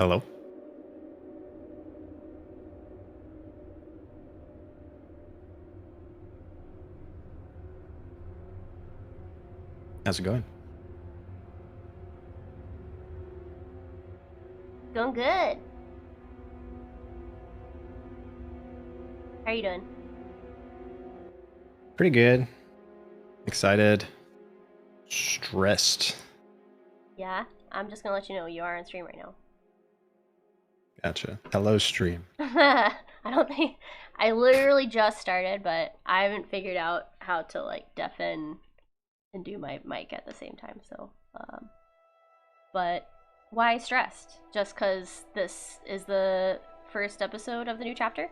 Hello. How's it going? Going good. How you doing? Pretty good. Excited. Stressed. Yeah, I'm just gonna let you know you are on stream right now. Gotcha. Hello, stream. I don't think I literally just started, but I haven't figured out how to like deafen and do my mic at the same time. So, but why stressed? Just because this is the first episode of the new chapter?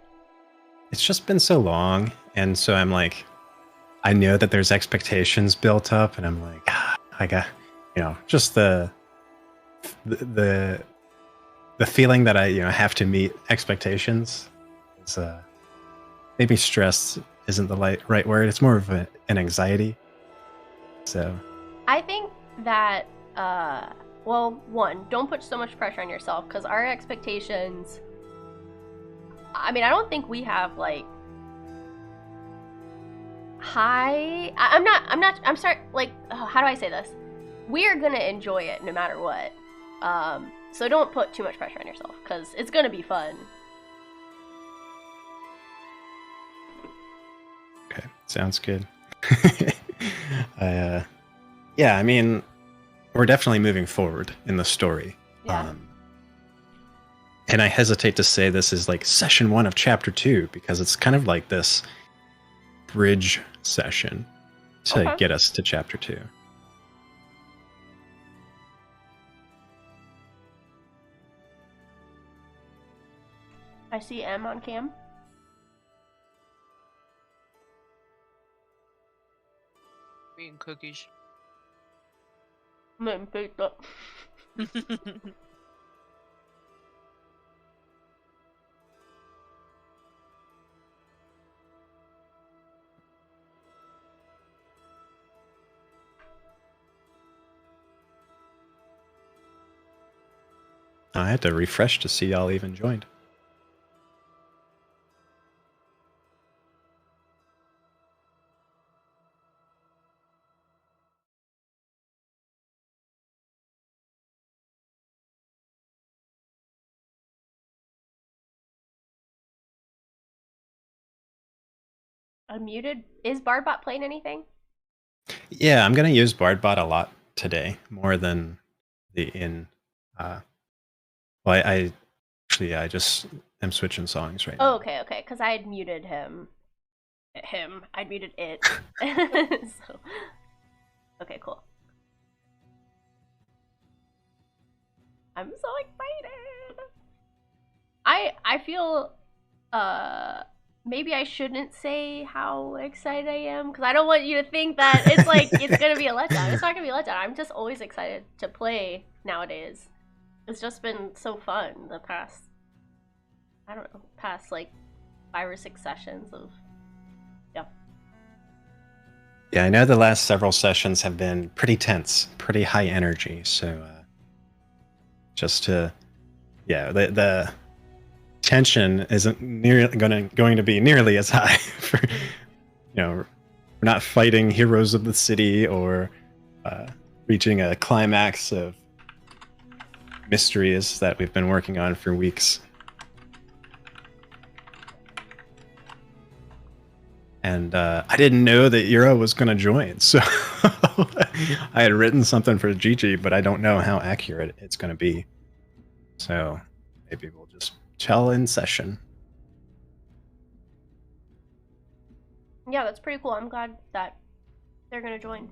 It's just been so long, and so I'm like, I know that there's expectations built up, and I'm like, I got, just the the feeling that I have to meet expectations. Is maybe stress isn't the right word. It's more of an anxiety. So I think that, well, one, don't put so much pressure on yourself because our expectations. I mean, I don't think we have like high. I'm sorry. Like, how do I say this? We are gonna enjoy it no matter what. So don't put too much pressure on yourself because it's gonna be fun. okay, sounds good. uh, yeah, I mean, we're definitely moving forward in the story. Yeah. And I hesitate to say this is like session 1 of chapter 2 because it's kind of like this bridge session to Okay. get us to chapter 2. I see M on cam. Eating cookies. Mm, pizza. I had to refresh to see y'all even joined. Unmuted. Is Bardbot playing anything? Yeah, I'm going to use Bardbot a lot today, more than the in. Well, I actually, I just am switching songs right Oh, now. okay, okay. Because I had muted him. I'd muted it. So, okay, cool. I'm so excited. I feel maybe I shouldn't say how excited I am because I don't want you to think that it's like it's gonna be a letdown. It's not gonna be a letdown. I'm just always excited to play nowadays. It's just been so fun the past, I don't know, past like 5 or 6 sessions of, yeah. Yeah, I know the last several sessions have been pretty tense, pretty high energy. So just to, yeah, the tension isn't going to be nearly as high for we're not fighting heroes of the city or reaching a climax of mysteries that we've been working on for weeks. And I didn't know that Euro was going to join, so I had written something for Gigi, but I don't know how accurate it's going to be. So maybe we'll just chill in session. Yeah, that's pretty cool. I'm glad that they're gonna join.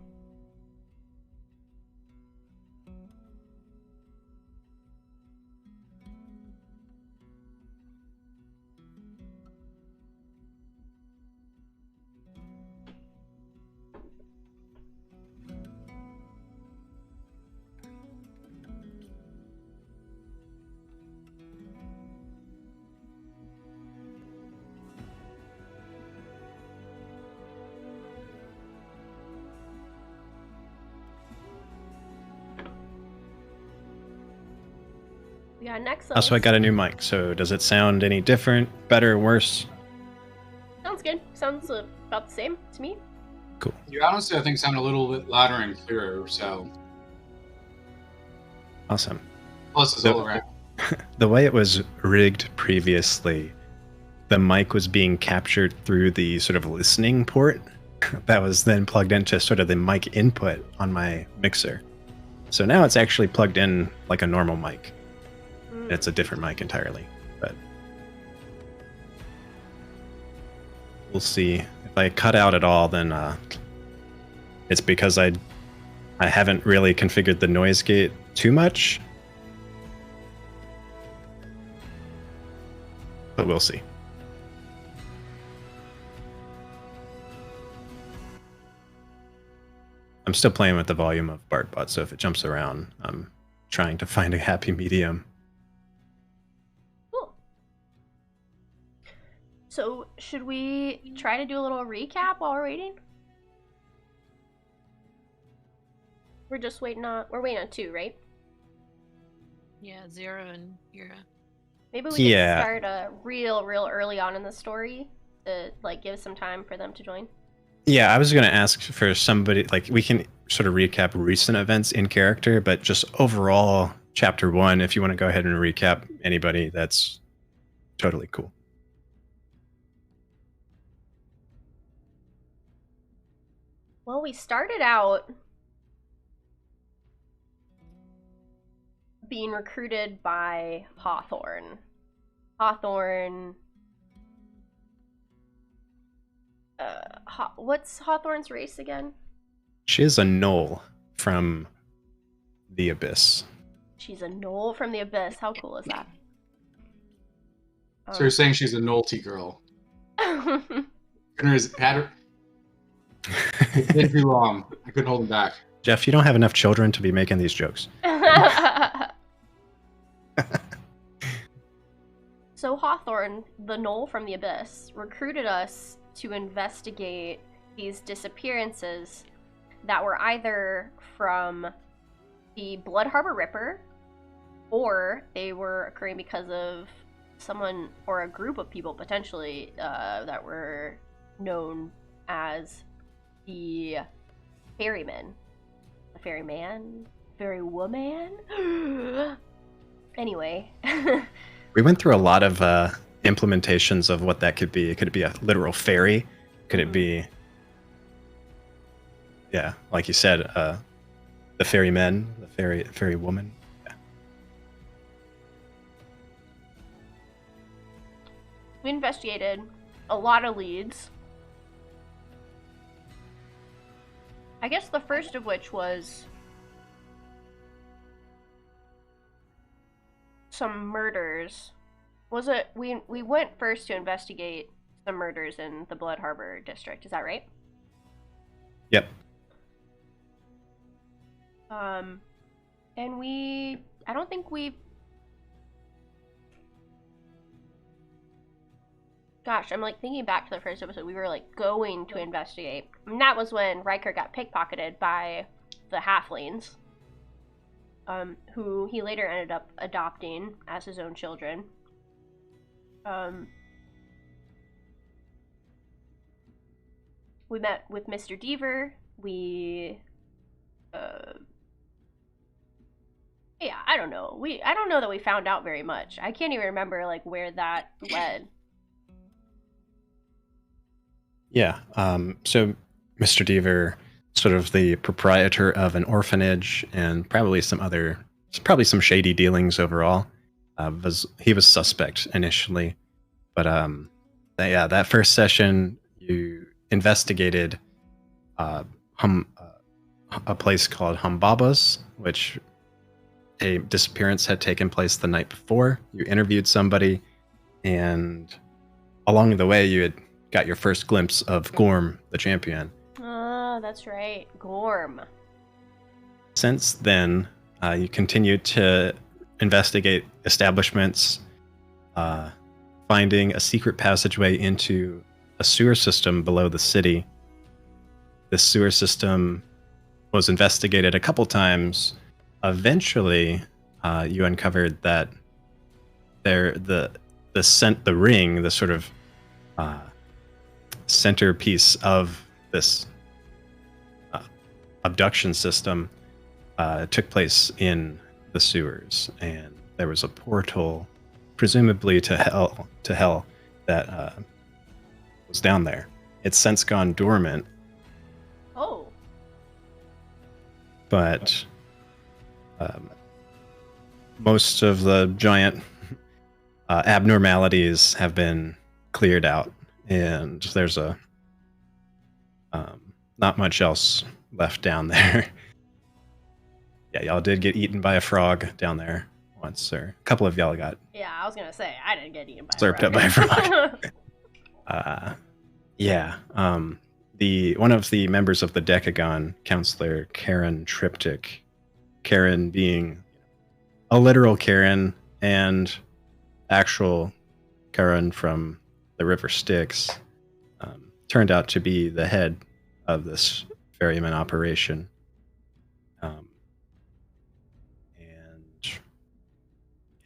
Yeah, Nexus. Also, I got a new mic, so does it sound any different, better, worse? Sounds good. Sounds about the same to me. Cool. You honestly, I think, sound a little bit louder and clearer, so. Awesome. Plus, it's all around. The way it was rigged previously, the mic was being captured through the sort of listening port that was then plugged into sort of the mic input on my mixer. So now it's actually plugged in like a normal mic. It's a different mic entirely, but we'll see. If I cut out at all, then it's because I haven't really configured the noise gate too much. But we'll see. I'm still playing with the volume of BarkBot, so if it jumps around, I'm trying to find a happy medium. Cool. So, should we try to do a little recap while we're waiting? We're just waiting on. We're waiting on 2, right? Yeah, 0 and Yura. Maybe we can start real early on in the story to like give some time for them to join. Yeah, I was going to ask for somebody, like, we can sort of recap recent events in character, but just overall, chapter 1, if you want to go ahead and recap anybody, that's totally cool. Well, we started out being recruited by Hawthorne. What's Hawthorne's race again? She is a gnoll from the Abyss. She's a gnoll from the Abyss. How cool is that? So you're saying she's a Nolty girl? It's been too long. I couldn't hold him back. Jeff, you don't have enough children to be making these jokes. So Hawthorne, the gnoll from the Abyss, recruited us to investigate these disappearances that were either from the Blood Harbor Ripper, or they were occurring because of someone or a group of people potentially that were known as the Ferryman. The Ferryman? Ferrywoman? Anyway. We went through a lot of implementations of what that could be. Could it be a literal fairy? Could it be, yeah, like you said, the ferrymen, the fairy woman? Yeah. We investigated a lot of leads. I guess the first of which was some murders. Was it we went first to investigate some murders in the Blood Harbor district, is that right? Yep. And I don't think we Gosh, I'm like thinking back to the first episode. We were like going to investigate. And that was when Riker got pickpocketed by the halflings, who he later ended up adopting as his own children. We met with Mr. Deaver. Yeah, I don't know. I don't know that we found out very much. I can't even remember like where that led. Yeah. So Mr. Deaver, sort of the proprietor of an orphanage and probably some shady dealings overall. He was suspect initially, but that first session you investigated a place called Humbaba's, which a disappearance had taken place the night before. You interviewed somebody, and along the way you had got your first glimpse of Gorm, the champion. Oh, that's right, Gorm. Since then, you continued to investigate establishments, finding a secret passageway into a sewer system below the city. This sewer system was investigated a couple times. Eventually, you uncovered that the ring, the sort of centerpiece of this abduction system, took place in the sewers, and there was a portal, presumably to hell, that was down there. It's since gone dormant. Oh. But most of the giant abnormalities have been cleared out, and there's not much else left down there. Yeah, y'all did get eaten by a frog down there once, or a couple of y'all got. Yeah, I was gonna say I didn't get eaten by slurped a up by a frog. Yeah. One of the members of the Decagon, Counselor Karen Triptych, Karen being a literal Karen and actual Karen from the River Styx, turned out to be the head of this ferryman operation.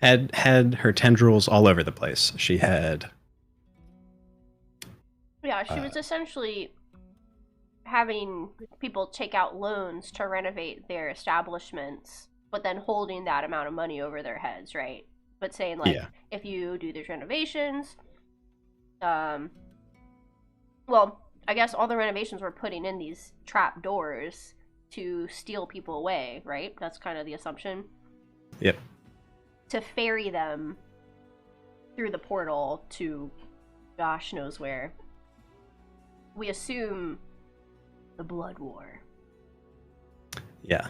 And had her tendrils all over the place. She had... Yeah, she was essentially having people take out loans to renovate their establishments, but then holding that amount of money over their heads, right? But saying, like, if you do these renovations, well, I guess all the renovations were putting in these trap doors to steal people away, right? That's kind of the assumption. Yep. To ferry them through the portal to gosh knows where. We assume the Blood War. Yeah.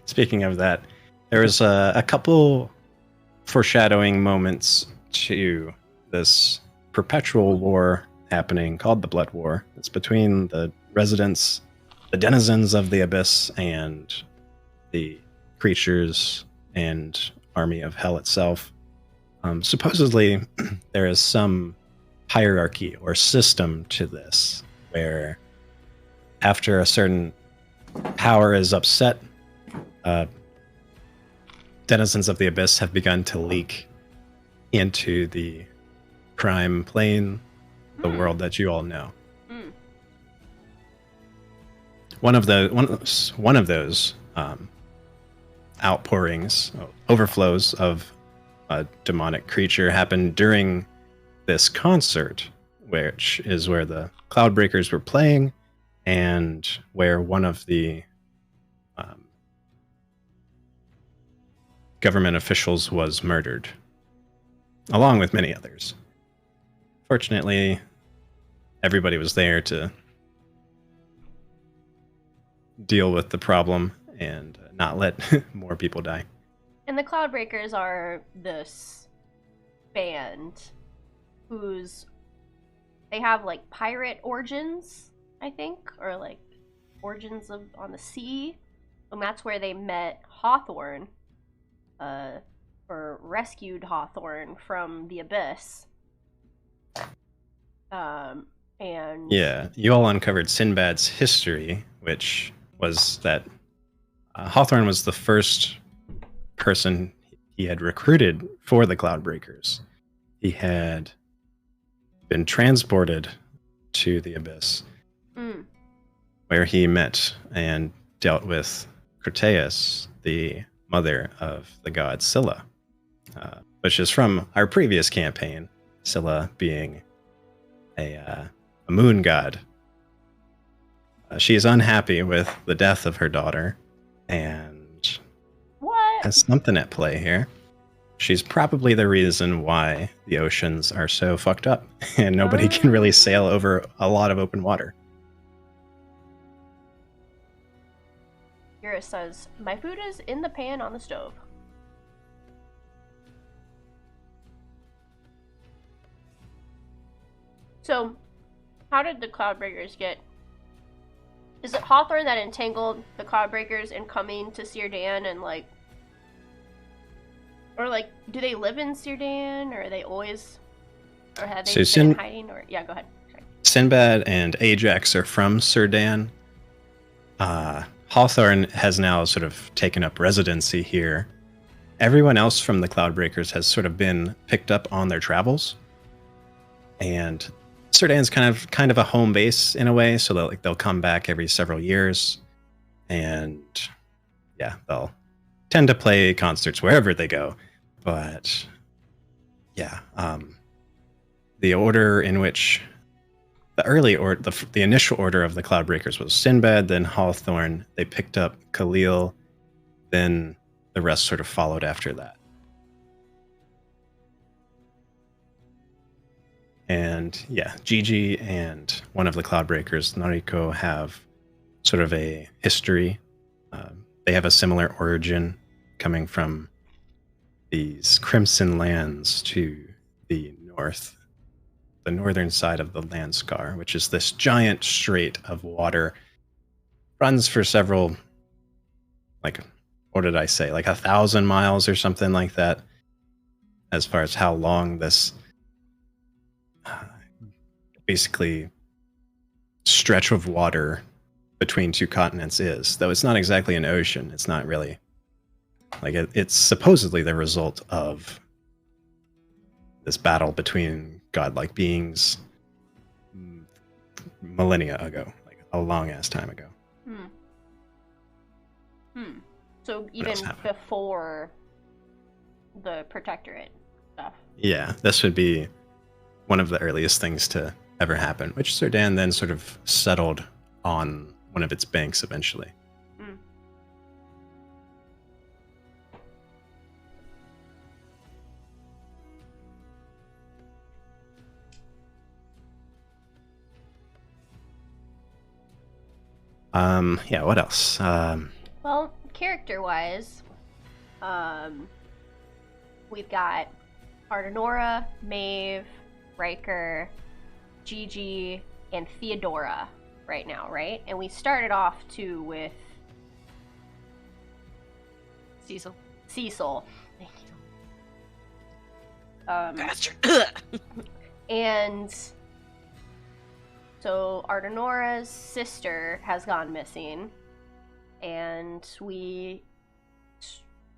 Speaking of that, there was a couple foreshadowing moments to this perpetual war happening called the Blood War. It's between the residents, the denizens of the Abyss, and the creatures and army of hell itself. Supposedly, there is some hierarchy or system to this, where after a certain power is upset, denizens of the Abyss have begun to leak into the crime plane, the world that you all know. One of those outpourings, overflows of a demonic creature happened during this concert, which is where the Cloudbreakers were playing, and where one of the government officials was murdered, along with many others. Fortunately, everybody was there to deal with the problem and not let more people die. And the Cloudbreakers are this band they have like pirate origins, I think, or like origins on the sea, and that's where they met Hawthorne, or rescued Hawthorne from the Abyss. And yeah, you all uncovered Sinbad's history, which was that Hawthorne was the first person he had recruited for the Cloudbreakers. He had been transported to the Abyss, where he met and dealt with Crataeus, the mother of the god Scylla, which is from our previous campaign, Scylla being a moon god. She is unhappy with the death of her daughter and has something at play here. She's probably the reason why the oceans are so fucked up and nobody can really sail over a lot of open water. Eurus says, "My food is in the pan on the stove." So, how did the Cloudbreakers get... Is it Hawthorne that entangled the Cloudbreakers in coming to Círdan and, like... Or, like, do they live in Círdan, or are they always... Or have they been hiding, or... Yeah, go ahead. Sorry. Sinbad and Ajax are from Círdan. Hawthorne has now sort of taken up residency here everyone else from the Cloudbreakers has sort of been picked up on their travels, and Serdan's kind of a home base in a way. So they'll come back every several years, and yeah, they'll tend to play concerts wherever they go. But yeah, the order in which the initial order of the Cloudbreakers was Sinbad, then Hawthorne. They picked up Khalil, then the rest sort of followed after that. And yeah, Gigi and one of the Cloudbreakers, Nariko, have sort of a history. They have a similar origin, coming from these Crimson Lands to the north, the northern side of the Landscar, which is this giant strait of water. Runs for several, like, what did I say? Like 1,000 miles or something like that, as far as how long this basically stretch of water between two continents is. Though it's not exactly an ocean. It's not really. Like, it's supposedly the result of this battle between godlike beings millennia ago, like a long ass time ago. So even before the Protectorate stuff. Yeah, this would be one of the earliest things to ever happen, which Serdan then sort of settled on one of its banks eventually. Yeah, what else? Well, character-wise, we've got Ardenora, Maeve, Riker, Gigi, and Theodora right now, right? And we started off too with Cecil. Thank you. Bastard. And so Ardenora's sister has gone missing, and we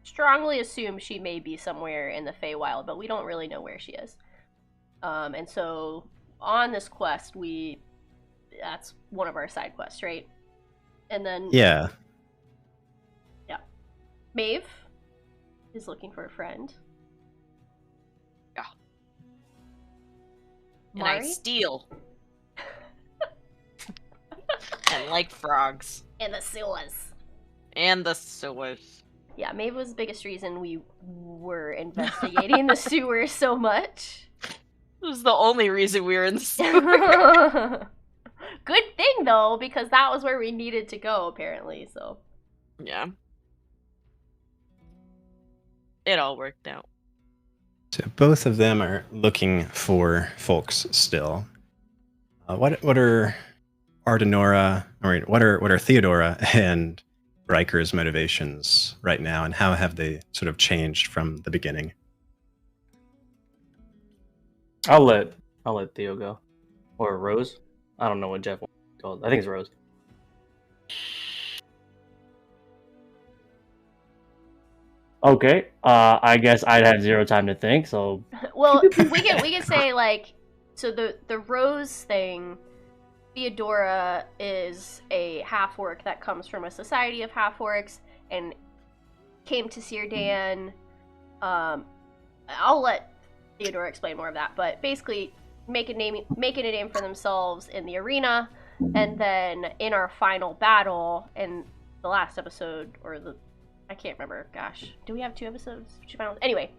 strongly assume she may be somewhere in the Feywild, but we don't really know where she is. And so on this quest, that's one of our side quests, right? And then yeah, Maeve is looking for a friend. Yeah. And Mari? I steal. And like frogs. And the sewers. And the sewers. Yeah, Maeve was the biggest reason we were investigating the sewers so much. It was the only reason we were in the sewer. Good thing, though, because that was where we needed to go, apparently, so. Yeah. It all worked out. so both of them are looking for folks still. What are Ardenora, or what are Theodora and Riker's motivations right now, and how have they sort of changed from the beginning? I'll let Theo go, or Rose. I don't know what Jeff called. I think it's Rose. Okay. I guess I'd have zero time to think. So. Well, we can say, like, so the Rose thing. Theodora is a half-orc that comes from a society of half-orcs and came to Serdan. I'll let Theodora explain more of that, but basically making a name for themselves in the arena, and then in our final battle in the last episode, I can't remember. Gosh, do we have 2 episodes? 2 finals? Anyway,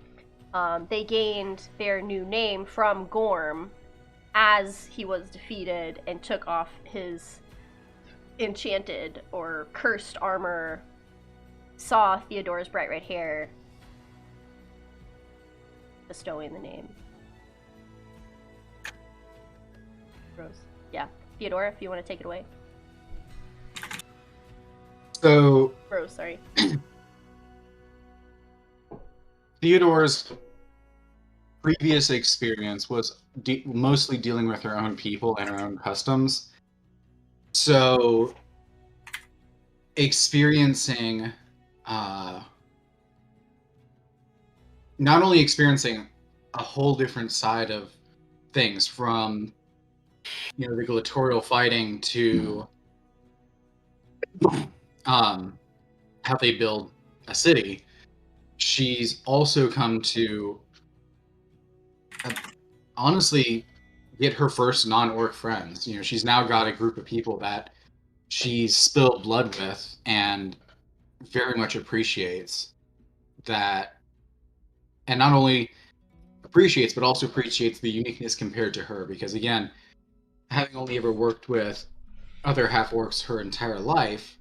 they gained their new name from Gorm as he was defeated and took off his enchanted or cursed armor, saw Theodora's bright red hair, bestowing the name Rose. Yeah, Theodora, if you want to take it away. So Rose, sorry. Theodore's previous experience was mostly dealing with her own people and her own customs. So experiencing not only experiencing a whole different side of things, from the gladiatorial fighting to how they build a city, she's also come to honestly get her first non-orc friends. She's now got a group of people that she's spilled blood with and very much appreciates that, and not only appreciates but also appreciates the uniqueness compared to her, because again, having only ever worked with other half orcs her entire life,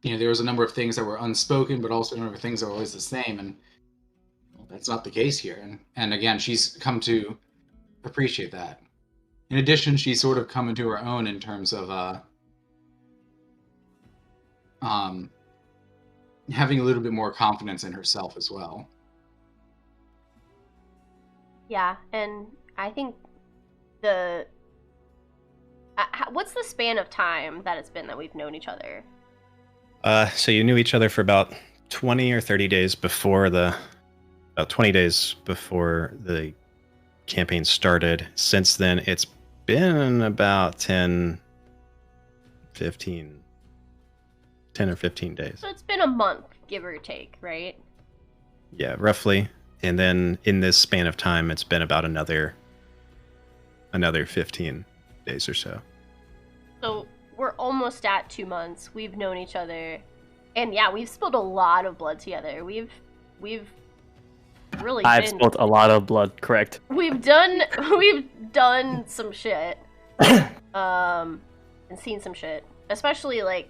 there was a number of things that were unspoken, but also a number of things that were always the same, and that's not the case here. And again, she's come to appreciate that. In addition, she's sort of come into her own in terms of having a little bit more confidence in herself as well. Yeah, and I think what's the span of time that it's been that we've known each other? So you knew each other for about 20 or 30 days before about 20 days before the campaign started. Since then, it's been about 10 or 15 days. So it's been a month, give or take, right? Yeah, roughly. And then in this span of time, it's been about another 15 days or so. So we're almost at 2 months. We've known each other, and yeah, we've spilled a lot of blood together. We've really I've spilled a lot of blood, correct. We've done some shit. And seen some shit. Especially like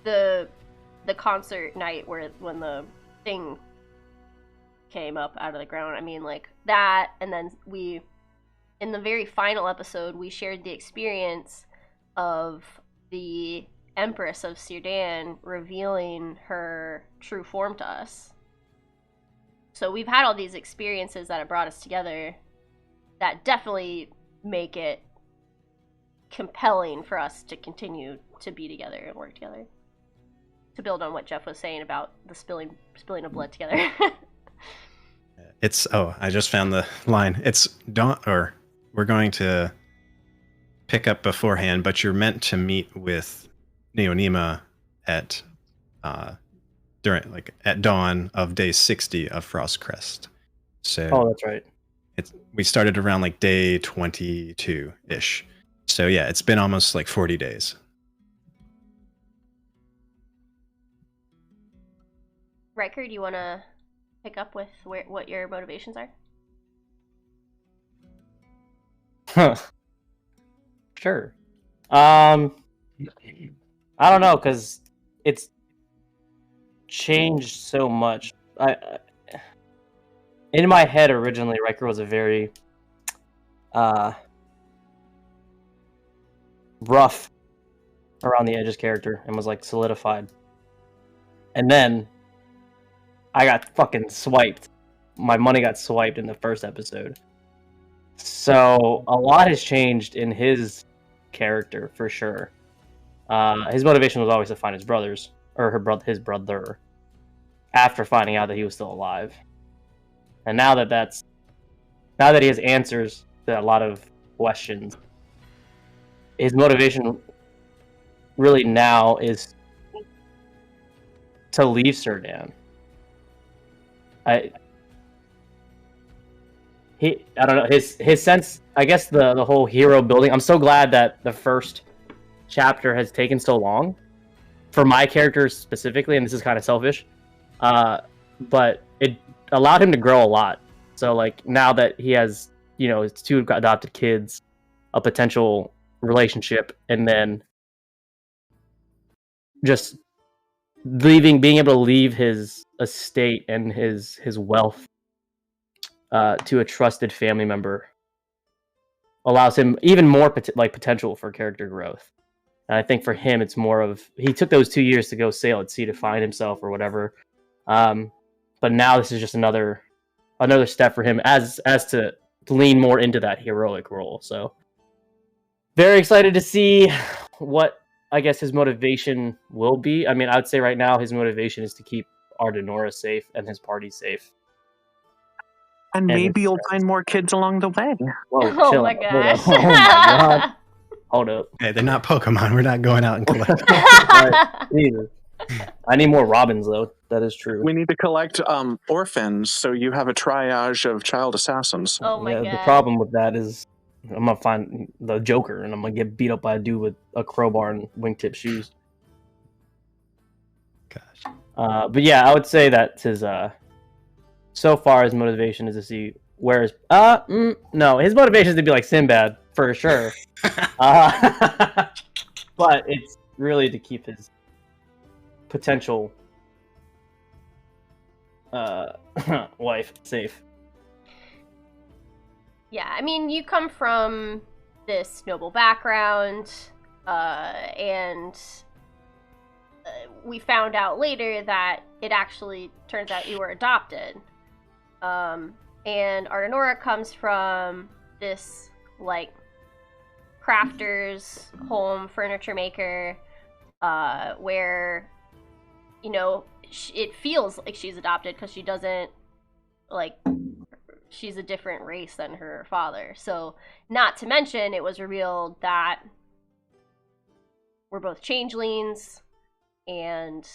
the concert night when the thing came up out of the ground. I mean, like that, and then in the very final episode, we shared the experience of the Empress of Sudan revealing her true form to us. So we've had all these experiences that have brought us together that definitely make it compelling for us to continue to be together and work together. To build on what Jeff was saying about the spilling of blood together. I just found the line. It's Dawn, or we're going to pick up beforehand, but you're meant to meet with Neonema at dawn of day 60 of Frostcrest. So that's right. We started around like day 22-ish. So yeah, it's been almost like 40 days. Riker, do you want to pick up with what your motivations are? Sure. I don't know, because it's changed so much. In my head, originally, Riker was a very rough around the edges character and was like solidified. And then I got fucking swiped. My money got swiped in the first episode. So a lot has changed in his character for sure. His motivation was always to find his brothers, or his brother, after finding out that he was still alive. And now that he has answers to a lot of questions, his motivation really now is to leave Sudan. I don't know, his sense, I guess the whole hero building. I'm so glad that the first chapter has taken so long for my character specifically, and this is kind of selfish, but it allowed him to grow a lot. So like now that he has, his 2 adopted kids, a potential relationship, and then just being able to leave his estate and his wealth to a trusted family member allows him even more potential for character growth. And I think for him, it's more of, he took those 2 years to go sail at sea to find himself or whatever. But now this is just another step for him as to lean more into that heroic role. So very excited to see what, I guess, his motivation will be. I mean, I would say right now his motivation is to keep Ardenora safe and his party safe. And And maybe it's- you'll find more kids along the way. Whoa, Oh chill my out. Hold gosh. up. Oh my god. Hold up. Hey, they're not Pokemon. We're not going out and collecting. Jesus. I need more Robins, though. That is true. We need to collect orphans, so you have a triage of child assassins. Oh my god. The problem with that is I'm gonna find the Joker and I'm gonna get beat up by a dude with a crowbar and wingtip shoes. Gosh. But yeah, I would say that his so far his motivation is to see where his no, his motivation is to be like Sinbad for sure. But it's really to keep his potential wife safe. Yeah, I mean, you come from this noble background, and we found out later that it actually turns out you were adopted. And Ardenora comes from this, like, crafter's home, furniture maker, where, you know, it feels like she's adopted because she doesn't, like, she's a different race than her father. So, not to mention, it was revealed that we're both changelings, and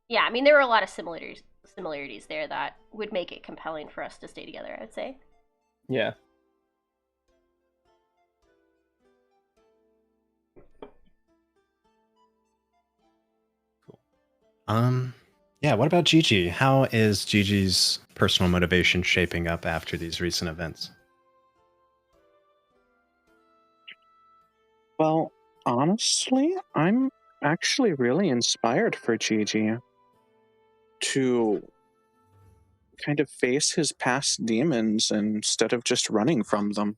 yeah, I mean, there were a lot of similarities there that would make it compelling for us to stay together, I would say. Yeah. Yeah, what about Gigi? How is Gigi's personal motivation shaping up after these recent events? Well, honestly, I'm actually really inspired for Gigi to kind of face his past demons instead of just running from them.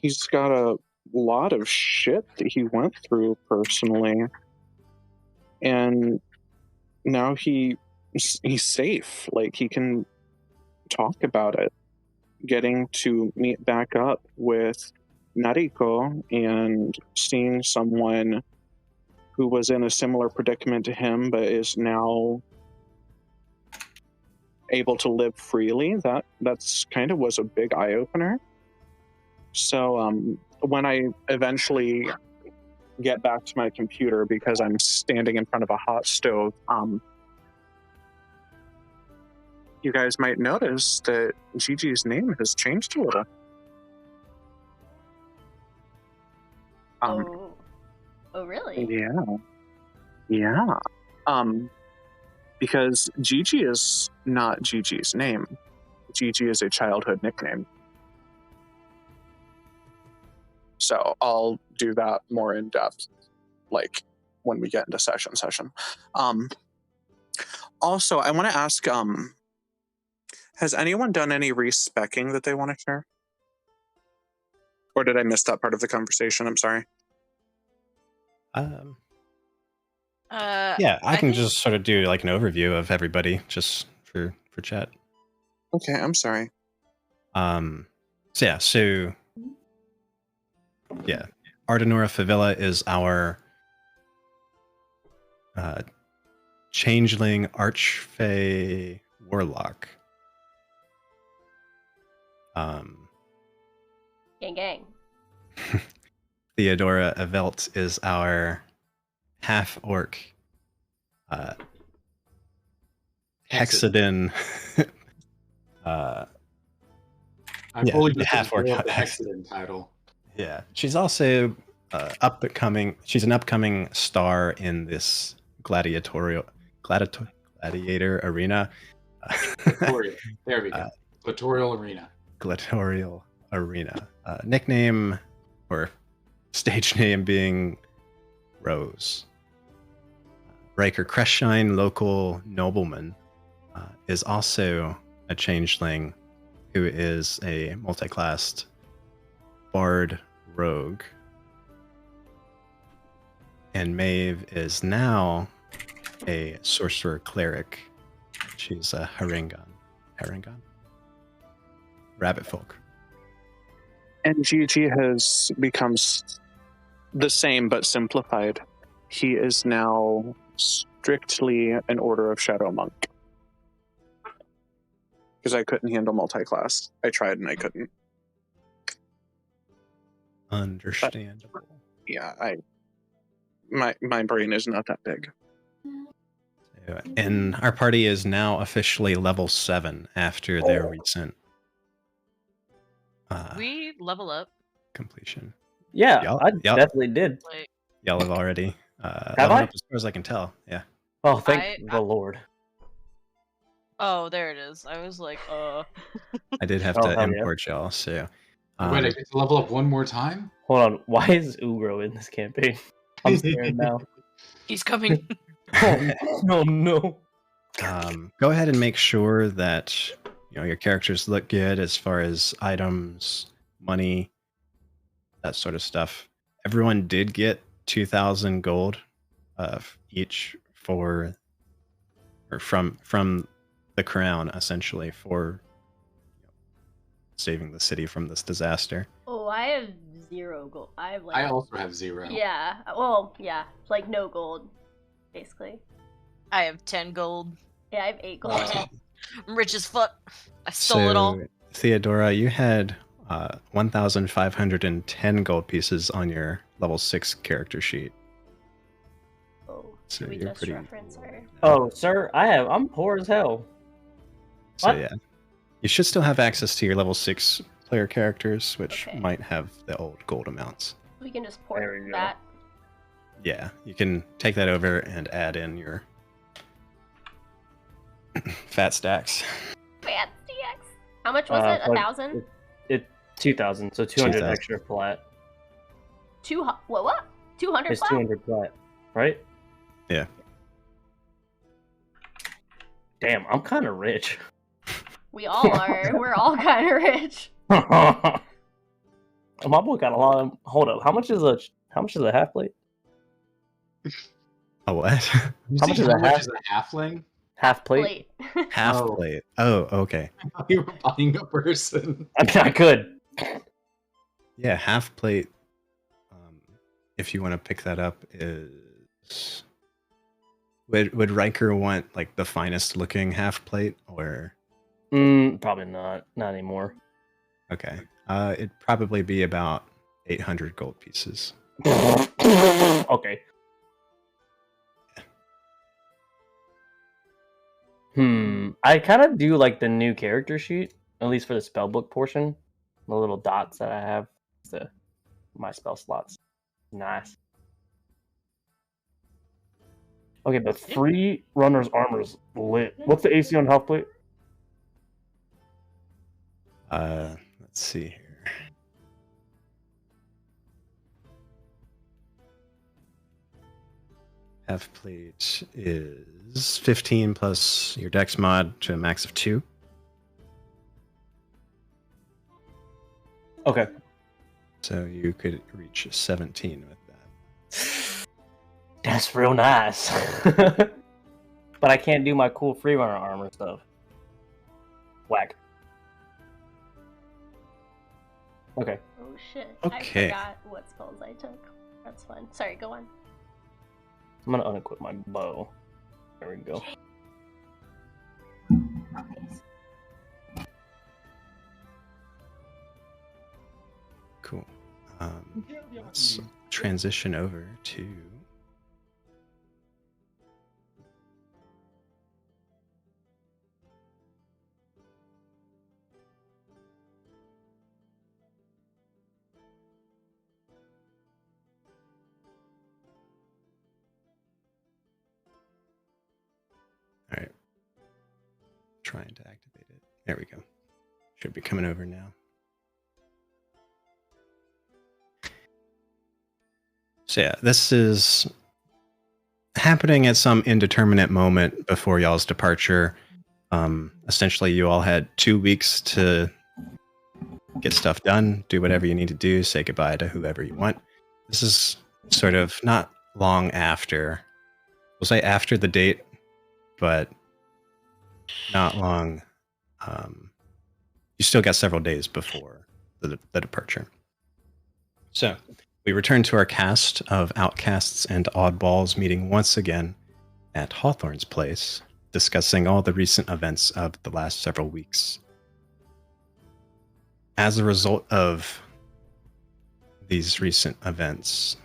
He's got a lot of shit that he went through personally, and now he's safe. Like, he can talk about it. Getting to meet back up with Nariko and seeing someone who was in a similar predicament to him but is now able to live freely, that's kind of was a big eye-opener. So when I eventually get back to my computer, because I'm standing in front of a hot stove, you guys might notice that Gigi's name has changed a little. Oh, really? Yeah. Because Gigi is not Gigi's name. Gigi is a childhood nickname. So I'll do that more in depth, like when we get into session. Also, I want to ask, has anyone done any respecking that they want to share? Or did I miss that part of the conversation? I'm sorry. Yeah, I can just sort of do like an overview of everybody just for chat. Okay, I'm sorry. So Ardenora Favilla is our changeling archfey warlock. Gang. Theodora Avelt is our half-orc Hexadin. I fully just half-orc the Hexadin title. Yeah, she's also She's an upcoming star in this gladiator arena. Gladiatorial. There we go. Gladiatorial arena. Gladiatorial arena. Nickname or stage name being Rose. Riker Crestshine, local nobleman, is also a changeling who is a multi-classed bard rogue. And Maeve is now a sorcerer cleric. She's a Harengon. Rabbit folk. And Gigi has become the same but simplified. He is now strictly an Order of Shadow Monk. Because I couldn't handle multi-class. I tried and I couldn't. Understandable. Yeah, my brain is not that big. And our party is now officially level 7 after their recent We level up. completion. Yeah, Y'all- I y'all- definitely did. Like, Y'all have already Have leveled I? up as far as I can tell. Yeah. Oh, thank the Lord. oh, there it is. I was like, I did have Oh, to hell yeah. import y'all, so Wait, I get to level up one more time? Hold on. Why is Ugro in this campaign? I'm scared now. he's coming. Oh, no. go ahead and make sure that your characters look good as far as items, money, that sort of stuff. Everyone did get 2,000 gold each from the crown, essentially, for saving the city from this disaster. Oh, I have 0 gold. I have like. I also have 0. Yeah. Well, yeah. Like no gold, basically. I have 10 gold. Yeah, I have 8 gold. I'm rich as fuck. I stole it all. Theodora, you had 1,510 gold pieces on your level 6 character sheet. Oh, So should we you're just pretty- reference her? Oh, sir, I'm poor as hell. So What? yeah, you should still have access to your level 6 player characters, which Okay. might have the old gold amounts. We can just There port we go. that. Yeah, you can take that over and add in your fat stacks. Fancy X. How much was it? like, 1,000? It 2,000, so 200 2,000. extra plat. What? 200 It's flat? 200 plat, right? Yeah. Damn, I'm kind of rich. We all are. We're all kind of rich. My boy got a lot of. Hold up, how much is a half plate? A what? You How see much is how a much half- is a halfling? Half plate? Plate. Half Oh. plate. Oh, okay. You were buying a person. I could. Yeah, half plate. If you want to pick that up, is would Riker want like the finest looking half plate, or Probably not. Not anymore. okay? It'd probably be about 800 gold pieces. Okay. I kind of do like the new character sheet, at least for the spellbook portion. The little dots that I have, my spell slots. Nice. Okay, the free runner's armor's lit. What's the AC on half plate? Let's see here. Half plate is 15 plus your dex mod to a max of 2. Okay. So you could reach 17 with that. That's real nice. But I can't do my cool free runner armor stuff. Whack. Okay. Oh shit. Okay. I forgot what spells I took. That's fun. Sorry, go on. I'm gonna unequip my bow. There we go. Cool. Let's transition over to all right. Trying to activate it. There we go. Should be coming over now. So yeah, this is happening at some indeterminate moment before y'all's departure. Essentially, you all had 2 weeks to get stuff done, do whatever you need to do, say goodbye to whoever you want. This is sort of not long after. We'll say after the date, but not long. You still got several days before the departure. So we return to our cast of outcasts and oddballs meeting once again at Hawthorne's place, discussing all the recent events of the last several weeks. As a result of these recent events,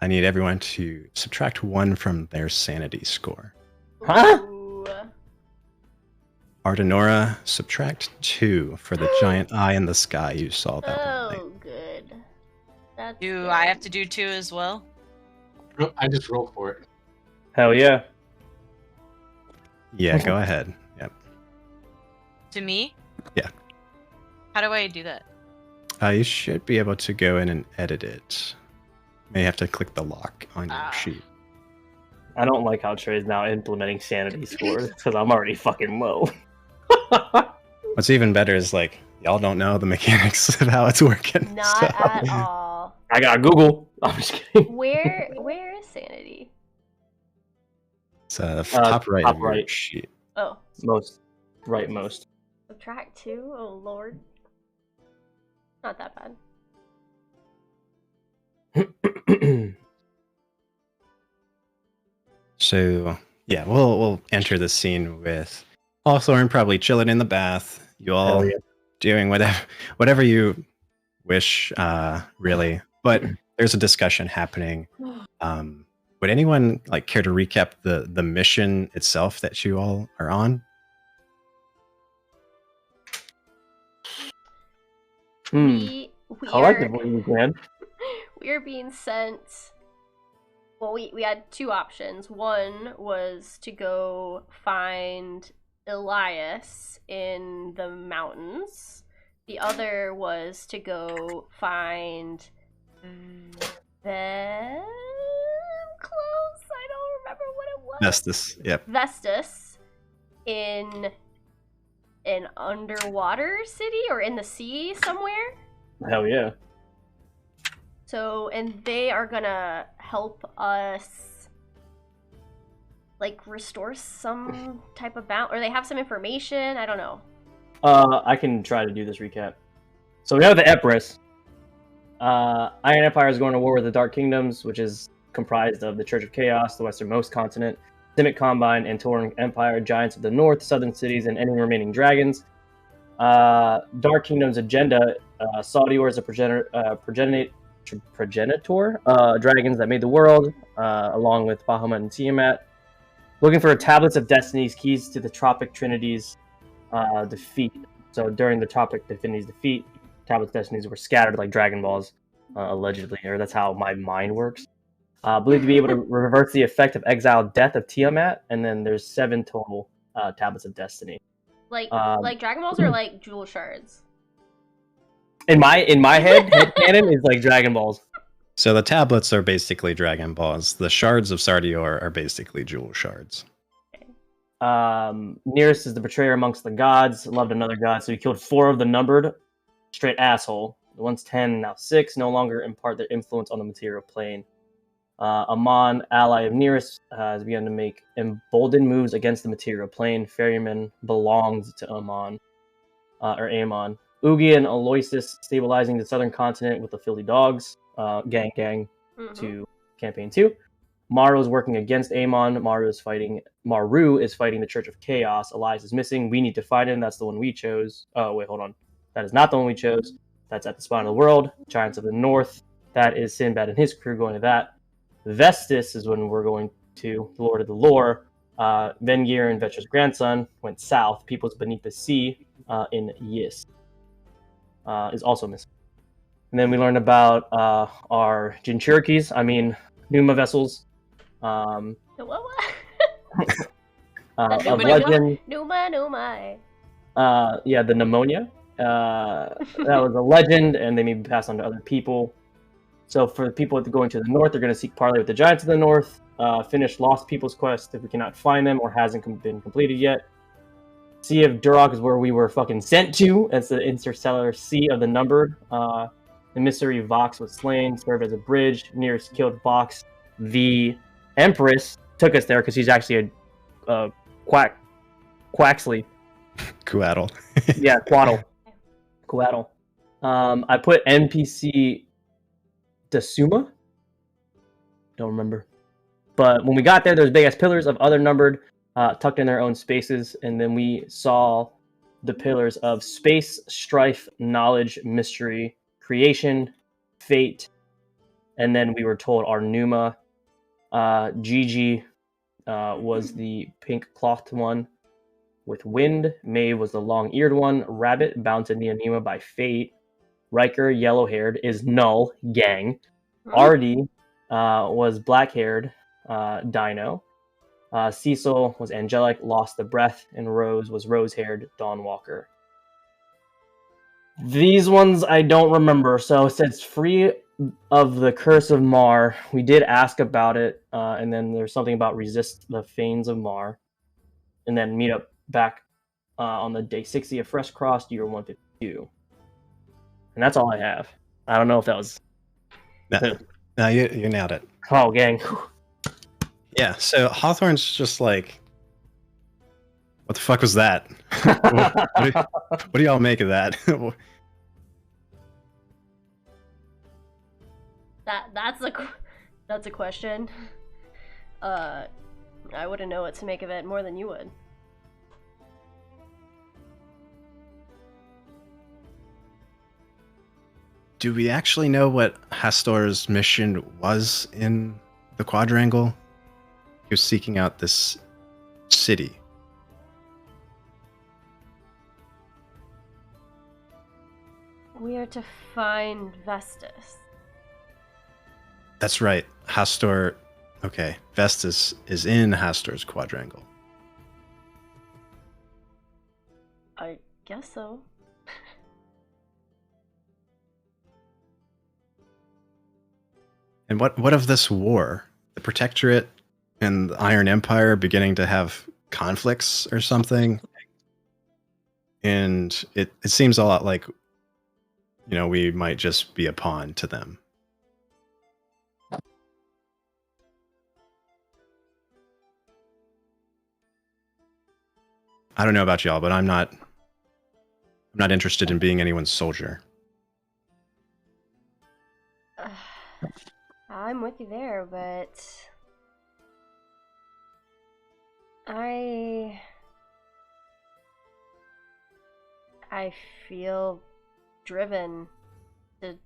I need everyone to subtract 1 from their sanity score. Huh? Ooh. Ardenora, subtract 2 for the giant eye in the sky you saw that one night. Oh, good. That's Do good. I have to do 2 as well? I just rolled for it. Hell yeah. Yeah, go ahead. Yep. To me? Yeah. How do I do that? You should be able to go in and edit it. May have to click the lock on your sheet. I don't like how Trey's now implementing sanity scores because I'm already fucking low. What's even better is like y'all don't know the mechanics of how it's working. Not so- at all. I got Google. I'm just kidding. Where is sanity? It's the top right top of your right. sheet. Oh, Most. Right, most. subtract 2? Oh, Lord. Not that bad. So yeah, we'll enter the scene with Hawthorne probably chilling in the bath. You all Hell yeah. doing whatever you wish, really. But there's a discussion happening. Would anyone like care to recap the mission itself that you all are on? We I like the are, way you can. we are being sent. Well, we had 2 options. One was to go find Elias in the mountains. The other was to go find Close. I don't remember what it was. Vestus. Yep. Vestus in an underwater city or in the sea somewhere. Hell yeah. So, and they are gonna help us, like, restore some type of balance, or they have some information. I don't know. I can try to do this recap. So we have the Empress. Iron Empire is going to war with the Dark Kingdoms, which is comprised of the Church of Chaos, the westernmost continent, Simic Combine, and Tauran Empire, Giants of the North, Southern Cities, and any remaining dragons. Dark Kingdom's agenda, Saudior is a progenitor, dragons that made the world, along with Bahamut and Tiamat. Looking for tablets of destinies, keys to the Tropic Trinity's defeat. So during the Tropic Trinity's defeat, tablets of destinies were scattered like Dragon Balls, allegedly, or that's how my mind works. Believed to be able to reverse the effect of exiled death of Tiamat, and then there's 7 total tablets of destiny. Like Dragon Balls are like jewel shards. In my head canon is like Dragon Balls. So the tablets are basically Dragon Balls. The shards of Sardior are basically jewel shards. Nearest is the betrayer amongst the gods, loved another god, so he killed 4 of the numbered. Straight asshole. Once 10, now 6, no longer impart their influence on the material plane. Amon, ally of Nearest, has begun to make emboldened moves against the material plane. Ferryman belongs to Amon. Ugi and Aloysius stabilizing the southern continent with the Philly Dogs. Gang to campaign 2. Maru is working against Amon. Maru is fighting the Church of Chaos. Elias is missing. We need to find him. That's the one we chose. Oh, wait, hold on. That is not the one we chose. That's at the Spine of the World. Giants of the North. That is Sinbad and his crew going to that. Vestus is when we're going to the Lord of the Lore. Vengir and Vetra's grandson went south. Peoples Beneath the Sea in Yis is also missing. And then we learned about our Jin Cherokees. Numa vessels. What? Of legend. Numa. The pneumonia. That was a legend, and they may be passed on to other people. So for the people going to the north, they're going to seek parley with the Giants of the North, finish Lost People's Quest if we cannot find them or hasn't been completed yet. Sea of Durok is where we were fucking sent to. It's the interstellar Sea of the Numbered. Emissary Vox was slain, served as a bridge. Nearest killed Vox. The Empress took us there because she's actually a Quaxley. Quaddle. Yeah, Quaddle. I put NPC Dasuma. Don't remember. But when we got there, there's big ass pillars of other numbered, tucked in their own spaces, and then we saw the pillars of space, strife, knowledge, mystery, creation, fate, and then we were told our Numa, Gigi was the pink clothed one with wind. Maeve was the long-eared one. Rabbit, bound to Neonema by fate. Riker, yellow-haired, is null, gang. Artie was black-haired, Dino. Cecil was angelic, lost the breath, and Rose was rose-haired, Dawn Walker. These ones I don't remember, so it says free of the curse of Mar. We did ask about it, and then there's something about resist the fanes of Mar, and then meet up back on the day 60 of Fresh Cross, year 152. And that's all I have. I don't know if that was... No, you nailed it. Oh, gang. Yeah, so Hawthorne's just like, what the fuck was that? what do y'all make of that? That's a question. I wouldn't know what to make of it more than you would. Do we actually know what Hastor's mission was in the quadrangle? He was seeking out this city. We are to find Vestus. That's right. Hastor... Okay, Vestus is in Hastor's quadrangle. I guess so. And what of this war? The Protectorate and the Iron Empire beginning to have conflicts or something? And it seems a lot like, we might just be a pawn to them. I don't know about y'all, but I'm not interested in being anyone's soldier. I'm with you there, but I feel driven to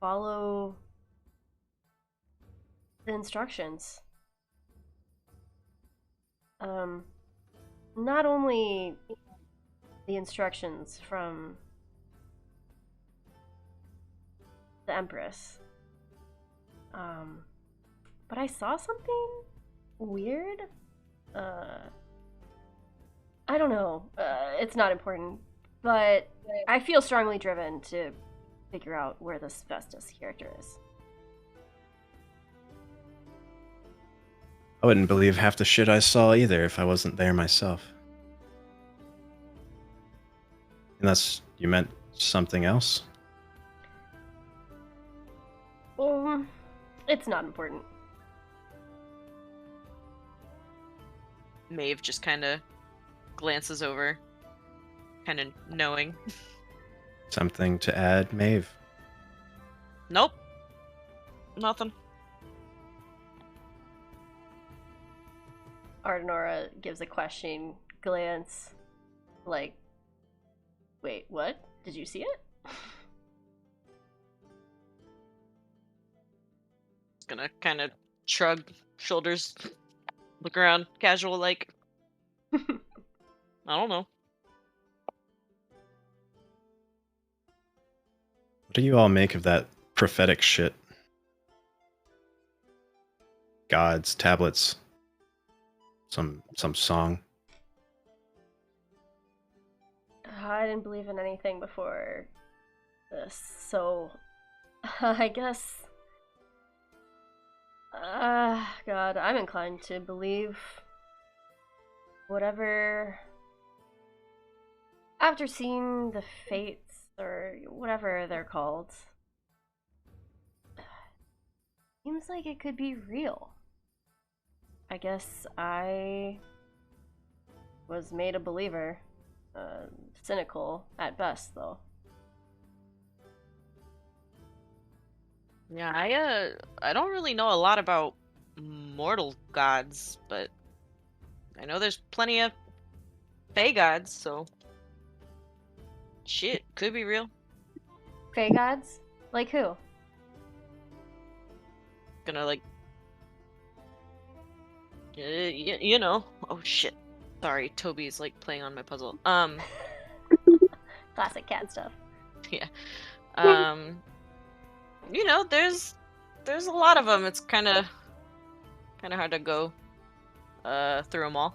follow the instructions. Not only the instructions from the Empress, but I saw something weird. I don't know. It's not important, but I feel strongly driven to figure out where this Vestus character is. I wouldn't believe half the shit I saw either if I wasn't there myself. Unless you meant something else? It's not important. Maeve just kind of glances over, kind of knowing. Something to add, Maeve? Nope. Nothing. Ardenora gives a questioning glance, like, wait, what? Did you see it? Gonna kind of shrug shoulders, look around, casual like. I don't know. What do you all make of that prophetic shit? Gods, tablets, some song. I didn't believe in anything before this, so I guess God, I'm inclined to believe whatever. After seeing the fates, or whatever they're called, seems like it could be real. I guess I was made a believer. Cynical at best, though. Yeah, I don't really know a lot about mortal gods, but I know there's plenty of Fey gods, so shit, could be real. Fey gods? Like who? Gonna like, you know. Oh shit. Sorry, Toby's like playing on my puzzle. Classic cat stuff. Yeah. You know, there's a lot of them. It's kind of hard to go through them all.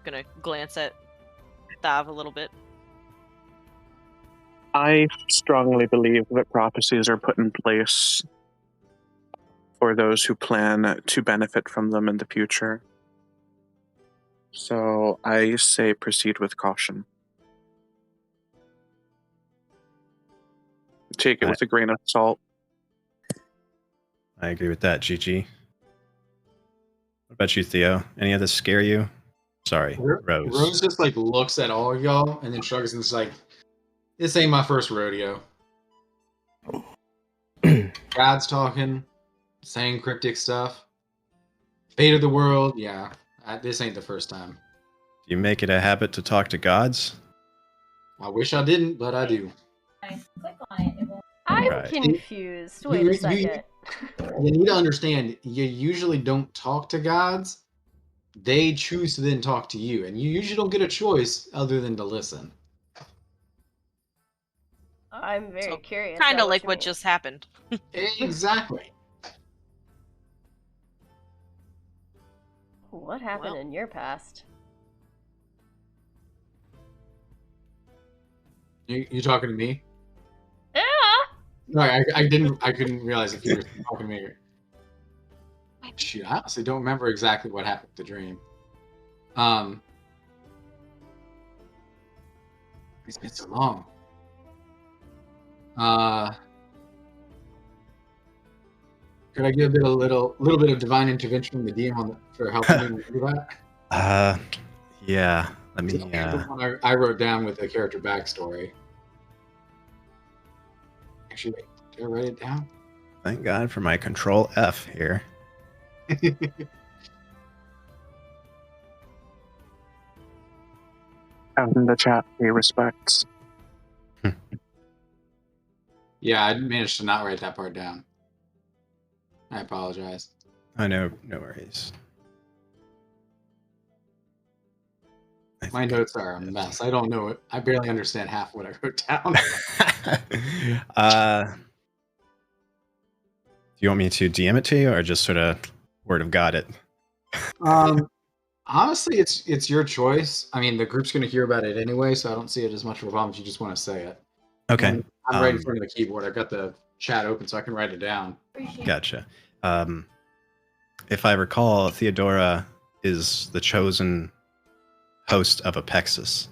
Gonna glance at Thav a little bit. I strongly believe that prophecies are put in place for those who plan to benefit from them in the future. So I say proceed with caution. Take it with a grain of salt. I agree with that, Gigi. What about you, Theo? Any of this scare you? Sorry, Rose. Rose just like looks at all of y'all and then shrugs and is like, "This ain't my first rodeo." God's talking, saying cryptic stuff. Fate of the world, yeah. This ain't the first time. Do you make it a habit to talk to gods? I wish I didn't, but I do. I'm Right. confused. Wait a second. You need to understand, you usually don't talk to gods. They choose to then talk to you, and you usually don't get a choice other than to listen. I'm very So, curious. Kind about of like you what mean. just happened. Exactly. What happened Well. in your past? You talking to me? Yeah. No, I couldn't realize if you were talking to me. Shoot, I honestly don't remember exactly what happened with the dream. It's been so long. Could I give a little bit of divine intervention from the DM for helping me do that? Yeah. Let me. Here's the one I wrote down with the character backstory. Actually, wait, did I write it down? Thank God for my Control F here. Out in the chat, pay respects. Yeah, I managed to not write that part down. I apologize. I know, no worries. My notes are a mess. I don't know it. I barely understand half what I wrote down. Do you want me to DM it to you, or just sort of word of God it? Honestly, it's your choice. I mean, the group's going to hear about it anyway, so I don't see it as much of a problem if you just want to say it. Okay. And I'm right in front of the keyboard. I've got the chat open, so I can write it down. Gotcha. If I recall, Theodora is the chosen host of Apexis,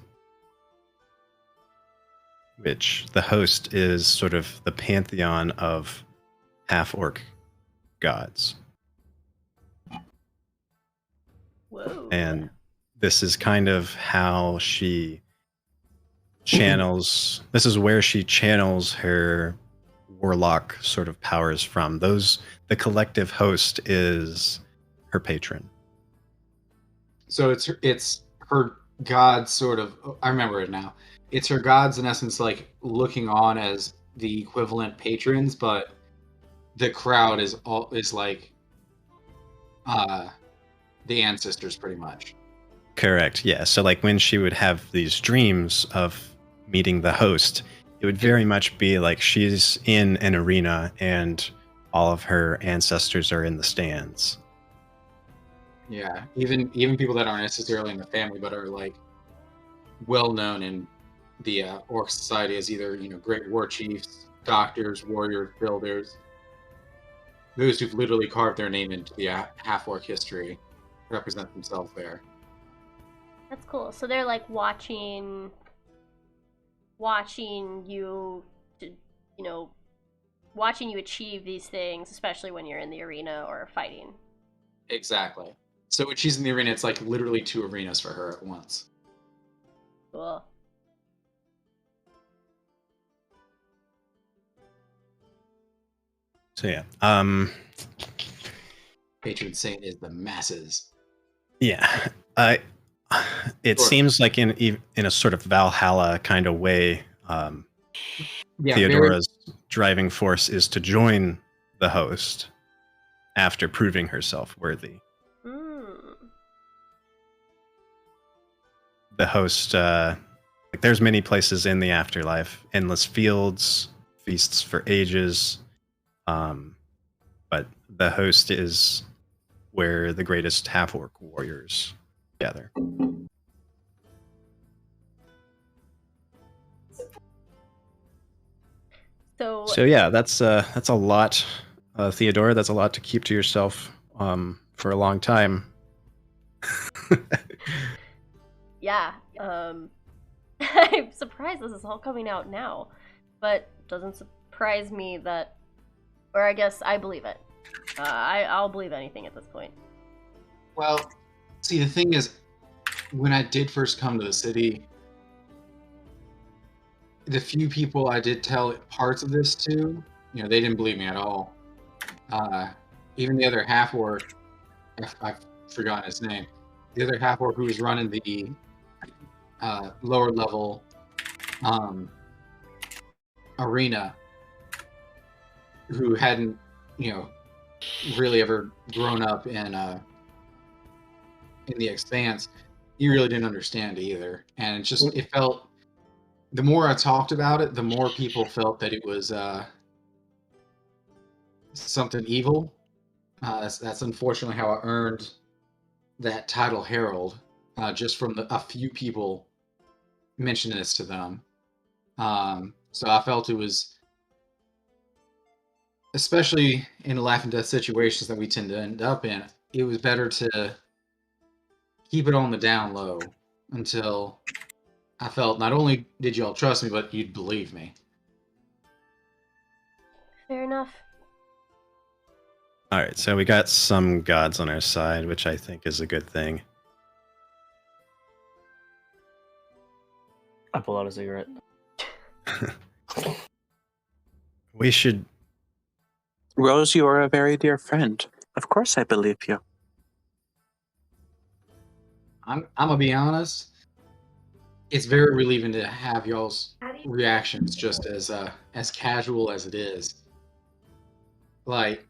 which the host is sort of the pantheon of half-orc gods. Whoa. And this is kind of how she channels, this is where she channels her warlock sort of powers from. The collective host is her patron. So it's her gods sort of. I remember it now. It's her gods in essence, like looking on as the equivalent patrons, but the crowd is like the ancestors, pretty much. Correct. Yeah. So like when she would have these dreams of meeting the host, it would very much be like she's in an arena and all of her ancestors are in the stands. Yeah, even people that aren't necessarily in the family, but are like well known in the orc society as either great war chiefs, doctors, warriors, builders. Those who've literally carved their name into the half orc history represent themselves there. That's cool. So they're like watching you, watching you achieve these things, especially when you're in the arena or fighting. Exactly. So when she's in the arena, it's like literally 2 arenas for her at once. Cool. So yeah, Patron saint is the masses. yeah. It Sure. seems like in a sort of Valhalla kind of way, Yeah, Theodora's driving force is to join the host after proving herself worthy. Mm. The host, like there's many places in the afterlife, endless fields, feasts for ages, but the host is where the greatest half-orc warriors gather. So yeah, that's a lot, Theodora. That's a lot to keep to yourself for a long time. Yeah. I'm surprised this is all coming out now, but doesn't surprise me that, or I guess I believe it. I'll believe anything at this point. Well, see, the thing is, when I did first come to the city, the few people I did tell parts of this to, you know, they didn't believe me at all. Even the other half orc, I've forgotten his name, the other half orc who was running the lower level arena, who hadn't, you know, really ever grown up in the Expanse, he really didn't understand either. And it just, it felt, the more I talked about it, the more people felt that it was something evil. That's unfortunately how I earned that title Herald, just from a few people mentioning this to them. So I felt it was, especially in life and death situations that we tend to end up in, it was better to keep it on the down low until I felt not only did y'all trust me, but you'd believe me. Fair enough. All right, so we got some gods on our side, which I think is a good thing. I pull out a cigarette. We should. Rose, you are a very dear friend. Of course I believe you. I'm gonna be honest. It's very relieving to have y'all's reactions just as casual as it is. Like,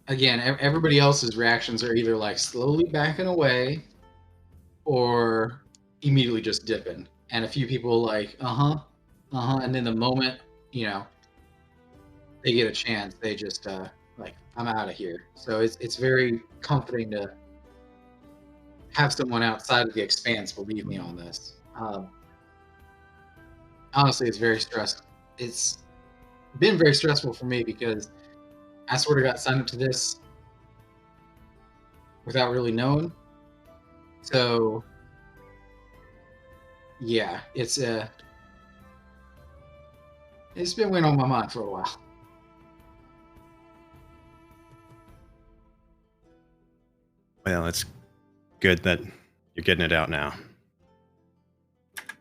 again, everybody else's reactions are either like slowly backing away or immediately just dipping. And a few people like, and then the moment, you know, they get a chance, they just like, I'm out of here. So it's very comforting to have someone outside of the Expanse believe me on this. Honestly, it's very stressful. It's been very stressful for me because I sort of got signed up to this without really knowing. So yeah, it's been weighing on my mind for a while. Well, it's good that you're getting it out now.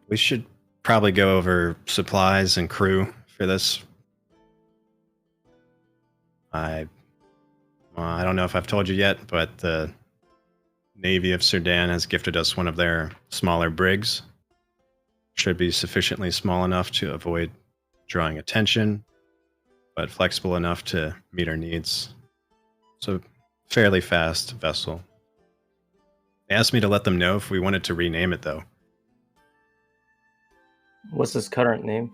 We should probably go over supplies and crew for this. I don't know if I've told you yet, but the Navy of Sudan has gifted us one of their smaller brigs. Should be sufficiently small enough to avoid drawing attention, but flexible enough to meet our needs. So, fairly fast vessel. They asked me to let them know if we wanted to rename it, though. What's his current name?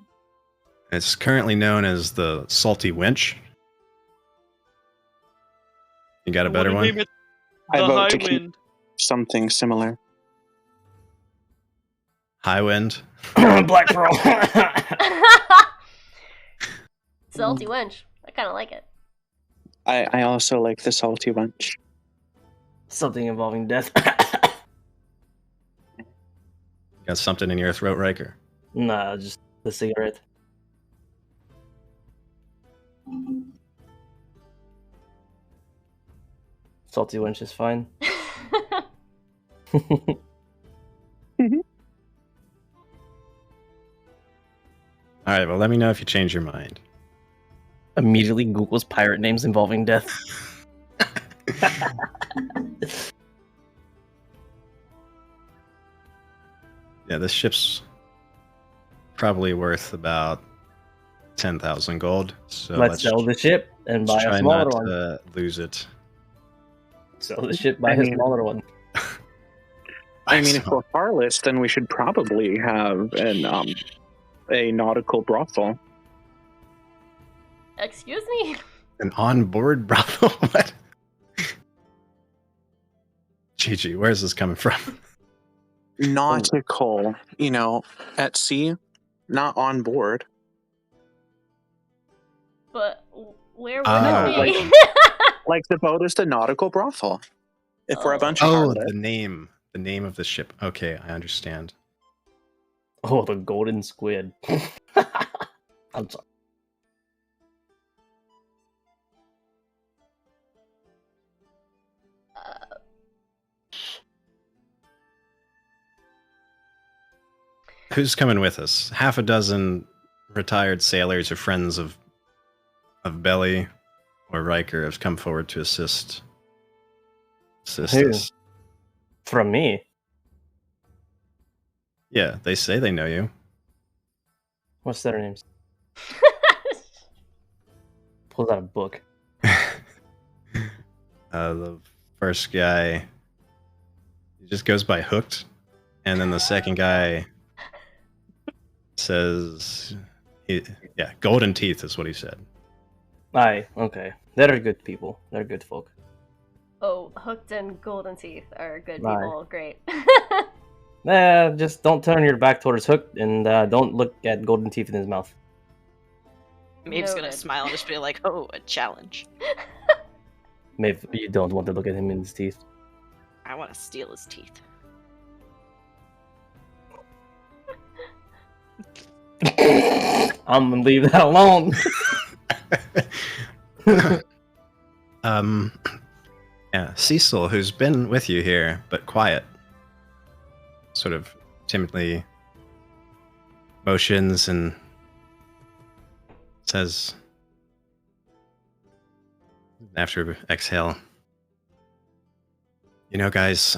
It's currently known as the Salty Winch. You got a better one? Name it I the vote High to keep Wind. something similar. High Wind. Black Pearl. Salty wench. I kind of like it. I also like the salty wench. Something involving death. Got something in your throat, Riker? Nah, just the cigarette. Salty wench is fine. All right, well, let me know if you change your mind. Immediately Google's pirate names involving death. Yeah, this ship's probably worth about 10,000 gold. So Let's sell the ship and buy a try smaller not one. to lose it. Sell the ship, buy I a mean- smaller one. I mean, if we're Harless, then we should probably have a nautical brothel. Excuse me? An on-board brothel? What? Gigi, where's this coming from? Nautical, at sea, not on board. But where would No, it be? Like the boat is the nautical brothel. If we're a bunch of Oh, harlots. the name of the ship. Okay, I understand. Oh, the golden squid. I'm sorry. Who's coming with us? Half a dozen retired sailors or friends of Belly or Riker have come forward to assist Who? us. From me? Yeah, they say they know you. What's their names? Pulls out a book. The first guy, he just goes by Hooked, and then the second guy says, Golden Teeth is what he said. Aye, okay. They're good people. They're good folk. Oh, Hooked and Golden Teeth are good Right. people. Great. Just don't turn your back towards Hook and don't look at Golden Teeth in his mouth. Maeve's gonna Noted. smile and just be like, "Oh, a challenge! Maybe you don't want to look at him in his teeth. I want to steal his teeth." I'm gonna leave that alone. Yeah, Cecil, who's been with you here, but quiet, sort of timidly motions and says, after exhale, guys,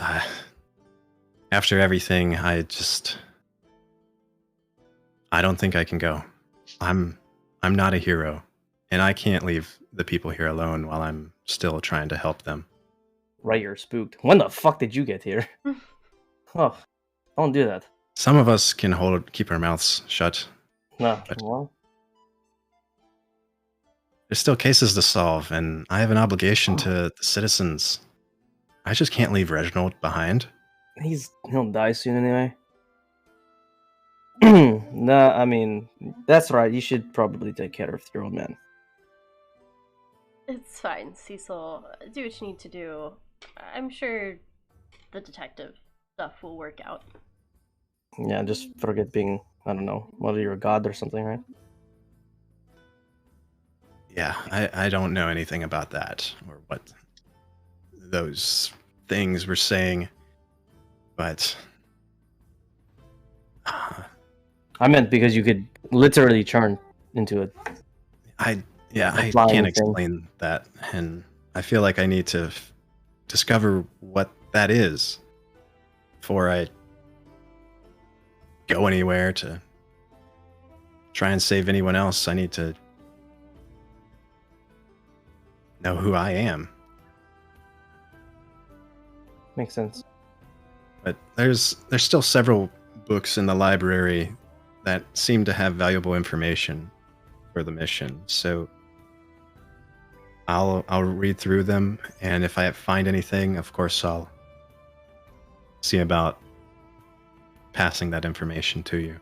after everything, I don't think I can go. I'm not a hero, and I can't leave the people here alone while I'm still trying to help them. Right, you're spooked. When the fuck did you get here? Oh, don't do that. Some of us can keep our mouths shut. No, But- well, There's still cases to solve, and I have an obligation to the citizens. I just can't leave Reginald behind. he'll die soon anyway. Nah, I mean, that's right. You should probably take care of your old man. It's fine, Cecil. Do what you need to do. I'm sure the detective stuff will work out. Yeah, just forget being, I don't know, whether you're a god or something, right? Yeah, I don't know anything about that, or what those things were saying, but I meant because you could literally turn into a... I flying can't thing. explain that, and I feel like I need to discover what that is before I go anywhere to try and save anyone else. I need to know who I am. Makes sense. But there's still several books in the library that seem to have valuable information for the mission. So I'll read through them, and if I find anything, of course I'll see about passing that information to you.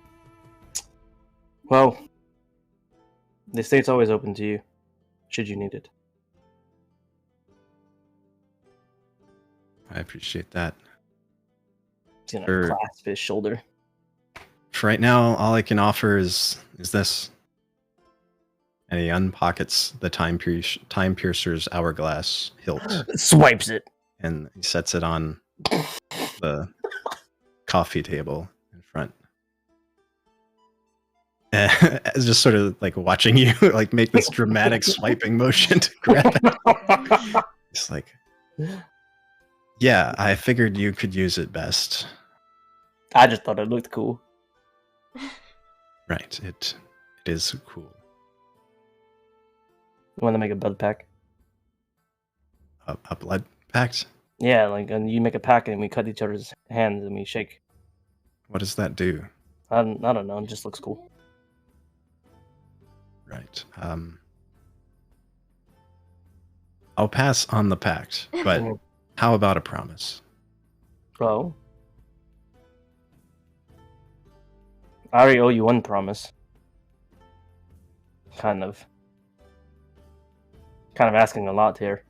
Well, the estate's always open to you, should you need it. I appreciate that. He's gonna Sure. clasp his shoulder. For right now, all I can offer is this. And he unpockets the time piercer's hourglass hilt, Swipes it. and he sets it on the coffee table in front. It's just sort of like watching you like make this dramatic swiping motion to grab it. It's like, yeah, I figured you could use it best. I just thought it looked cool. Right, it is cool. You want to make a blood pack? A blood pact? Yeah, like and you make a pack and we cut each other's hands and we shake. What does that do? I don't know. It just looks cool. Right. I'll pass on the pact, but how about a promise? Oh. I already owe you one promise. Kind of asking a lot here.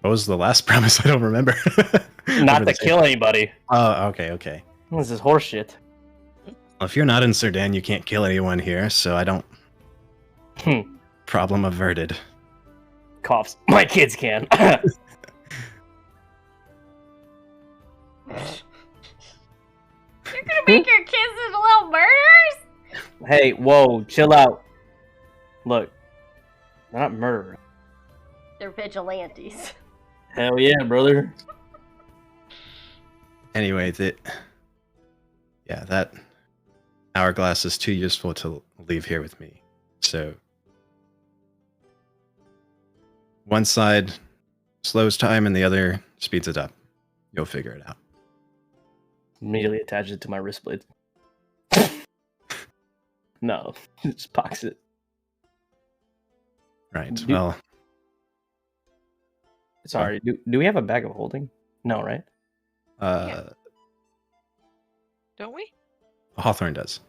What was the last promise? I don't remember. Not to kill anybody. Oh, okay. This is horseshit. Well, if you're not in Sudan, you can't kill anyone here, so I don't... Problem averted. Coughs. My kids can. You're gonna make your kids into little murderers? Hey, whoa, chill out. Look, they're not murderers. They're vigilantes. Hell yeah, brother. Anyway, that hourglass is too useful to leave here with me. So, one side slows time and the other speeds it up. You'll figure it out. Immediately attach it to my wrist blade. No, just box it. Right. Do- Well, Sorry, do we have a bag of holding? No, right? Don't we? Hawthorne does.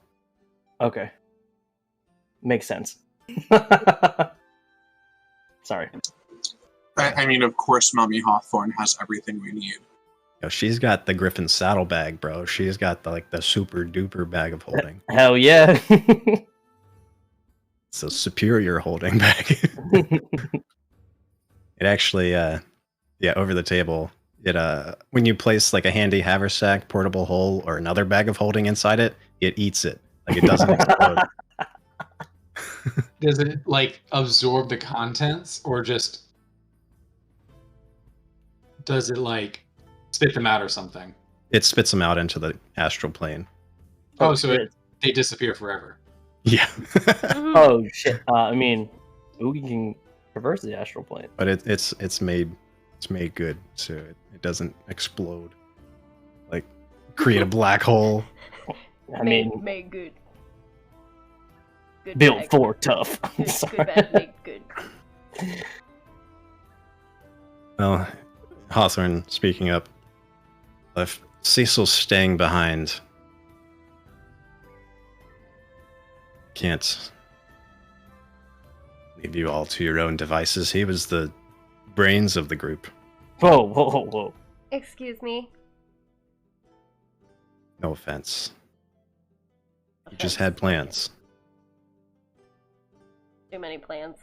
Okay. Makes sense. Sorry. I mean, of course, Mummy Hawthorne has everything we need. Yo, she's got the Griffin saddlebag, bro. She's got the super duper bag of holding. Hell yeah. It's a superior holding bag. It actually, over the table, when you place like a handy haversack, portable hole, or another bag of holding inside it, it eats it. Like it doesn't explode. Does it like absorb the contents, or just does it like spit them out or something? It spits them out into the astral plane. Oh, so shit. they disappear forever. Yeah. Oh shit. I mean, Oogie can traverse the astral plane. But it's made good, so it doesn't explode. Like create a black hole. I mean, made good. Good built bag. for tough. Good, Sorry. good bad, made good. Well, Hawthorne, speaking up, if Cecil's staying behind, can't leave you all to your own devices. He was the brains of the group. Whoa. Excuse me. No offense. He just had plans. Too many plans.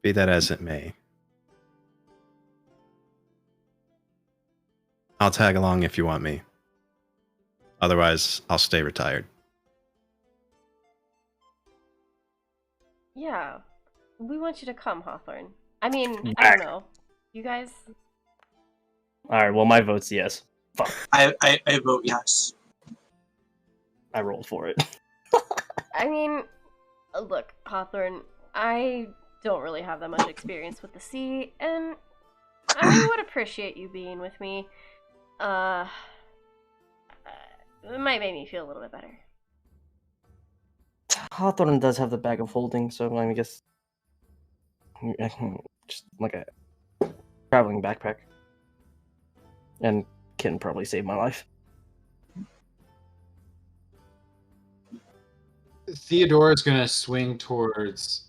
Be that as it may. I'll tag along if you want me. Otherwise, I'll stay retired. Yeah. We want you to come, Hawthorne. I mean, I Back. don't know. You guys... Alright, well my vote's yes. Fuck. I vote yes. I rolled for it. I mean, look, Hawthorne, I don't really have that much experience with the sea, and I would appreciate you being with me. It might make me feel a little bit better. Hawthorne does have the bag of holding, so I guess just like a traveling backpack. And can probably save my life. Theodore is gonna swing towards.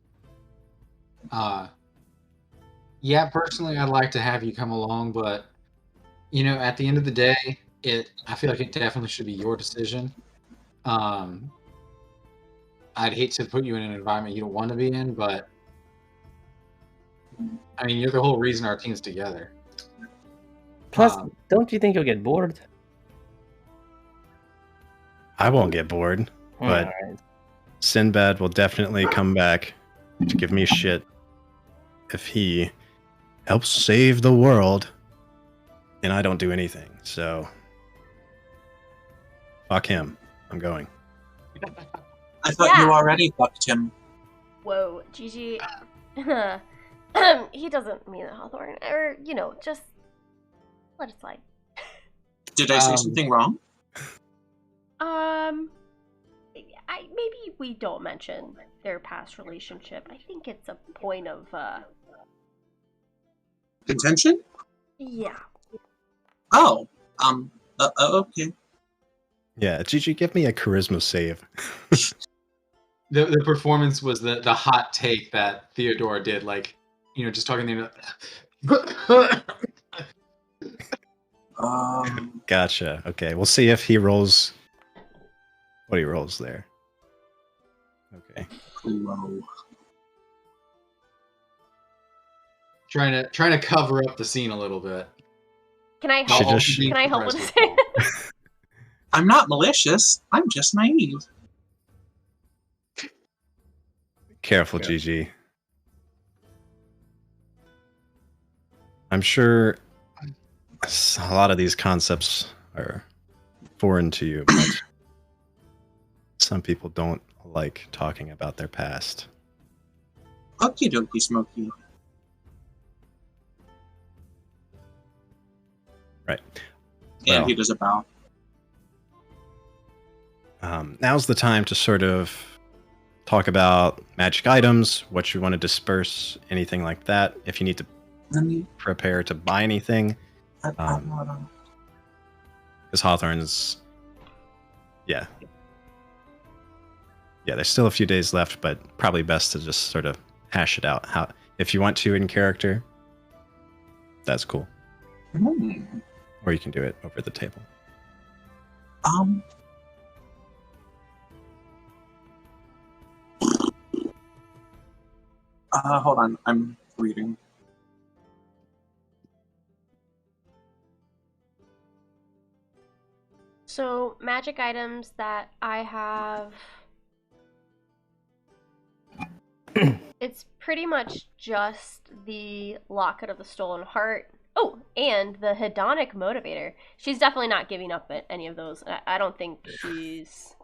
Yeah, personally, I'd like to have you come along, but at the end of the day, I feel like it definitely should be your decision. I'd hate to put you in an environment you don't want to be in, but I mean, you're the whole reason our team's together. Plus, don't you think you'll get bored? I won't get bored, but Alright. Sinbad will definitely come back to give me shit if he helps save the world and I don't do anything. So fuck him. I'm going. I thought Yeah. you already fucked him. Whoa, Gigi. He doesn't mean it, Hawthorne. Or, just let it slide. Did I say something wrong? Maybe we don't mention their past relationship. I think it's a point of, Contention? yeah. Oh, okay. Yeah, Gigi, give me a charisma save. The performance was the hot take that Theodore did, like, just talking to Gotcha. Okay, we'll see if he rolls. What he rolls there. Okay. Low. trying to cover up the scene a little bit. Can I Should help? just- Can I help with Impressed it? with I'm not malicious. I'm just naive. Careful, Gigi. I'm sure a lot of these concepts are foreign to you, but some people don't like talking about their past. Okie dokie, Smokey. Right. And Well. he does a bow. Now's the time to sort of talk about magic items, what you want to disperse, anything like that. If you need to Let me. prepare to buy anything, I'm not on. because Hawthorne's, yeah, there's still a few days left, but probably best to just sort of hash it out. How, if you want to in character, that's cool, or you can do it over the table. Hold on. I'm reading. So, magic items that I have. It's pretty much just the Locket of the Stolen Heart. Oh, and the Hedonic Motivator. She's definitely not giving up at any of those. I don't think she's...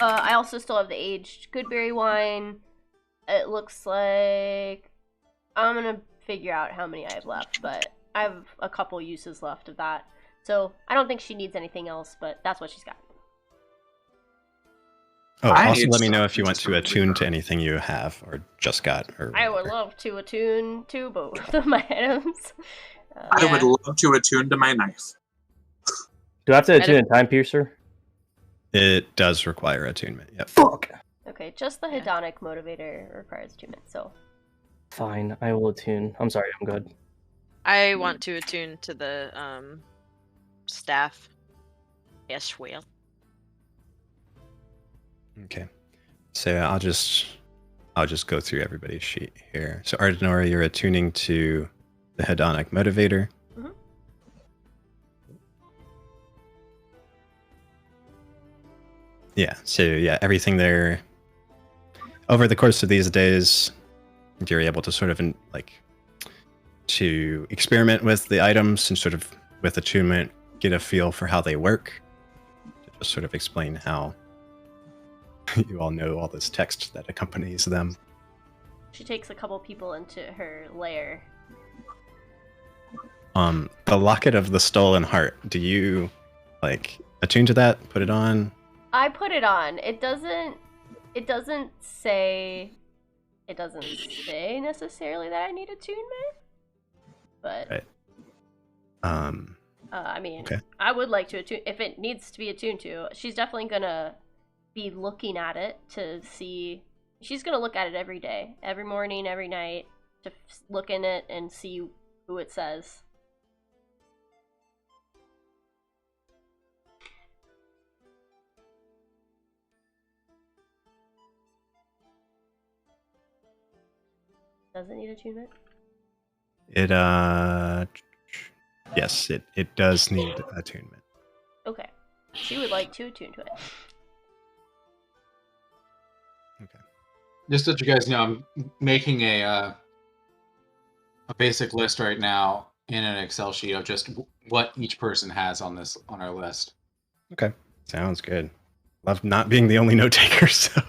I also still have the Aged Goodberry Wine. It looks like... I'm gonna figure out how many I have left, but I have a couple uses left of that. So, I don't think she needs anything else, but that's what she's got. Oh, I also need let me know stuff if you want just to for attune to later. anything you have or just got. Or I would whatever. love to attune to both of my items. I would Yeah. love to attune to my knife. Do I have to I attune a time piercer? It does require attunement. Yep. Fuck. Okay, just the Yeah. hedonic motivator requires attunement, so. Fine, I will attune. I'm sorry, I'm good. I want to attune to the staff. Yes, well. Okay. So I'll just go through everybody's sheet here. So Ardenora, you're attuning to the hedonic motivator. Mhm. Yeah. So yeah, everything there. Over the course of these days, you're able to sort of to experiment with the items and sort of with attunement get a feel for how they work. To just sort of explain how you all know all this text that accompanies them. She takes a couple people into her lair. The Locket of the Stolen Heart. Do you attune to that? Put it on? I put it on. It doesn't say necessarily that I need attunement. But Right. I mean, Okay. I would like to attune if it needs to be attuned to. She's definitely gonna be looking at it to see. She's gonna look at it every day, every morning, every night, to look in it and see who it says. Does it need attunement? It yes, it does need attunement. Okay. She would like to attune to it. just so you guys know, I'm making a basic list right now in an Excel sheet of just what each person has on our list. Okay, sounds good. Love not being the only note taker. So,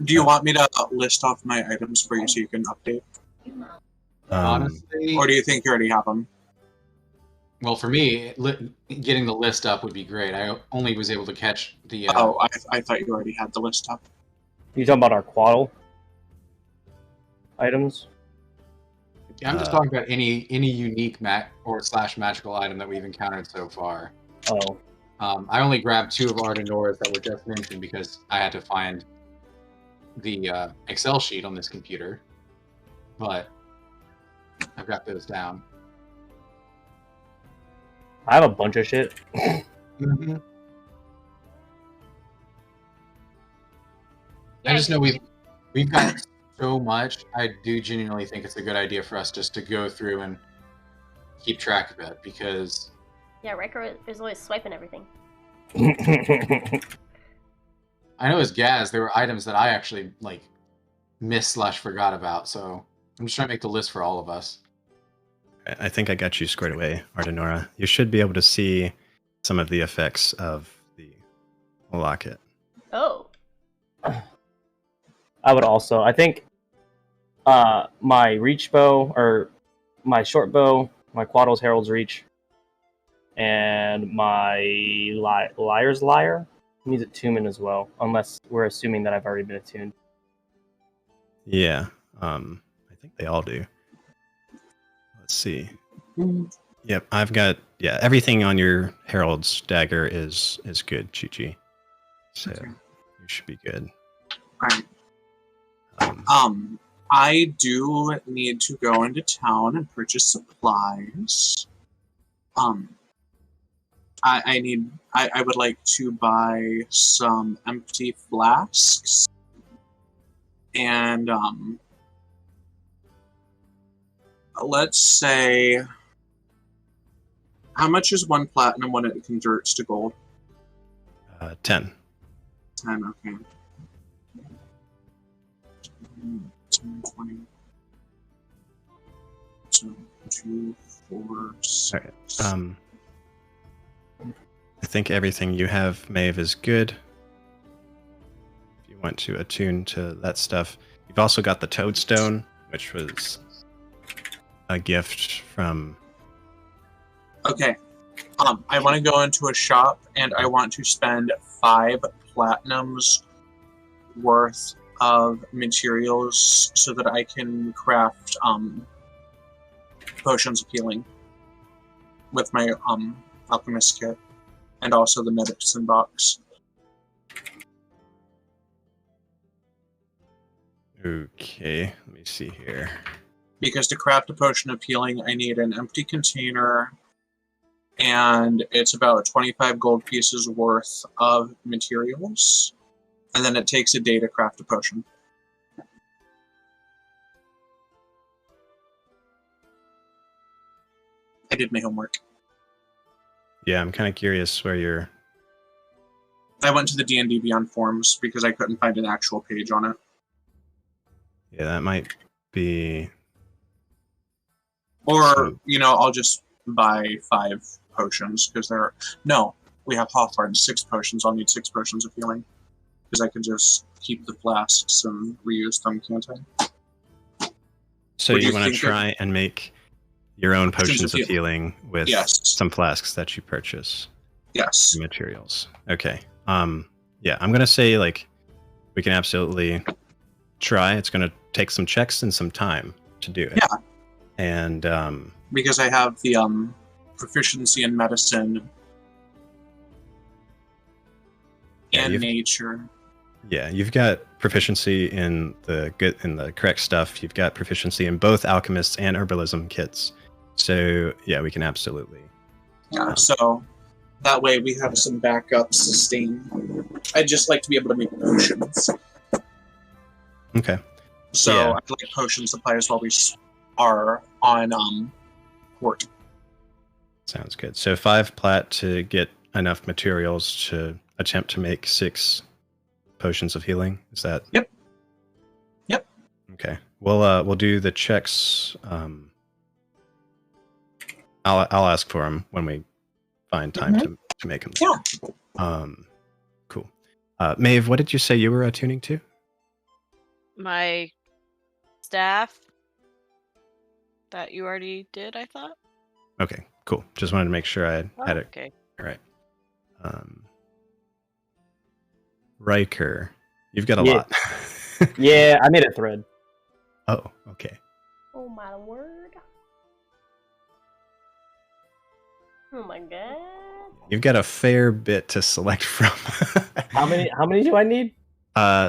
Do you want me to list off my items for you so you can update? Honestly, Or do you think you already have them? well, for me, getting the list up would be great. I only was able to catch the. Oh, I thought you already had the list up. You talking about our quaddle items? I'm just talking about any unique magical item that we've encountered so far. Oh, I only grabbed 2 of Ardenora's that were just mentioned because I had to find the Excel sheet on this computer, but I've got those down. I have a bunch of shit. Mm-hmm. I just know we've got so much. I do genuinely think it's a good idea for us just to go through and keep track of it, because Yeah, Riker is always swiping everything. I know as Gaz, there were items that I actually missed/forgot about. So I'm just trying to make the list for all of us. I think I got you squared away, Ardenora. You should be able to see some of the effects of the locket. Oh. I would also. I think my reach bow, or my short bow, my Quaddle's Herald's Reach, and my Liar's Lyre needs attunement as well, unless we're assuming that I've already been attuned. Yeah, I think they all do. Let's see. Yep, I've got everything on your Herald's dagger is good, Chi-Chi. So Okay. you should be good. Alright. I do need to go into town and purchase supplies. I would like to buy some empty flasks and let's say, how much is 1 platinum when it converts to gold? 10. 10, okay. 10, 20. So 2, 4, 6. All right. I think everything you have, Maeve, is good. If you want to attune to that stuff. You've also got the Toadstone, which was a gift from... Okay. I want to go into a shop and I want to spend 5 platinums worth of materials so that I can craft potions of healing with my alchemist kit and also the medicine box. Okay, let me see here. Because to craft a potion of healing, I need an empty container, and it's about 25 gold pieces worth of materials, and then it takes a day to craft a potion. I did my homework. Yeah, I'm kind of curious where you're... I went to the D&D Beyond forums because I couldn't find an actual page on it. Yeah, that might be... Or, I'll just buy 5 potions, because there are... No, we have Hawthorne, 6 potions. I'll need 6 potions of healing. Because I can just keep the flasks and reuse them, can't I? So What do you you want to think try and make your own potions of heal- healing with Yes. some flasks that you purchase? Yes. Materials. Okay. Yeah, I'm going to say, we can absolutely try. It's going to take some checks and some time to do it. Yeah. And Because I have the proficiency in medicine and nature. Yeah, you've got proficiency in the correct stuff. You've got proficiency in both alchemists and herbalism kits. So yeah, we can absolutely. Yeah, so that way we have some backup sustain. I'd just like to be able to make potions. Okay. So Yeah. I'd like potion supplies while we are on port. Sounds good. So 5 plat to get enough materials to attempt to make 6 potions of healing. Is that? Yep. Okay. We'll do the checks. I'll ask for them when we find time to make them. Yeah. Cool. Maeve, what did you say you were attuning to? My staff that you already did, I thought. Okay, cool. Just wanted to make sure I had it. Okay. All right. Riker, you've got a Yeah. lot. Yeah, I made a thread. Oh, okay. Oh my word. Oh my god. You've got a fair bit to select from. How many do I need?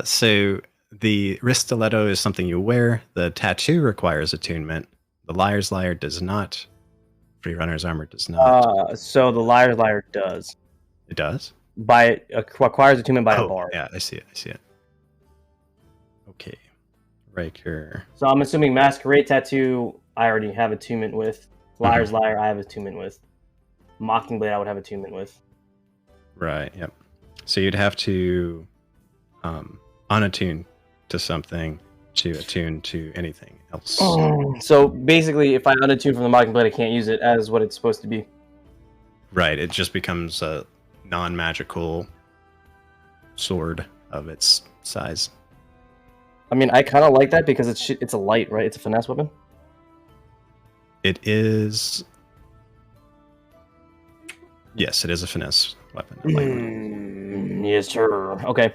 So the wrist stiletto is something you wear. The tattoo requires attunement. The Liar's Lyre does not. Free Runner's Armor does not. So the Liar's Lyre does. It does? Acquires attunement by a bar. Yeah, I see it. Okay. Riker. So I'm assuming Masquerade Tattoo, I already have attunement with. Liar's Lyre, I have attunement with. Mockingblade, I would have attunement with. Right, yep. So you'd have to unattune to something to attune to anything else. So basically, if I unattune from the Mockingblade, I can't use it as what it's supposed to be. Right, it just becomes a non-magical sword of its size. I mean, I kind of like that because it's a light, right? It's a finesse weapon. It is. Yes, it is a finesse weapon. Yes, sir. Okay.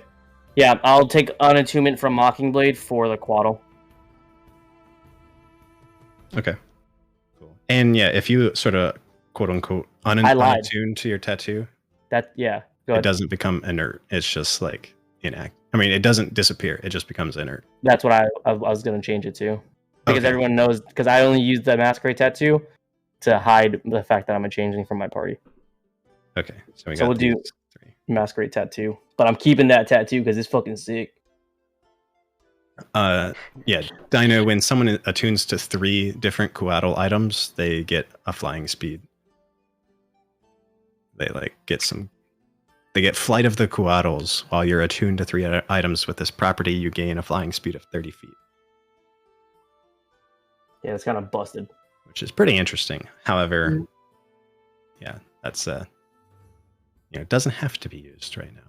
Yeah, I'll take unattunement from Mockingblade for the Quaddle. Okay. Cool. And yeah, if you sort of quote unquote unattune to your tattoo, go it ahead. Doesn't become inert. It's just like inactive. I mean, it doesn't disappear. It just becomes inert. That's what I was going to change it to. Because everyone knows, because I only use the Masquerade Tattoo to hide the fact that I'm a changeling from my party. Okay. So we'll do Masquerade Tattoo. But I'm keeping that tattoo because it's fucking sick. Yeah, Dino, when someone attunes to 3 different Coatl items, they get a flying speed. They get Flight of the Coatls. While you're attuned to 3 items with this property, you gain a flying speed of 30 feet. Yeah, it's kind of busted. Which is pretty interesting. However, yeah, that's it doesn't have to be used right now.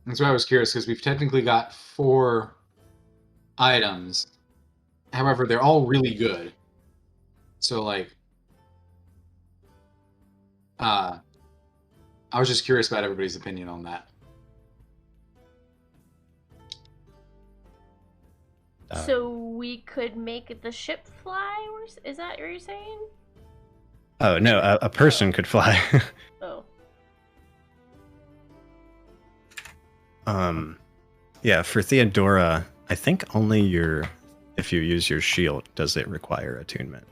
That's why I was curious, because we've technically got 4 items. However, they're all really good. So, like, I was just curious about everybody's opinion on that. So we could make the ship fly? Is that what you're saying? Oh, no, a person could fly. Oh. Yeah, for Theodora, I think only if you use your shield does it require attunement.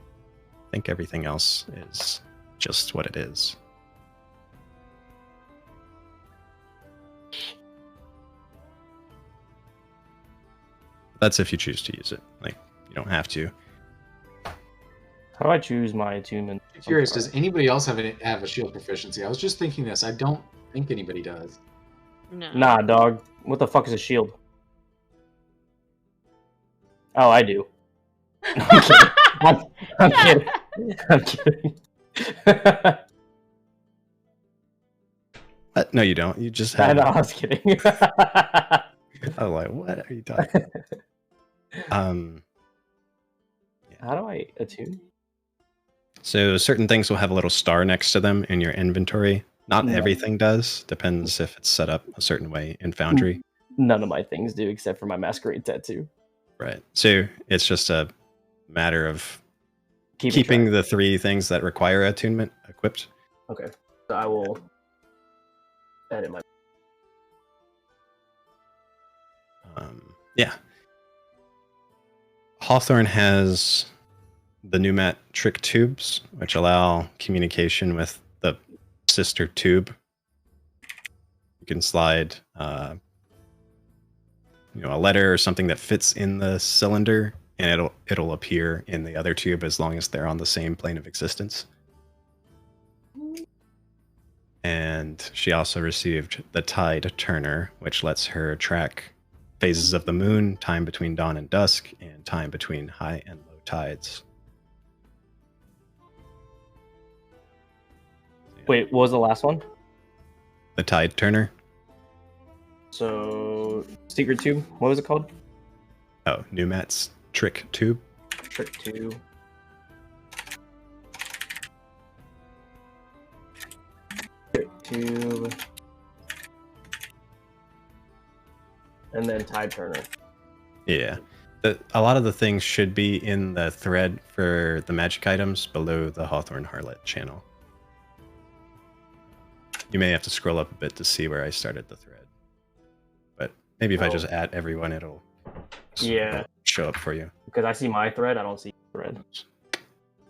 I think everything else is just what it is. That's if you choose to use it. Like, you don't have to. How do I choose my attunement? I'm curious, does anybody else have a shield proficiency? I was just thinking this. I don't think anybody does. No. Nah, dog. What the fuck is a shield? Oh, I do. I'm kidding. I'm kidding. I'm kidding. What? No, you don't. You just I have. know, I was kidding. I'm like, what are you talking about? How do I attune? So certain things will have a little star next to them in your inventory. Not everything does. Depends if it's set up a certain way in Foundry. None of my things do, except for my Masquerade Tattoo. Right. So it's just a matter of Keeping keeping the 3 things that require attunement equipped. Okay. So I will edit my... Yeah. Hawthorne has the Numat trick tubes, which allow communication with the sister tube. You can slide a letter or something that fits in the cylinder, and it'll appear in the other tube as long as they're on the same plane of existence. And she also received the Tide Turner, which lets her track phases of the moon, time between dawn and dusk, and time between high and low tides. Wait, what was the last one? The Tide Turner? So, Secret Tube, what was it called? Oh, Numat's Trick Tube? Trick Tube. Trick Tube. And then Tide Turner. Yeah. A lot of the things should be in the thread for the magic items below the Hawthorne Harlot channel. You may have to scroll up a bit to see where I started the thread. But maybe if I just add everyone, it'll show up for you. Because I see my thread, I don't see your thread.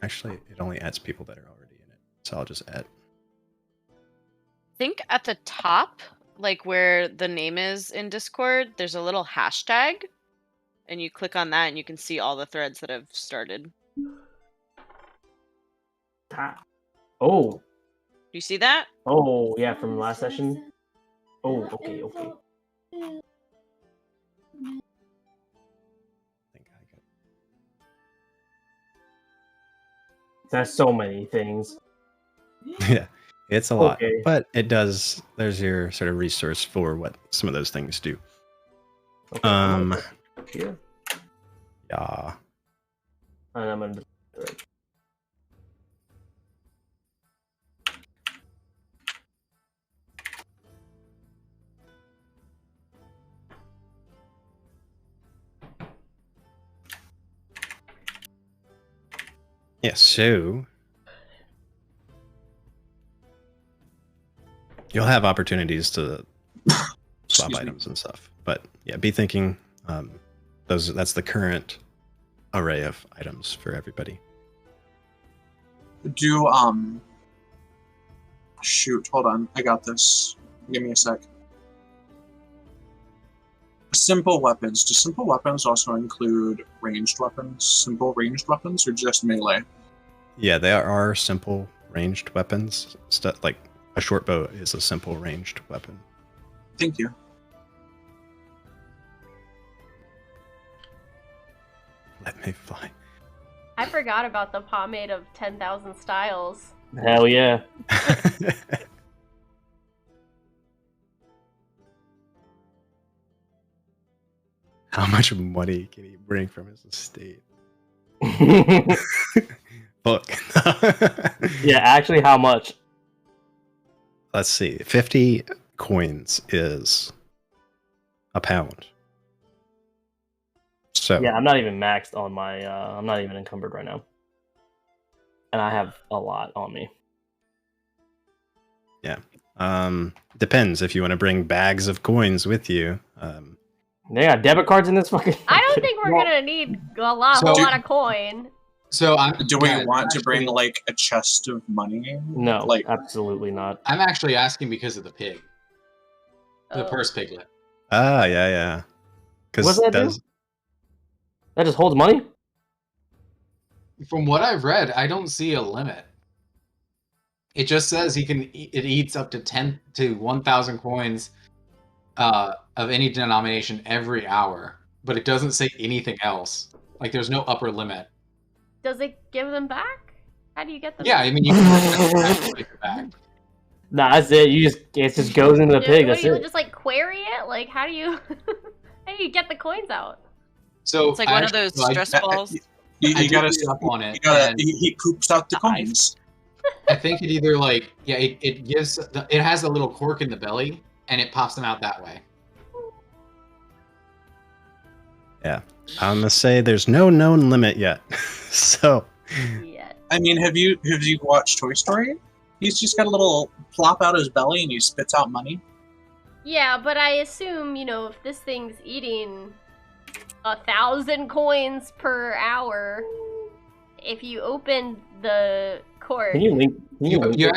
Actually, it only adds people that are already in it. So I'll just add. I think at the top, like where the name is in Discord, there's a little hashtag. And you click on that and you can see all the threads that have started. Oh. Do you see that? Oh, yeah, from last session. Oh, okay. I think I got. That's so many things. Yeah, it's a lot. Okay. But it does. There's your sort of resource for what some of those things do. Okay, here. Yeah. And I'm gonna. Yeah, so you'll have opportunities to swap items and stuff. But yeah, be thinking that's the current array of items for everybody. Do shoot, hold on. I got this. Give me a sec. Simple weapons. Do simple weapons also include ranged weapons? Simple ranged weapons or just melee? Yeah, there are simple ranged weapons. Like a short bow is a simple ranged weapon. Thank you. Let me fly. I forgot about the pomade of 10,000 styles. Hell yeah. How much money can he bring from his estate? Fuck. Yeah, actually, how much? Let's see. 50 coins is a pound. So Yeah, I'm not even maxed on my. I'm not even encumbered right now, and I have a lot on me. Yeah. Depends if you want to bring bags of coins with you. They got debit cards in this fucking. I don't think we're gonna need a lot of coin. So Do we want to bring like a chest of money? No, Like absolutely not. I'm actually asking because of the pig. The Oh. purse piglet. Ah, yeah. What's that do? That just holds money? From what I've read, I don't see a limit. It just says it eats up to 10 to 1,000 coins of any denomination every hour, but it doesn't say anything else. Like there's no upper limit. Does it give them back? How do you get them? Yeah, I mean you can take it back. Nah, that's it. It just goes into the pig. That's you it. just like query it? Like how do you get the coins out? So It's like one of those stress balls. you gotta up on it. He poops out the coins. I think it either like it gives it has a little cork in the belly and it pops them out that way. Yeah. I'm gonna say there's no known limit yet. So Yeah. I mean, have you watched Toy Story? He's just got a little plop out his belly and he spits out money. Yeah, but I assume, if this thing's eating 1,000 coins per hour, if you open the cork... Can you link? You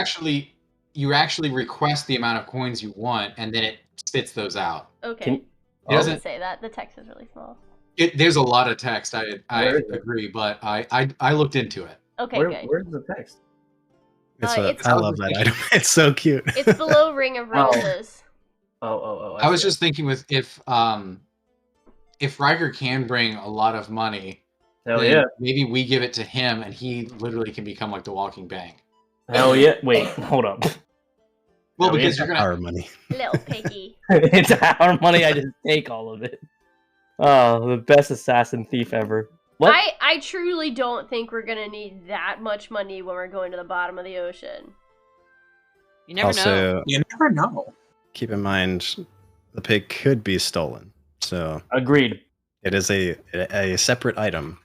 actually request the amount of coins you want, and then it spits those out. Okay. It doesn't say that. The text is really small. There's a lot of text. I agree, but I looked into it. Okay, good. Where's the text? I love that item. It's so cute. It's below Ring of Roses. I was just thinking with if Riker can bring a lot of money, Hell then yeah. maybe we give it to him and he literally can become like the walking bank. Hell yeah. Wait, hold up. Well, Hell because yeah. you're gonna Our money. Little piggy. It's our money, I just take all of it. Oh, the best assassin thief ever. What? I truly don't think we're gonna need that much money when we're going to the bottom of the ocean. You never know. Also, You never know. keep in mind the pig could be stolen, so Agreed. it is a separate item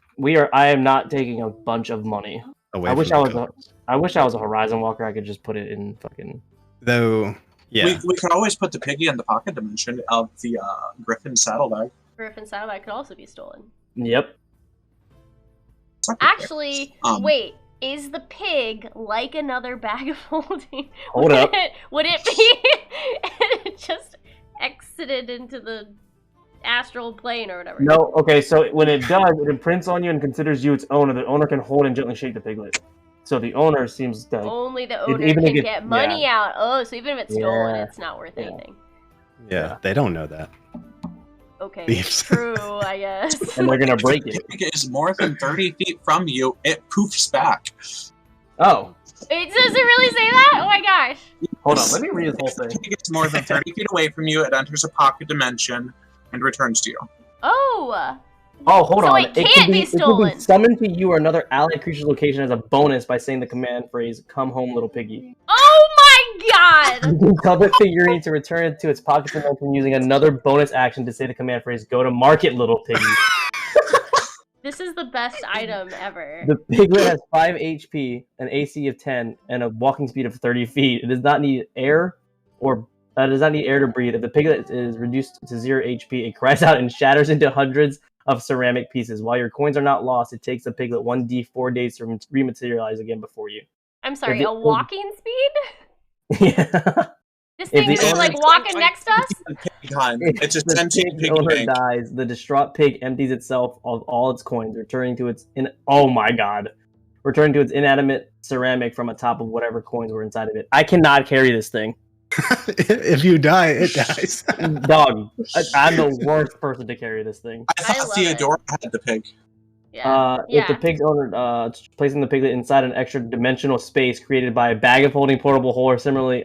I am not taking a bunch of money. away. I wish from I the was codes. I wish I was a Horizon Walker. I could just put it in fucking. Though, yeah, We could always put the piggy in the pocket dimension of the Griffin saddlebag. Griffin saddlebag could also be stolen. Yep. It's not the Actually, Um, wait. Is the pig like another bag of holding? Hold up. Would it be it just exited into the astral plane or whatever? No. Okay. So when it does, it imprints on you and considers you its owner. The owner can hold and gently shake the piglet. So the owner seems like Only the owner even if can it- get money out. Oh, so even if it's stolen, Yeah. it's not worth Yeah. anything. yeah, they don't know that. Okay, Thieves. true, I guess. and they're gonna break If it. the pig is more than 30 feet from you, it poofs back. Oh, Does it really say that? Oh my gosh. hold on. Let me read this whole If the thing. pig is more than 30 feet away from you, it enters a pocket dimension and returns to you. Oh. Oh, hold So on. it can't be It can stolen. be summoned to you or another allied creature's location as a bonus by saying the command phrase "Come home, little piggy." Oh my god! You can tell the figurine to return it to its pocket dimension using another bonus action to say the command phrase "Go to market, little piggy." This is the best item ever. The piglet has 5 HP, an AC of 10, and a walking speed of 30 feet. It does not need air to breathe. If the piglet is reduced to 0 HP, it cries out and shatters into hundreds of ceramic pieces. While your coins are not lost, it takes the piglet 1d4 days to rematerialize again before you. I'm sorry, If a it- walking speed? Yeah. This If thing the is owner- like walking next to us? Pig time. If It's a the sentient pig's piggy owner bank. dies, the distraught pig empties itself of all its coins, returning to its inanimate ceramic from atop of whatever coins were inside of it. I cannot carry this thing. If you die, it dies. Dog, I'm the worst person to carry this thing. I thought love Theodora had the pig. Yeah. If the pig's owner placing the piglet inside an extra dimensional space created by a bag of holding, portable hole, or similar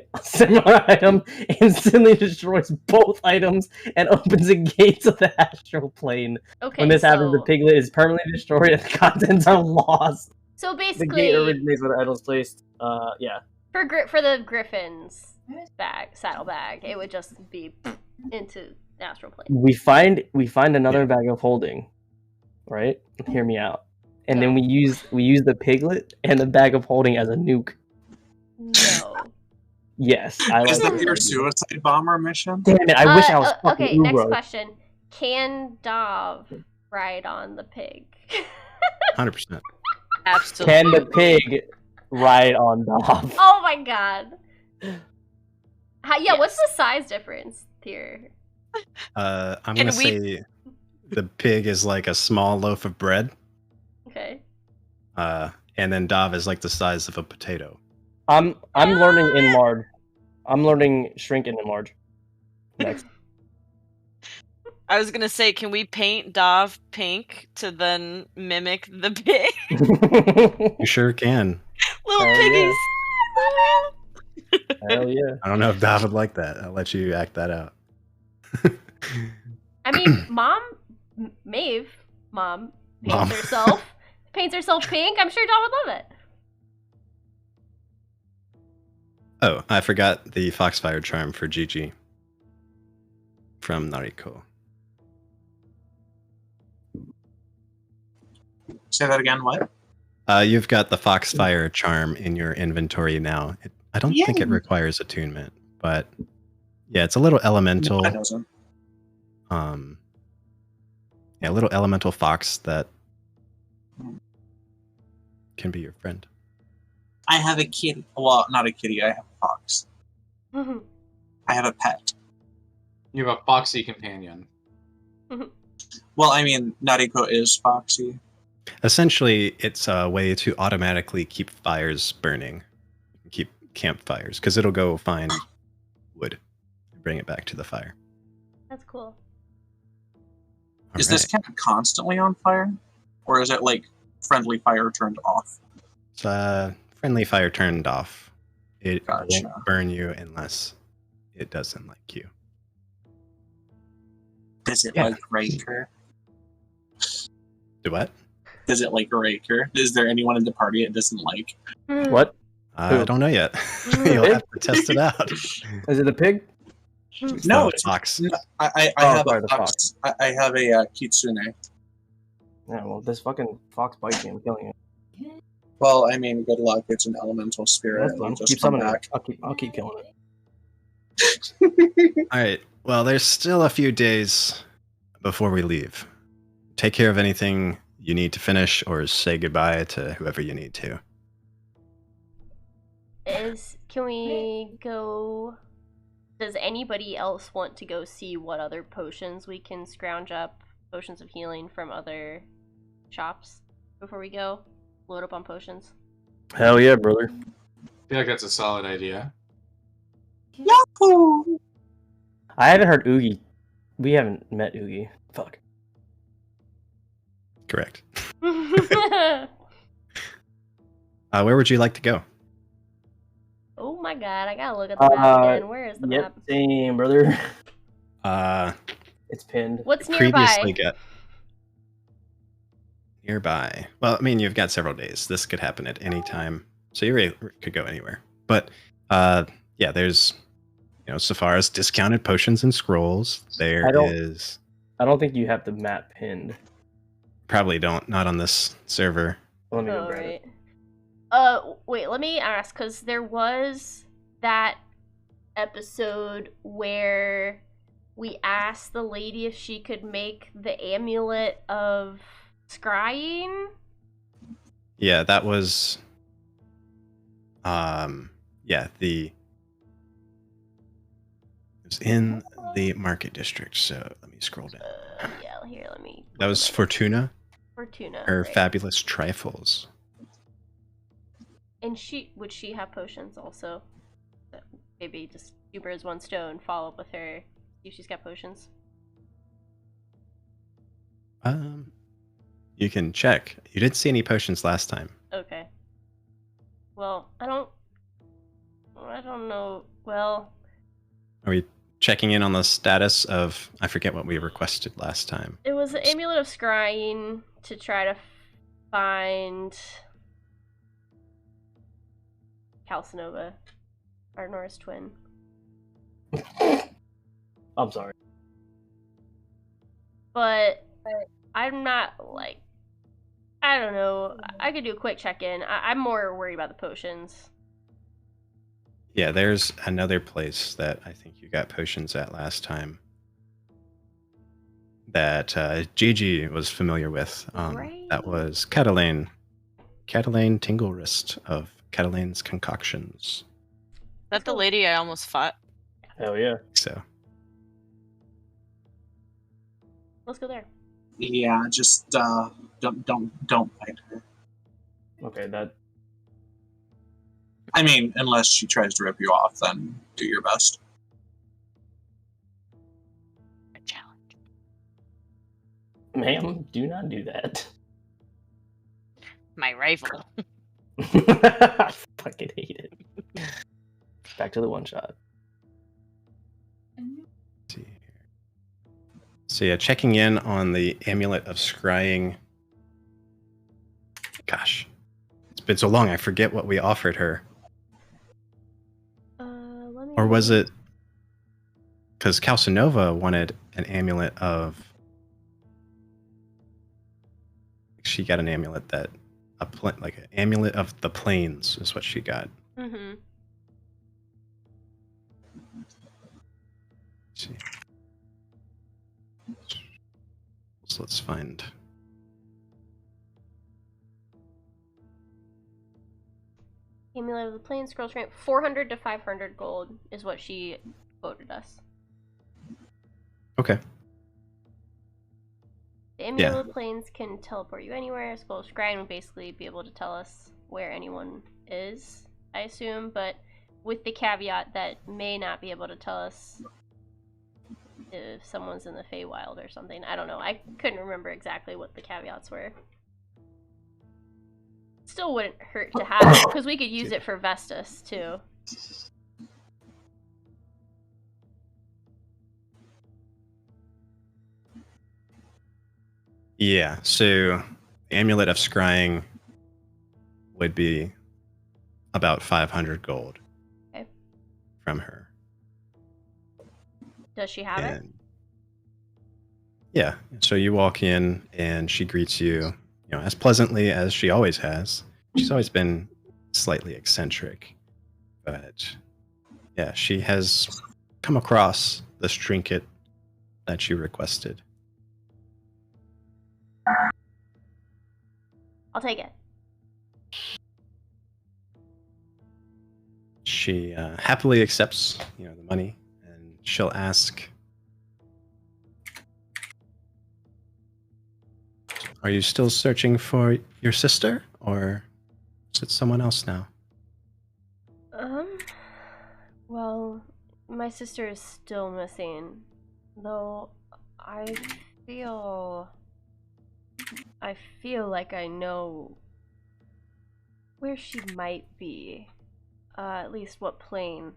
item, instantly destroys both items and opens the gates of the astral plane. Okay, When this happens, the so, piglet is permanently destroyed and the contents are lost. so The gate basically, originates where the item is placed. Yeah. for the Griffin's saddle bag, it would just be into the astral plane. We find another bag of holding, right? Hear me out. And then we use the piglet and the bag of holding as a nuke. No. Yes, I Is like that it. your suicide bomber mission? Damn it! I wish I was fucking okay, next Ugro. question. Can Dov ride on the pig? 100%. Absolutely. Can the pig ride on Dov? Oh my god. What's Yes. the size difference here? I'm And gonna say the pig is like a small loaf of bread, Okay. and then Dav is like the size of a potato. I'm learning enlarge. I'm learning shrink and enlarge. Next. I was gonna say, can we paint Dov pink to then mimic the pig? You sure can. Little Hell piggies. Hell yeah. I don't know if Dav would like that. I'll let you act that out. I mean, Maeve, Mom. paints herself pink. I'm sure Dom would love it. Oh, I forgot the Foxfire charm for Gigi from Nariko. Say that again, what? You've got the Foxfire charm in your inventory now. I don't think it requires attunement, but yeah, it's a little elemental. No, it doesn't. A little elemental fox that can be your friend. I have a kitty. Well, not a kitty. I have a fox. I have a pet. You have a foxy companion. Well, I mean, Nariko is foxy. Essentially, it's a way to automatically keep fires burning. You can campfires because it'll go find wood and bring it back to the fire. That's cool. Is this camp constantly on fire? Or is it like friendly fire turned off? It's friendly fire turned off. It Gotcha. won't burn you unless it doesn't like you. Does it Yeah. like Raker? Do what? Does it like Raker? Is there anyone in the party it doesn't like? What? I Who? don't know yet. You'll have to test it out. Is it the pig? It's No, the it's fox. I Oh, have sorry, a the fox. I have a Kitsune. Yeah, well, this fucking fox bites me. I'm killing it. Well, I mean, good luck. It's an elemental spirit. That's It'll fine. just Keep come summoning back. it. I'll keep killing it. All right. Well, there's still a few days before we leave. Take care of anything you need to finish, or say goodbye to whoever you need to. Can we go? Does anybody else want to go see what other potions we can scrounge up? Potions of healing from other shops before we go? Load up on potions. Hell yeah, brother. I feel like that's a solid idea. Yahoo! I haven't heard Oogie. We haven't met Oogie. Fuck. Correct. Where would you like to go? Oh my god, I gotta look at the map again. Where is the Yep, map? same, brother. Uh, It's pinned. What's previously nearby? get nearby. Well, I mean, you've got several days. This could happen at any time, so you really could go anywhere. But yeah, there's so far as discounted potions and scrolls, there is. I don't think you have the map pinned. Probably don't. Not on this server. Let me go Oh, grab right. it. Wait, let me ask, because there was that episode where we asked the lady if she could make the amulet of scrying. Yeah, that was. Yeah, it was in the market district. So let me scroll down. Yeah, here, let me. That was Fortuna. Fortuna. Her right. fabulous trifles. And would she have potions also? Maybe just two birds, one stone. Follow up with her. See if she's got potions. You can check. You didn't see any potions last time. Okay. Well, I don't know. Well, Are we checking in on the status of? I forget what we requested last time. it was the amulet of scrying to try to find Calcinova, our Norris twin. I'm sorry. But I'm not I don't know. I could do a quick check-in. I'm more worried about the potions. Yeah, there's another place that I think you got potions at last time. That Gigi was familiar with. Right. That was Catalane. Catalane Tingle Wrist of Catalane's Concoctions. That the lady I almost fought. Hell yeah. So Let's go there. Yeah, just don't fight her. Okay, that. I mean, unless she tries to rip you off, then do your best. A challenge. Ma'am, do not do that. My rival. I fucking hate it. Back to the one shot. let's see here. So yeah, checking in on the amulet of scrying. Gosh, it's been so long. I forget what we offered her. Let me. Or was it because Calcinova wanted an amulet of? She got an amulet that like an amulet of the plains is what she got. Mm-hmm. Let's see. So let's find. Amulet of the Plain Scroll Strength, 400 to 500 gold is what she quoted us. Okay. The Amulet of the Plains can teleport you anywhere. Scroll Scrying would basically be able to tell us where anyone is, I assume, but with the caveat that may not be able to tell us if someone's in the Feywild or something. I don't know. I couldn't remember exactly what the caveats were. Still wouldn't hurt to have it, because we could use it for Vestus, too. Yeah, so Amulet of Scrying would be about 500 gold Okay. from her. Does she have it? And yeah, so you walk in and she greets you, as pleasantly as she always has. She's always been slightly eccentric, but yeah, she has come across this trinket that you requested. I'll take it. She happily accepts, the money, and she'll ask, "Are you still searching for your sister, or is it someone else now?" Well, my sister is still missing, though I feel like I know where she might be, at least what plane.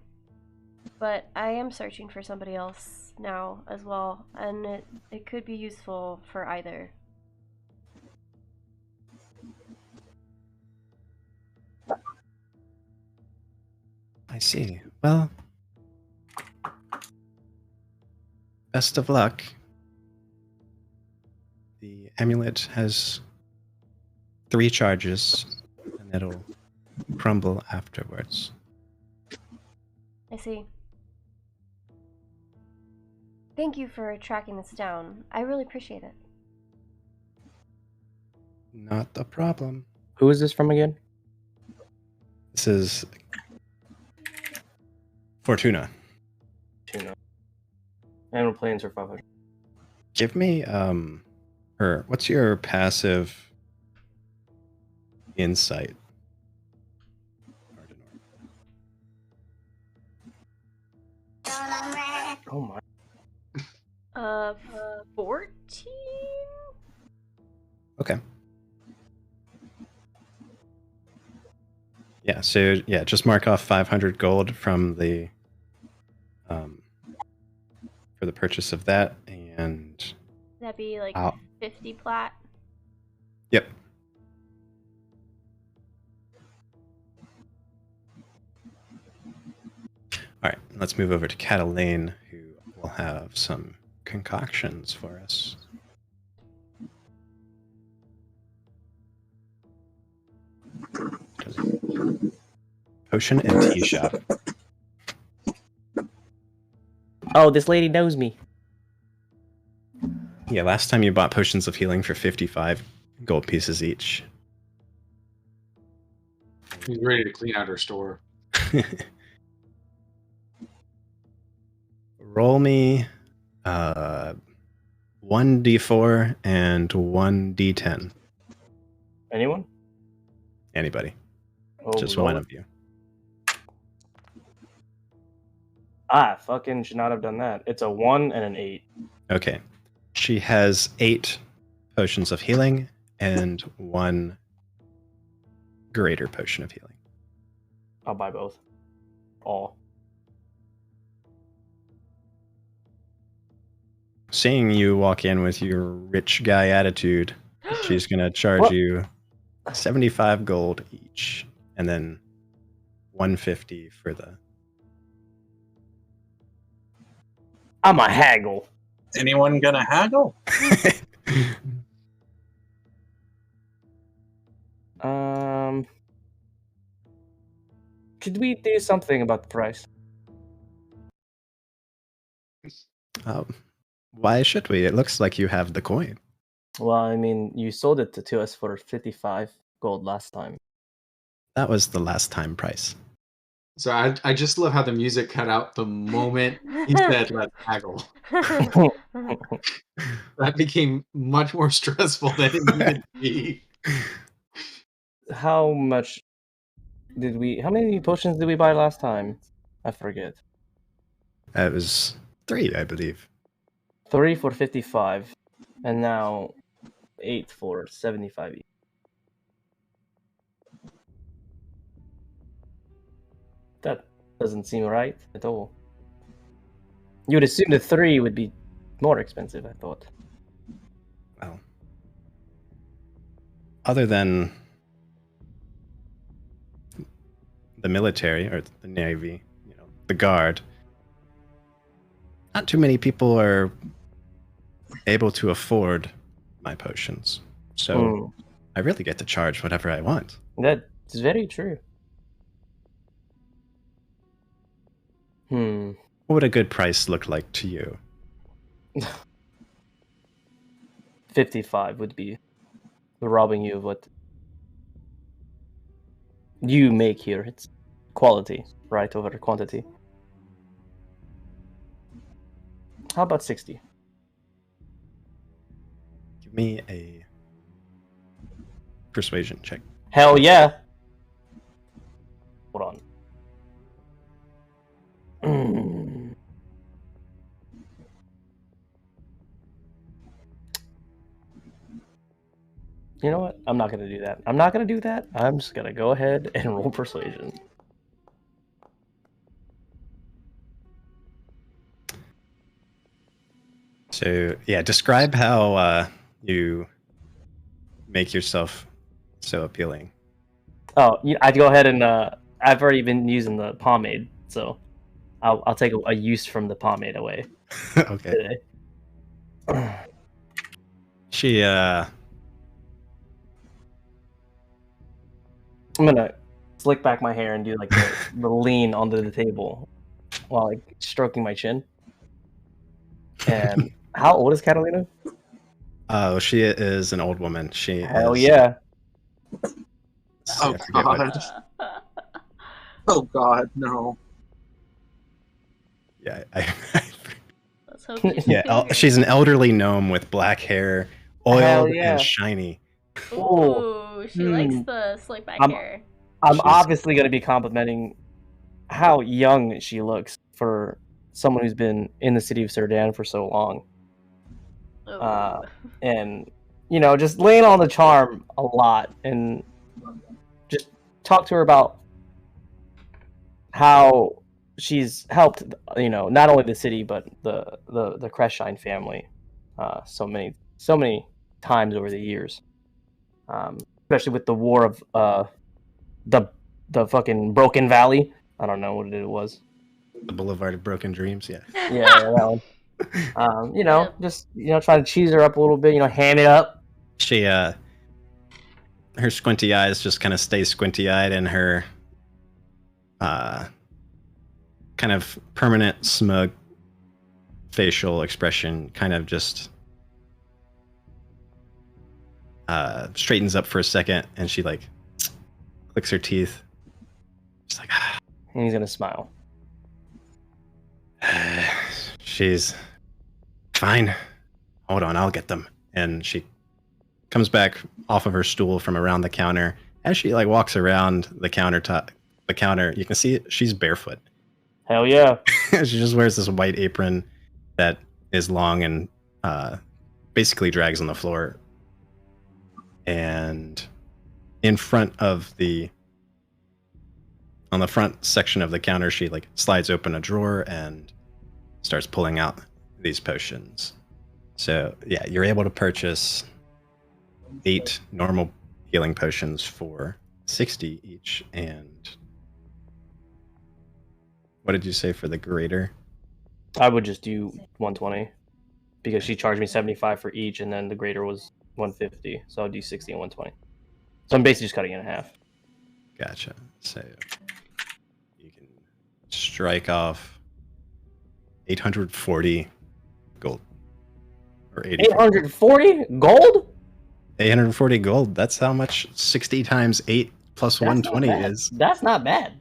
But I am searching for somebody else now as well, and it could be useful for either. I see. Well, best of luck. The amulet has 3 charges, and it'll crumble afterwards. I see. Thank you for tracking this down. I really appreciate it. Not a problem. Who is this from again? This is Fortuna. Tuna. Animal planes are 500. Give me her. What's your passive insight? Oh my. 14? Okay. Yeah, so just mark off 500 gold from the for the purchase of that, and That'd be like 50 plat. Yep. All right, let's move over to Catalane, who will have some concoctions for us. Potion and tea shop. Oh, this lady knows me. Yeah, last time you bought potions of healing for 55 gold pieces each. He's ready to clean out her store. Roll me 1d4 and 1d10. Anyone? Anybody. Oh, Just Lord. one of you. Fucking should not have done that. It's a 1 and an 8. Okay. She has 8 potions of healing and 1 greater potion of healing. I'll buy both. All. Seeing you walk in with your rich guy attitude, she's going to charge you 75 gold each, and then 150 for the... I'm a haggle. Anyone gonna haggle? Could we do something about the price? Why should we? It looks like you have the coin. Well, I mean, you sold it to us for 55 gold last time. That was the last time price. So I just love how the music cut out the moment he said let's haggle. That became much more stressful than it needed to be. How much did we? How many potions did we buy last time? I forget. It was 3, I believe. 3 for 55, and now 8 for 75 each. That doesn't seem right at all. You would assume the 3 would be more expensive, I thought. Well, other than the military or the navy, the guard, not too many people are able to afford my potions. So I really get to charge whatever I want. That is very true. What would a good price look like to you? 55 would be robbing you of what you make here. It's quality, right, over quantity. How about 60? Give me a persuasion check. Hell yeah! Hold on. You know what? I'm not going to do that. I'm not going to do that. I'm just going to go ahead and roll persuasion. So, yeah, describe how you make yourself so appealing. Oh, I'd go ahead and I've already been using the pomade, so I'll take a use from the pomade away. Okay. Today. She I'm gonna slick back my hair and do like the lean onto the table while like stroking my chin. And how old is Catalina? Oh, she is an old woman. Hell yeah. Oh god. Oh god, no. Yeah, Let's hope she's yeah. She's an elderly gnome with black hair, oiled yeah. and shiny. Ooh, she likes the slick back hair. I'm obviously going to be complimenting how young she looks for someone who's been in the city of Serdan for so long. And, just laying on the charm a lot and just talk to her about how she's helped, not only the city, but the Creshine family so many times over the years. Especially with the war of the fucking Broken Valley. I don't know what it was. The Boulevard of Broken Dreams, yeah. Yeah, that one. Just try to cheese her up a little bit. Ham it up. She her squinty eyes just kind of stay squinty eyed, and her kind of permanent smug facial expression kind of just straightens up for a second, and she like clicks her teeth. Just like, and he's gonna smile. She's fine. Hold on, I'll get them. And she comes back off of her stool from around the counter. As she like walks around the counter, you can see she's barefoot. Hell yeah. She just wears this white apron that is long and basically drags on the floor. And in front of on the front section of the counter, she like slides open a drawer and starts pulling out these potions. So yeah, you're able to purchase 8 normal healing potions for 60 each. And what did you say for the greater? I would just do 120 because she charged me 75 for each, and then the greater was 150. So I'll do 60 and 120. So I'm basically just cutting it in half. Gotcha. So you can strike off 840 gold. Or 80. 840 gold? 840 gold. That's how much 60 times 8 plus 120 is. That's not bad.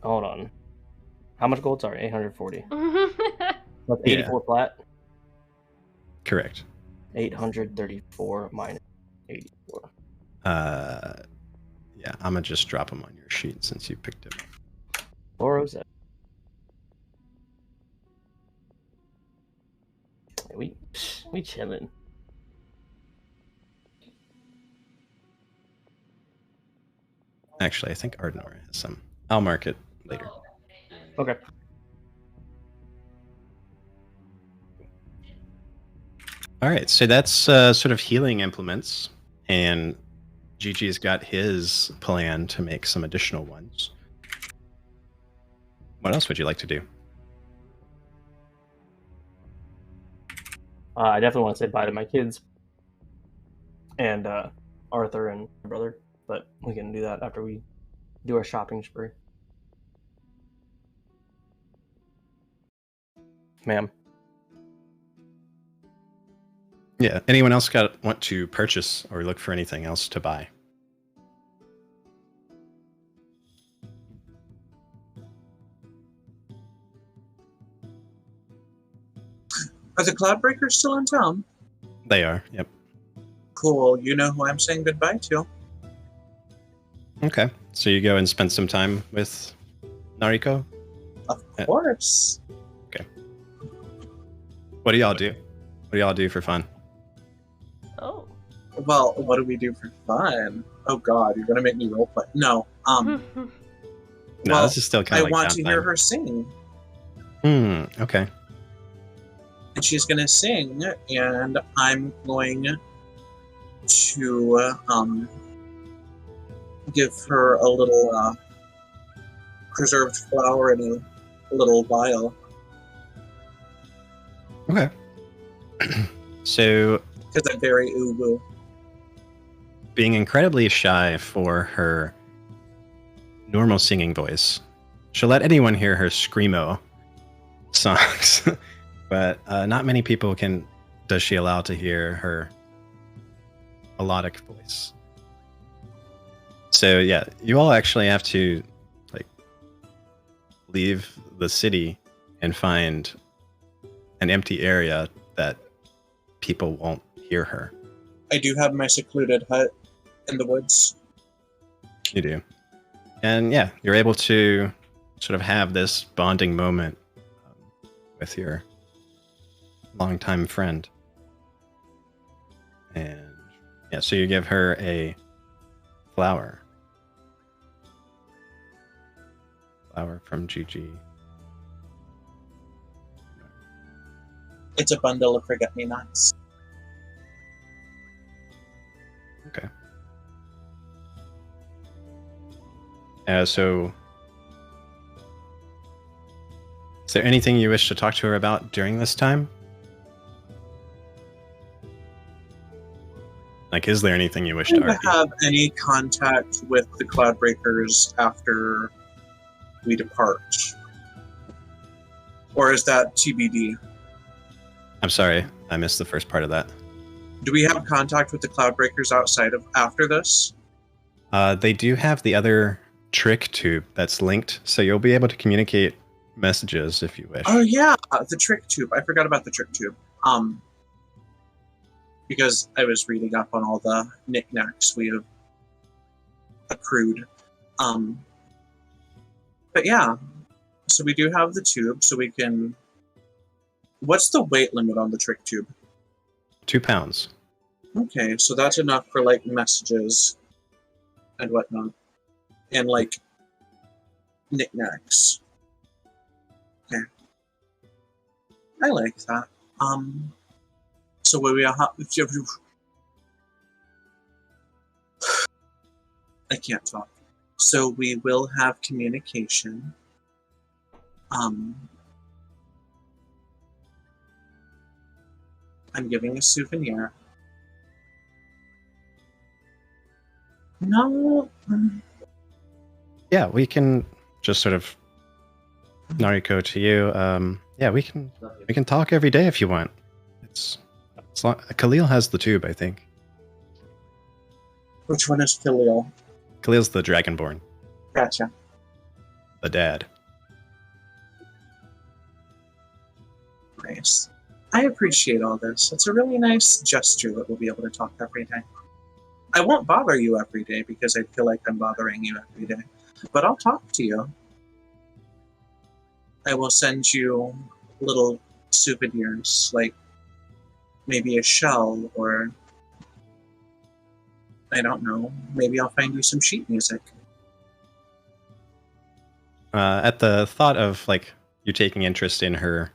Hold on. How much gold? Sorry, 840. That's 84 flat. Correct. 834 minus 84. Yeah, Yeah, I'm gonna just drop them on your sheet since you picked it up. 407. We chilling. Actually, I think Ardenor has some. I'll mark it later. Okay. All right, so that's sort of healing implements, and Gigi's got his plan to make some additional ones. What else would you like to do? I definitely want to say bye to my kids and Arthur and my brother, but we can do that after we do our shopping spree. Ma'am. Yeah, anyone else want to purchase or look for anything else to buy? Are the Cloudbreakers still in town? They are, yep. Cool. You know who I'm saying goodbye to. Okay, so you go and spend some time with Nariko? Of course. Okay. What do y'all do? What do y'all do for fun? Oh. Well, what do we do for fun? Oh God, you're gonna make me roleplay. No. No, well, this is still kind I of like want to hear downtime. her sing. Okay. And she's gonna sing, and I'm going to give her a little preserved flour in a little vial. Okay. So, Because I'm very uwu. being incredibly shy for her normal singing voice, she'll let anyone hear her screamo songs, but not many people does she allow to hear her melodic voice. So yeah, you all actually have to like leave the city and find an empty area that people won't hear her. I do have my secluded hut in the woods. You do. And yeah, you're able to sort of have this bonding moment with your longtime friend. And yeah, so you give her a flower. Flower from Gigi. It's a bundle of forget-me-nots. Okay. So, is there anything you wish to talk to her about during this time? Like, is there anything you wish Do to you argue? have any contact with the Cloudbreakers after we depart? Or is that TBD? I'm sorry, I missed the first part of that. Do we have contact with the Cloudbreakers outside of after this? They do have the other trick tube that's linked, so you'll be able to communicate messages if you wish. Oh yeah, the trick tube. I forgot about the trick tube. Because I was reading up on all the knickknacks we have accrued. But yeah, so we do have the tube, so we can. What's the weight limit on the trick tube? 2 pounds. Okay, so that's enough for like messages and whatnot, and like knickknacks. Okay, I like that. So we have. I can't talk. So we will have communication. I'm giving a souvenir. No. Yeah, we can just sort of Nariko to you. Yeah, we can talk every day if you want. It's Khalil has the tube, I think. Which one is Khalil? Khalil's the Dragonborn, Gotcha. the dad. Nice. I appreciate all this. It's a really nice gesture that we'll be able to talk every day. I won't bother you every day because I feel like I'm bothering you every day. But I'll talk to you. I will send you little souvenirs, like maybe a shell, or I don't know, maybe I'll find you some sheet music. At the thought of like you taking interest in her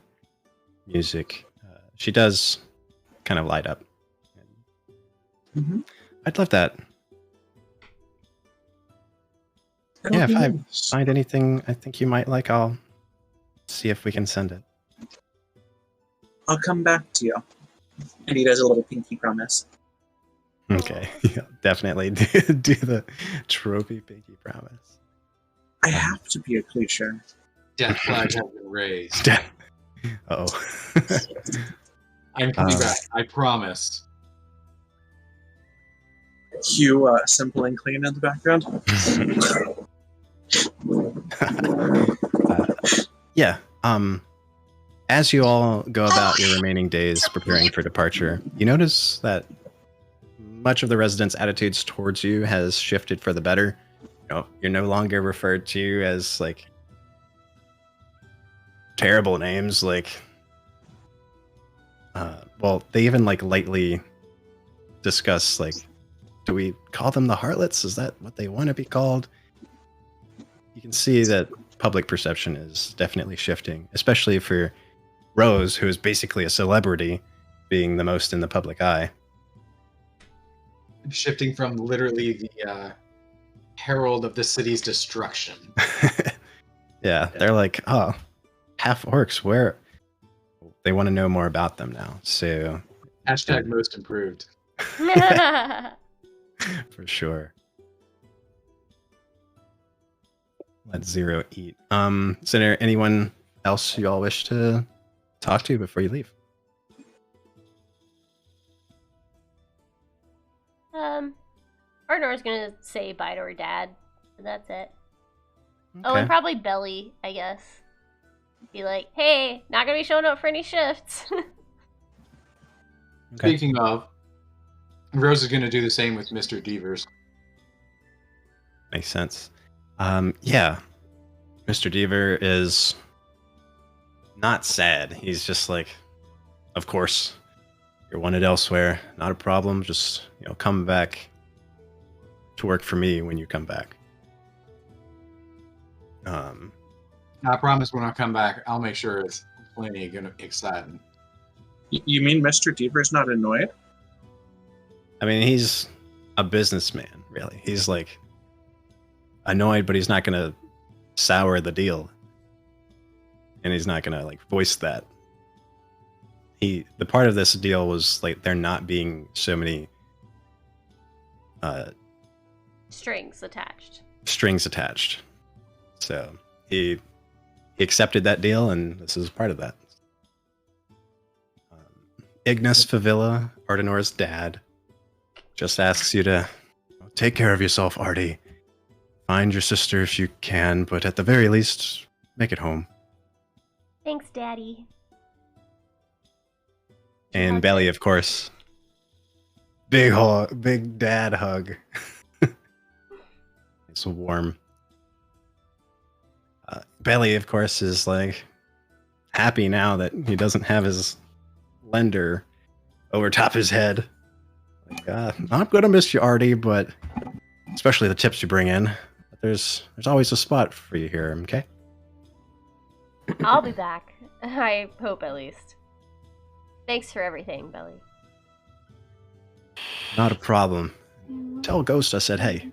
music, she does kind of light up. Mm-hmm. I'd love that. Yeah, if I find anything I think you might like, I'll see if we can send it. I'll come back to you. And he does a little pinky promise. Okay, yeah, definitely do the trophy pinky promise. I have to be a cliche. Death flag has been raised. Oh. I'm coming back. I promise. Cue Simple and Clean in the background. Yeah. As you all go about your remaining days preparing for departure, you notice that much of the residents' attitudes towards you has shifted for the better. You're no longer referred to as like terrible names, like well, they even like lightly discuss like, do we call them the Harlots? Is that what they want to be called? You can see that public perception is definitely shifting, especially for Rose, who is basically a celebrity, being the most in the public eye. Shifting from literally the herald of the city's destruction. Yeah, they're like, oh, half orcs, where? They want to know more about them now, so... Hashtag most improved. For sure. Let Zero eat. Is there anyone else you all wish to talk to before you leave? Arnor's gonna say bye to her dad. And that's it. Okay. Oh, and probably Belly, I guess. Be like, hey, not gonna be showing up for any shifts. Okay. Speaking of, Rose is going to do the same with Mr. Devers. Makes sense. Yeah. Mr. Deaver is not sad. He's just like, of course, you're wanted elsewhere. Not a problem. Just, come back to work for me when you come back. I promise when I come back, I'll make sure it's plenty exciting. You mean Mr. Deaver's not annoyed? I mean, he's a businessman, really. He's like annoyed, but he's not going to sour the deal. And he's not going to like voice that. The part of this deal was like there not being so many Strings attached. So he accepted that deal, and this is part of that. Ignis Favilla, Ardenor's dad, just asks you to take care of yourself, Artie. Find your sister if you can, but at the very least, make it home. Thanks, Daddy. And Belly, of course. Big dad hug. It's warm. Belly, of course, is like happy now that he doesn't have his lender over top his head. Like, I'm gonna miss you, Artie, but especially the tips you bring in. But there's always a spot for you here, okay? I'll be back. I hope, at least. Thanks for everything, Belly. Not a problem. Tell Ghost I said hey.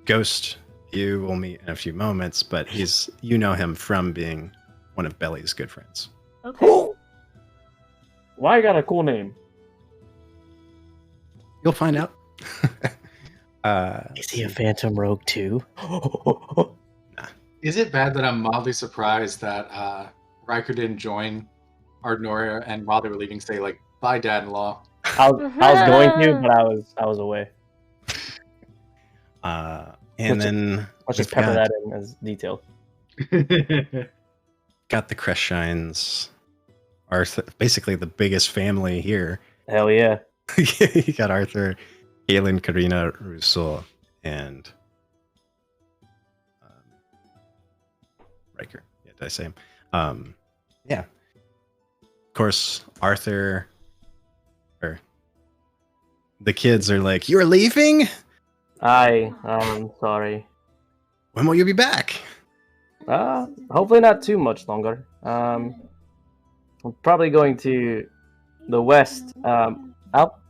Ghost, you will meet in a few moments, but you know him from being one of Belly's good friends. Okay. Why you got a cool name? You'll find out. Is he a Phantom Rogue too? Is it bad that I'm mildly surprised that Riker didn't join Ardnoria and while they were leaving say like, bye, Dad-in-law? I was going to, but I was away. Then let's just pepper that in as detail. Got the Crest Shines, are basically the biggest family here. Hell yeah. You got Arthur, Galen, Karina, Rousseau, and Riker. Yeah, did I say him? Yeah. Of course, Arthur, or the kids are like, "You're leaving? I'm sorry. When will you be back?" Hopefully not too much longer. I'm probably going to the west. I'll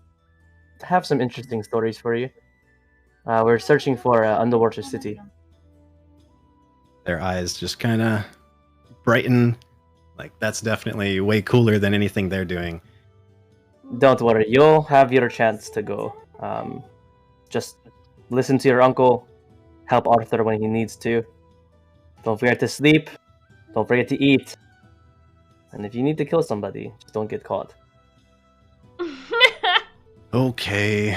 have some interesting stories for you. We're searching for an underwater city. Their eyes just kind of brighten. Like, that's definitely way cooler than anything they're doing. Don't worry, you'll have your chance to go. Just listen to your uncle, help Arthur when he needs to. Don't forget to sleep. Don't forget to eat. And if you need to kill somebody, just don't get caught. Okay.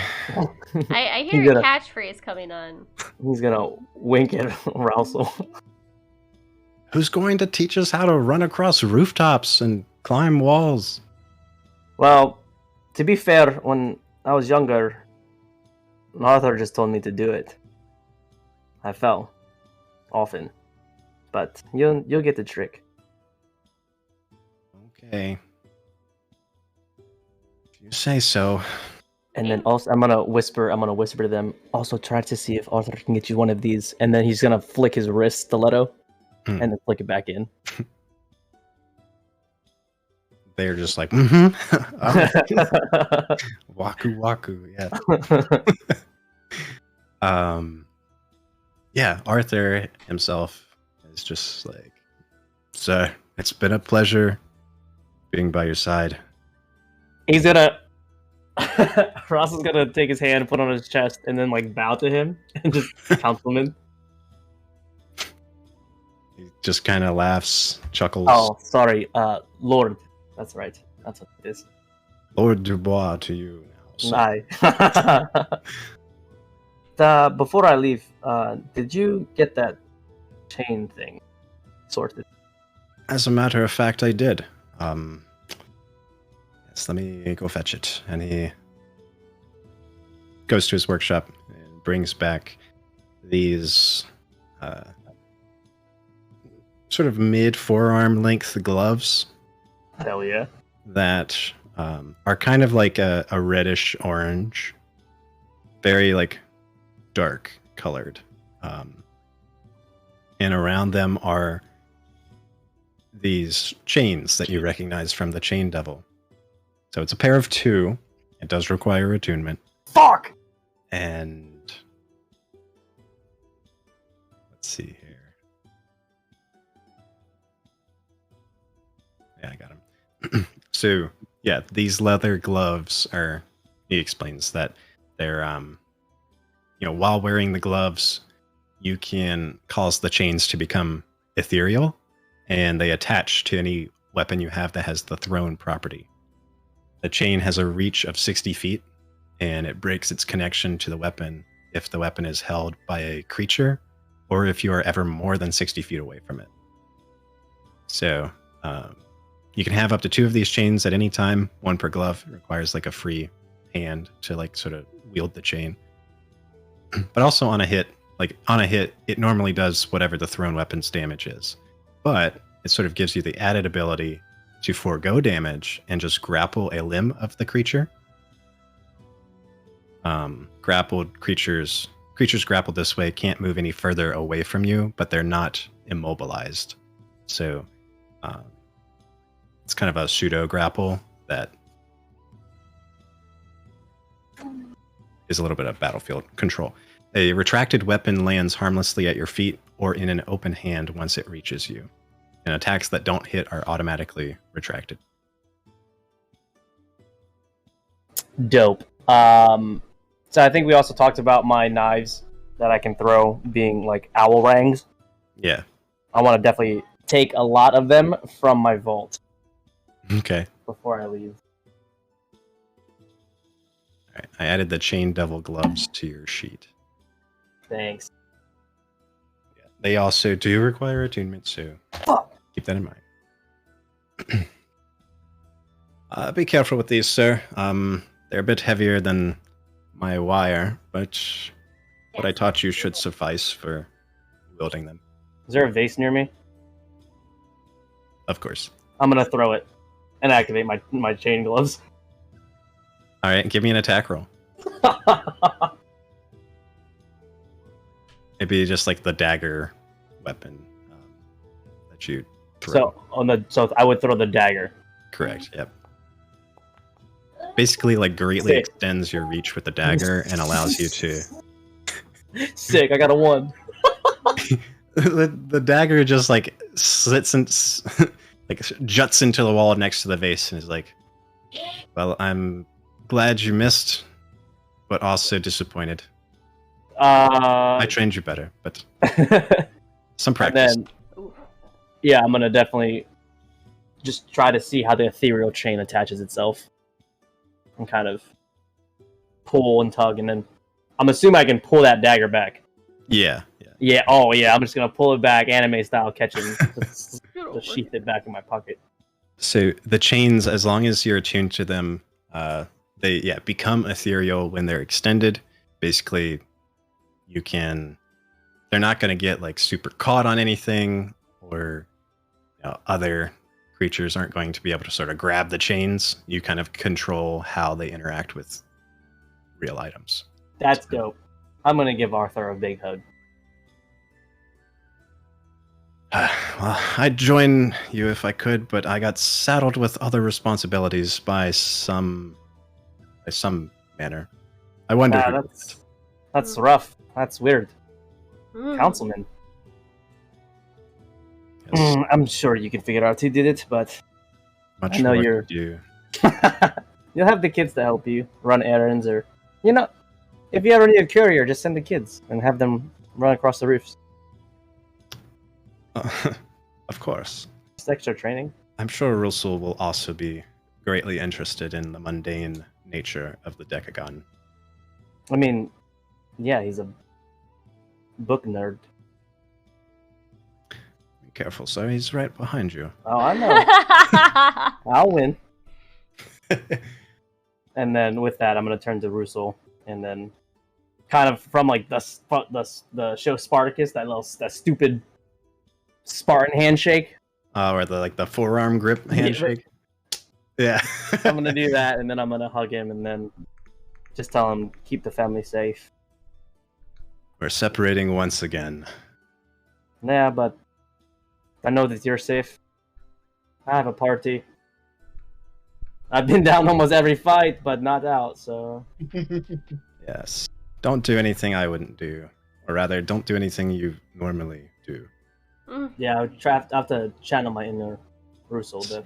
I hear He's a gonna- catchphrase coming on. He's gonna wink at Rousel. Who's going to teach us how to run across rooftops and climb walls? Well, to be fair, when I was younger, Arthur just told me to do it. I fell. Often. But you'll get the trick. Okay. If you say so. And then also I'm gonna whisper to them, also try to see if Arthur can get you one of these, and then he's gonna flick his wrist stiletto and then flick it back in. They're just like, waku waku, yeah. Yeah, Arthur himself is just like, "Sir, it's been a pleasure being by your side." He's gonna Ross is gonna take his hand, put it on his chest, and then like bow to him and just compliment. He just kind of laughs, chuckles. Oh, sorry, Lord. That's right. That's what it is. Lord Dubois to you now. sir. Aye. Before I leave, did you get that chain thing sorted? As a matter of fact, I did. Yes, let me go fetch it. And he goes to his workshop and brings back these sort of mid-forearm length gloves Hell yeah. that are kind of like a reddish orange, very like dark colored. And around them are these chains that you recognize from the Chain Devil. So it's a pair of two. It does require attunement. Fuck! And let's see here. Yeah, I got him. So yeah, these leather gloves are, he explains that they're while wearing the gloves, you can cause the chains to become ethereal, and they attach to any weapon you have that has the thrown property. The chain has a reach of 60 feet, and it breaks its connection to the weapon if the weapon is held by a creature, or if you are ever more than 60 feet away from it. So you can have up to 2 of these chains at any time, 1 per glove. It requires like a free hand to like sort of wield the chain. But also on a hit, it normally does whatever the thrown weapon's damage is. But it sort of gives you the added ability to forego damage and just grapple a limb of the creature. Grappled creatures grappled this way can't move any further away from you, but they're not immobilized. So it's kind of a pseudo grapple that is a little bit of battlefield control. A retracted weapon lands harmlessly at your feet or in an open hand once it reaches you. And attacks that don't hit are automatically retracted. Dope. So I think we also talked about my knives that I can throw being like owl rangs. Yeah. I want to definitely take a lot of them from my vault Okay. before I leave. All right. I added the Chain Devil gloves to your sheet. Thanks. Yeah. They also do require attunement, so keep that in mind. Be careful with these, sir. They're a bit heavier than my wire, but what I taught you should suffice for wielding them. Is there a vase near me? Of course. I'm gonna throw it and activate my chain gloves. All right, give me an attack roll. Maybe just like the dagger weapon that you throw. So I would throw the dagger. Correct. Yep. Basically, like greatly Sick. extends your reach with the dagger and allows you to. Sick. I got a 1. The dagger just like slits and like juts into the wall next to the vase and is like, "Well, I'm glad you missed, but also disappointed. I trained you better, but some practice." And then, yeah, I'm gonna definitely just try to see how the ethereal chain attaches itself, and kind of pull and tug, and then I'm assuming I can pull that dagger back. Yeah. Yeah. Oh, yeah. I'm just gonna pull it back, anime style, catching, just sheath it back in my pocket. So the chains, as long as you're attuned to them, they become ethereal when they're extended. Basically, they're not going to get like super caught on anything, or other creatures aren't going to be able to sort of grab the chains. You kind of control how they interact with real items. That's dope. I'm gonna give Arthur a big hug. Well, I'd join you if I could, but I got saddled with other responsibilities by some manner. I wonder. That's rough. That's weird. Mm. Councilman. Yes, I'm sure you can figure out who did it, but much I know work you're- to do. you'll have the kids to help you run errands, or if you ever need a courier, just send the kids and have them run across the roofs. Of course. Just extra training. I'm sure Russell will also be greatly interested in the mundane nature of the Decagon. I mean, yeah, he's a book nerd. Be careful, sir. He's right behind you. Oh, I know. I'll win. And then with that, I'm gonna turn to Russell, and then kind of from like the show Spartacus, that stupid Spartan handshake. Or the forearm grip handshake. Yeah. I'm gonna do that, and then I'm gonna hug him, and then just tell him keep the family safe. We're separating once again. Yeah, but I know that you're safe. I have a party. I've been down almost every fight, but not out, so... Yes. Don't do anything I wouldn't do. Or rather, don't do anything you normally do. Yeah, I have to channel my inner Russell to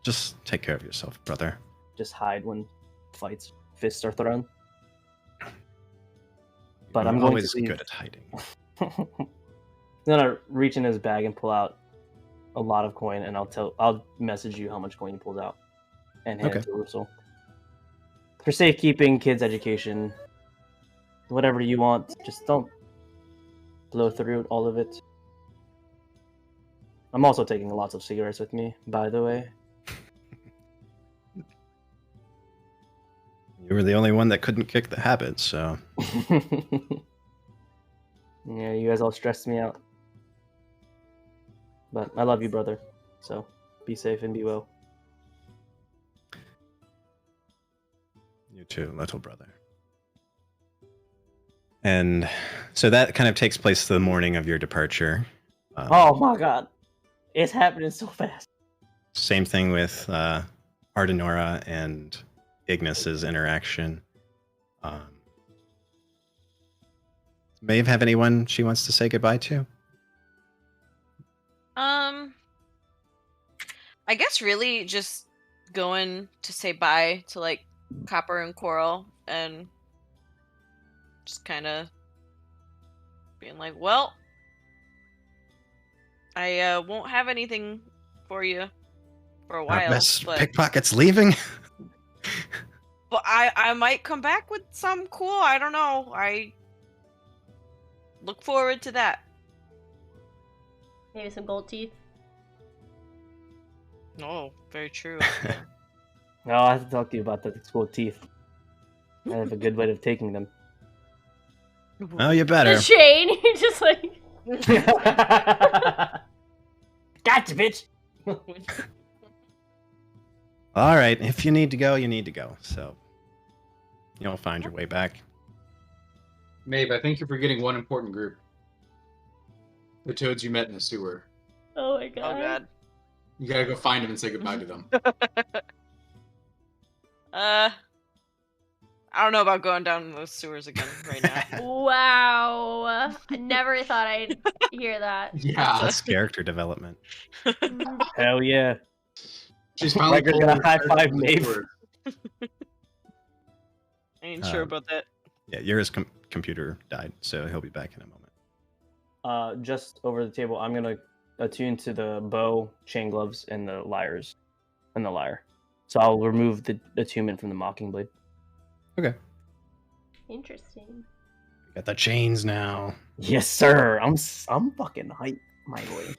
Just take care of yourself, brother. just hide when fights, fists are thrown. But I'm You're going always to leave. good at hiding. I'm gonna reach in his bag and pull out a lot of coin, and I'll message you how much coin he pulled out, and hand it to Russell. For safekeeping, kids' education, whatever you want, just don't blow through all of it. I'm also taking lots of cigarettes with me, by the way. You were the only one that couldn't kick the habit, so... Yeah, you guys all stressed me out. But I love you, brother. So be safe and be well. You too, little brother. And so that kind of takes place the morning of your departure. Oh my god. It's happening so fast. Same thing with Ardenora and Ignis's interaction. Maeve have anyone she wants to say goodbye to? I guess really just going to say bye to like Copper and Coral, and just kind of being like, well, I won't have anything for you for a Our while, best but pickpocket's leaving? I might come back with some cool. I don't know. I look forward to that. Maybe some gold teeth. Oh, very true. No, I have to talk to you about the school teeth. I have a good way of taking them. Oh, you better. The chain, you just like. Gotcha, bitch. All right, if you need to go, you need to go. So you'll find your way back. Maeve, I think you're forgetting one important group. The toads you met in the sewer. Oh my god. Oh god. You gotta go find them and say goodbye to them. I don't know about going down those sewers again right now. Wow. I never thought I'd hear that. Yeah. That's character development. Hell yeah. She's finally Riker's pulled gonna her high character five from the Maeve. sewer. I ain't sure about that. Yeah, Yura's computer died, so he'll be back in a moment. Just over the table, I'm gonna attune to the bow, chain gloves, and the lyre. So I'll remove the attunement from the Mockingblade. Okay. Interesting. Got the chains now. Yes, sir. I'm fucking hyped, my boy.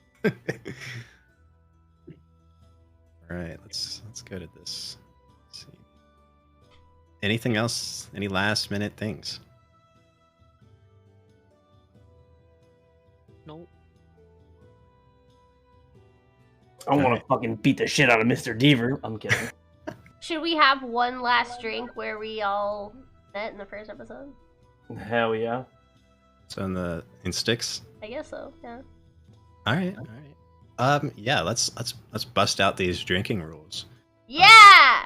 All right, let's go to this. Let's see. Anything else? Any last minute things? Nope. I want to fucking beat the shit out of Mr. Deaver. I'm kidding. Should we have one last drink where we all met in the first episode? Hell yeah. So in sticks. I guess so. Yeah. All right, all right. Yeah, let's bust out these drinking rules. Yeah.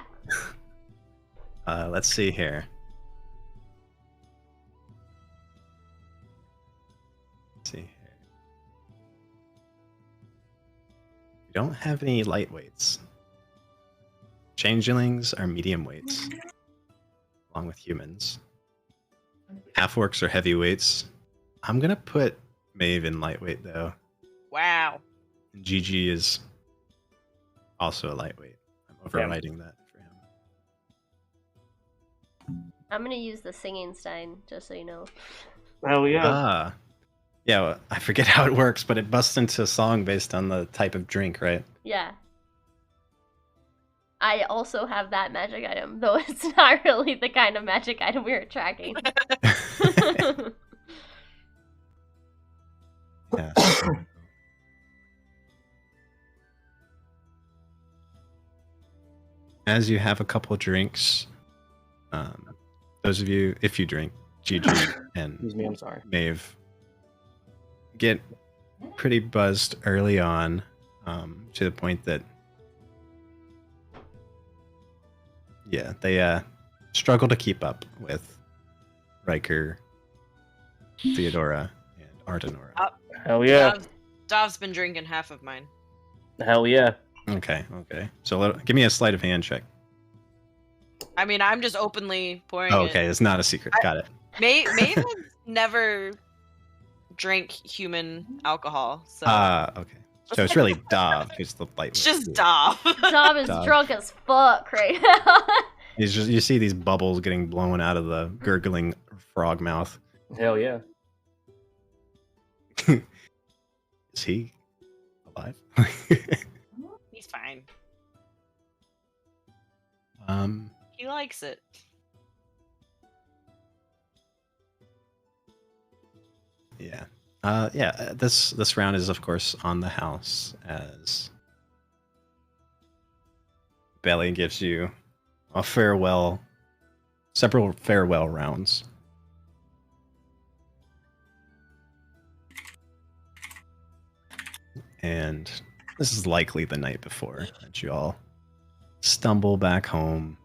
Let's see here. Let's see here. We don't have any lightweights. Changelings are medium weights, along with humans. Half-orcs are heavyweights. I'm gonna put Maeve in lightweight though. Wow. And GG is also a lightweight. I'm overriding that for him. I'm gonna use the singing stein, just so you know. Hell yeah. Ah. Yeah, well, I forget how it works, but it busts into a song based on the type of drink, right? Yeah. I also have that magic item, though it's not really the kind of magic item we were tracking. Yeah. As you have a couple of drinks, those of you, if you drink, GG and Excuse me, I'm sorry. Maeve get pretty buzzed early on, to the point that, yeah, they struggle to keep up with Riker, Theodora, and Ardenora. Hell yeah. Dav's been drinking half of mine. Hell yeah. Okay. So give me a sleight of hand check. I mean, I'm just openly pouring Oh, it. okay, it's not a secret. Got it. Maeve has never drank human alcohol, so Okay. So it's really Dav who's the lightweight. it's just Dav. Dom is Dom. drunk as fuck right now. He's just, you see these bubbles getting blown out of the gurgling frog mouth. Hell yeah. Is he alive? He's fine. um. He likes it. Yeah. Yeah. This round is of course on the house as Belly gives you a several farewell rounds. And this is likely the night before that you all stumble back home,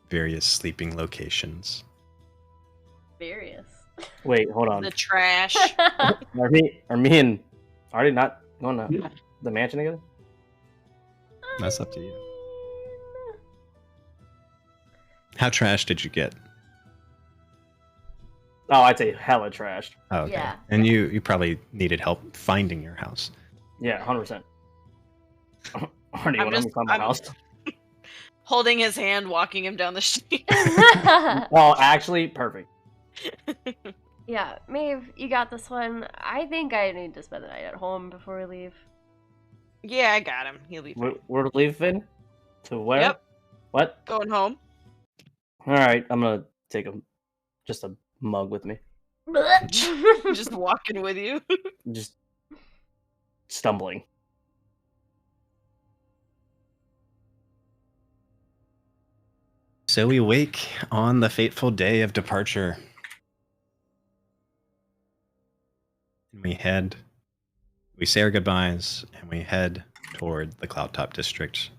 various sleeping locations. Various. Wait, hold on. The trash. Are me and Artie not going to the mansion together? That's up to you. How trash did you get? Oh, I'd say hella trashed. Oh, okay. Yeah. And you probably needed help finding your house. Yeah, 100%. Artie, I'm when just- I'm from my I'm- house. Holding his hand, walking him down the street. Oh, actually, perfect. Yeah, Maeve, you got this one. I think I need to spend the night at home before we leave. Yeah, I got him. He'll be fine. We're leaving? To where? Yep. What? Going home. All right, I'm gonna take just a mug with me. Just walking with you. Just stumbling. So we wake on the fateful day of departure. And we say our goodbyes, and we head toward the Cloudtop District.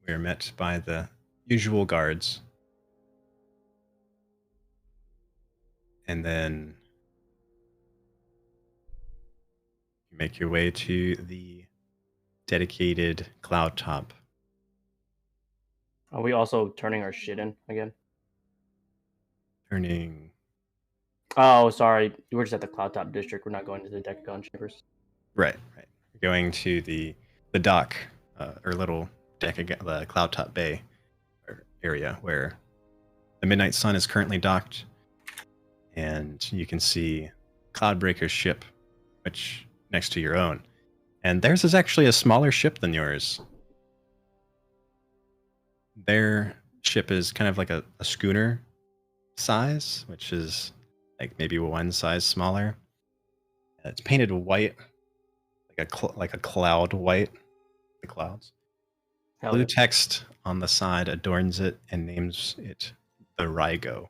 We are met by the usual guards. And then you make your way to the dedicated Cloudtop. Are we also turning our shit in again? Turning. Oh, sorry. We're just at the Cloudtop District. We're not going to the Decagon Chambers. Right. Going to the dock, or little deck, the Cloudtop Bay area where the Midnight Sun is currently docked, and you can see Cloudbreaker's ship, which next to your own, and theirs is actually a smaller ship than yours. Their ship is kind of like a schooner size, which is like maybe one size smaller. It's painted white, like a cloud white, the clouds. Hell Blue yeah. text on the side adorns it and names it the Rygo.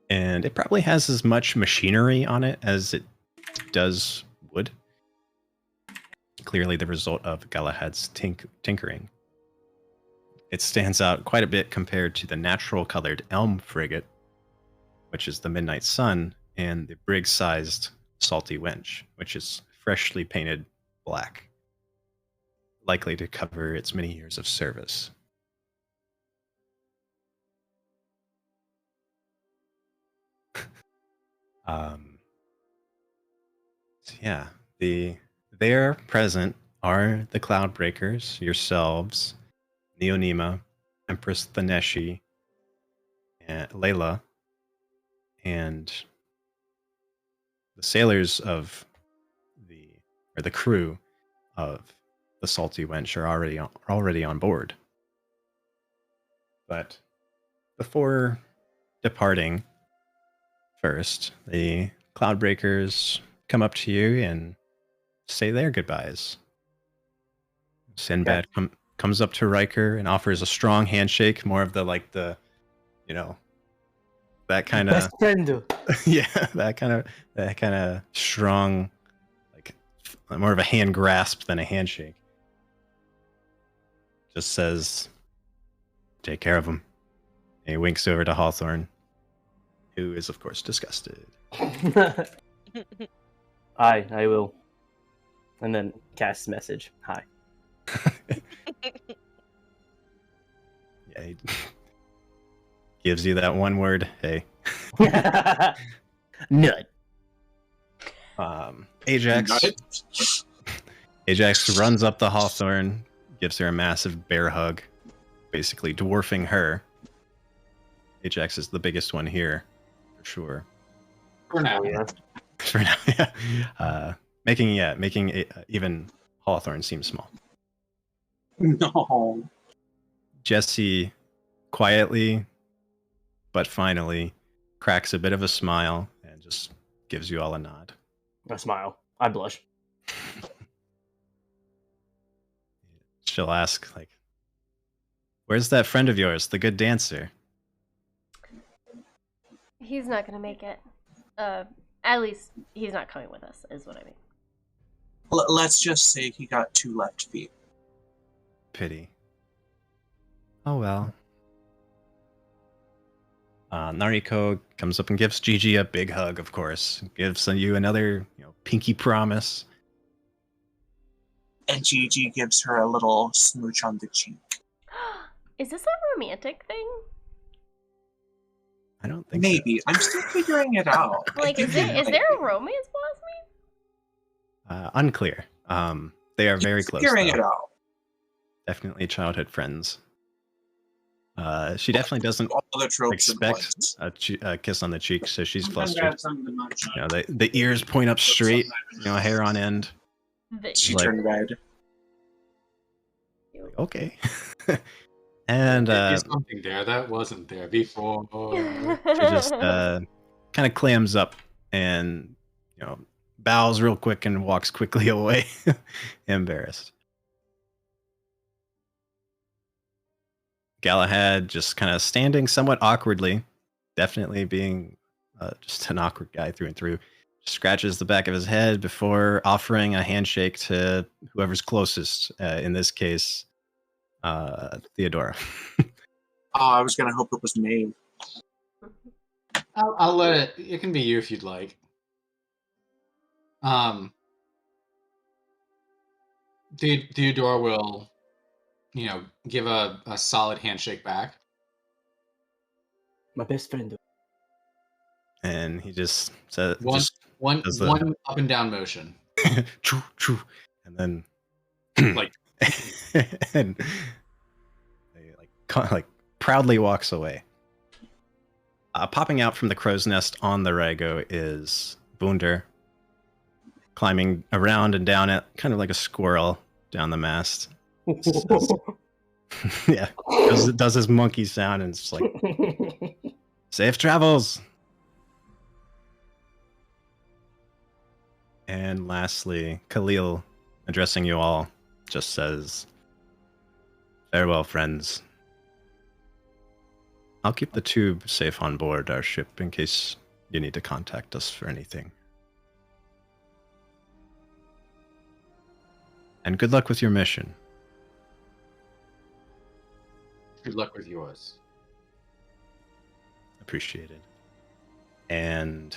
And it probably has as much machinery on it as it does wood. Clearly the result of Galahad's tinkering. It stands out quite a bit compared to the natural colored Elm frigate, which is the Midnight Sun, and the brig-sized Salty Wench, which is freshly painted black, likely to cover its many years of service. So yeah, there present are the Cloudbreakers, yourselves, Neonema, Empress Thaneshi, and Layla, and the sailors of the crew of the Salty Wench are already on board. But before departing, first the Cloudbreakers come up to you and say their goodbyes. Sinbad comes up to Riker and offers a strong handshake, more of that kind of Best friend. yeah, that kind of strong, like more of a hand grasp than a handshake. Just says, "Take care of him." And he winks over to Hawthorne, who is of course disgusted. I will. And then cast message. Hi. Yeah, he gives you that one word, hey. Nut. Ajax runs up the Hawthorne, gives her a massive bear hug, basically dwarfing her. Ajax is the biggest one here, for sure. For now. Yeah. For now, yeah. Making even Hawthorne seem small. No. Jesse quietly, but finally, cracks a bit of a smile and just gives you all a nod. A smile. I blush. She'll ask, like, "Where's that friend of yours, the good dancer?" He's not gonna make it. At least he's not coming with us, is what I mean. Let's just say he got 2 left feet. Pity. Oh well. Nariko comes up and gives Gigi a big hug, of course. Gives you another, pinky promise. And Gigi gives her a little smooch on the cheek. Is this a romantic thing? I don't think Maybe. I'm still figuring it out. Like, is there a romance blossoming? Unclear. They are very close. Figuring though. it out. Definitely childhood friends. She definitely doesn't All the tropes and expect points. a kiss on the cheek, so she's I'm gonna flustered. grab some of the munch. The ears point up straight, hair on end. She like- turned red. Okay. And There's something there that wasn't there before. she just kind of clams up and bows real quick and walks quickly away, embarrassed. Galahad just kind of standing somewhat awkwardly, definitely being just an awkward guy through and through. Scratches the back of his head before offering a handshake to whoever's closest. In this case, Theodora. I was gonna hope it was Maeve. I'll let it. It can be you if you'd like. Theodora will, give a solid handshake back. My best friend. And he just says One up and down motion. choo, choo, and then Like and he, like proudly walks away. Popping out from the crow's nest on the Rago is Bunder, climbing around and down it, kind of like a squirrel down the mast. Yeah, does his monkey sound, and it's like, safe travels. And lastly, Khalil, addressing you all, just says, farewell, friends. I'll keep the tube safe on board our ship in case you need to contact us for anything. And good luck with your mission. good luck with yours. Appreciated. And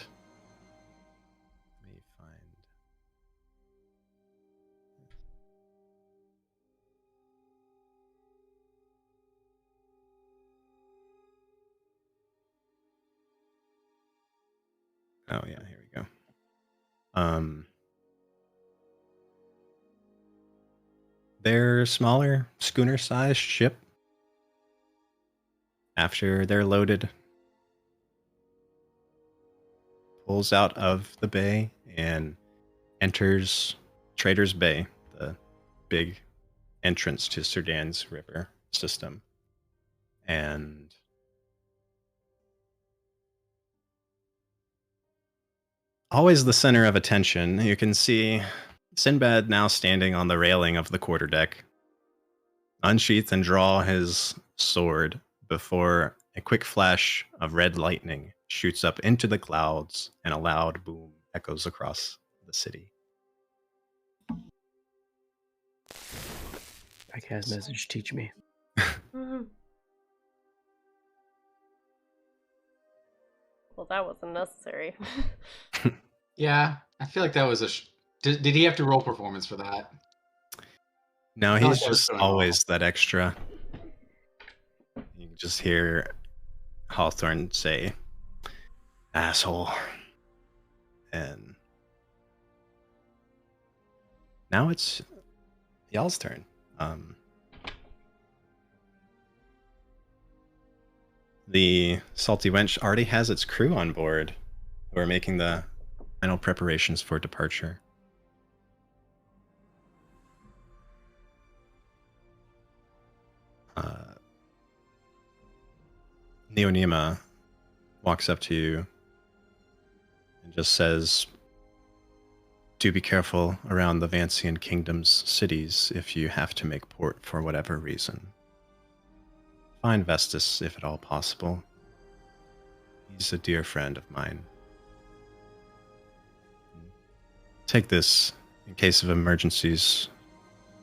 let me find. Oh yeah, here we go. Their smaller schooner-sized ship, after they're loaded, pulls out of the bay and enters Trader's Bay, the big entrance to Sudan's river system. And always the center of attention, you can see Sinbad now standing on the railing of the quarterdeck, unsheath and draw his sword before a quick flash of red lightning shoots up into the clouds and a loud boom echoes across the city. Podcast message, teach me. Well, that wasn't necessary. Yeah, I feel like that was a. Did he have to roll performance for that? No, Not he's that it's just going always that extra. You can just hear Hawthorne say, asshole. And now it's y'all's turn. The Salty Wench already has its crew on board who are making the final preparations for departure. Neonema walks up to you and just says, do be careful around the Vancian Kingdom's cities if you have to make port for whatever reason. Find Vestus if at all possible. He's a dear friend of mine. Take this in case of emergencies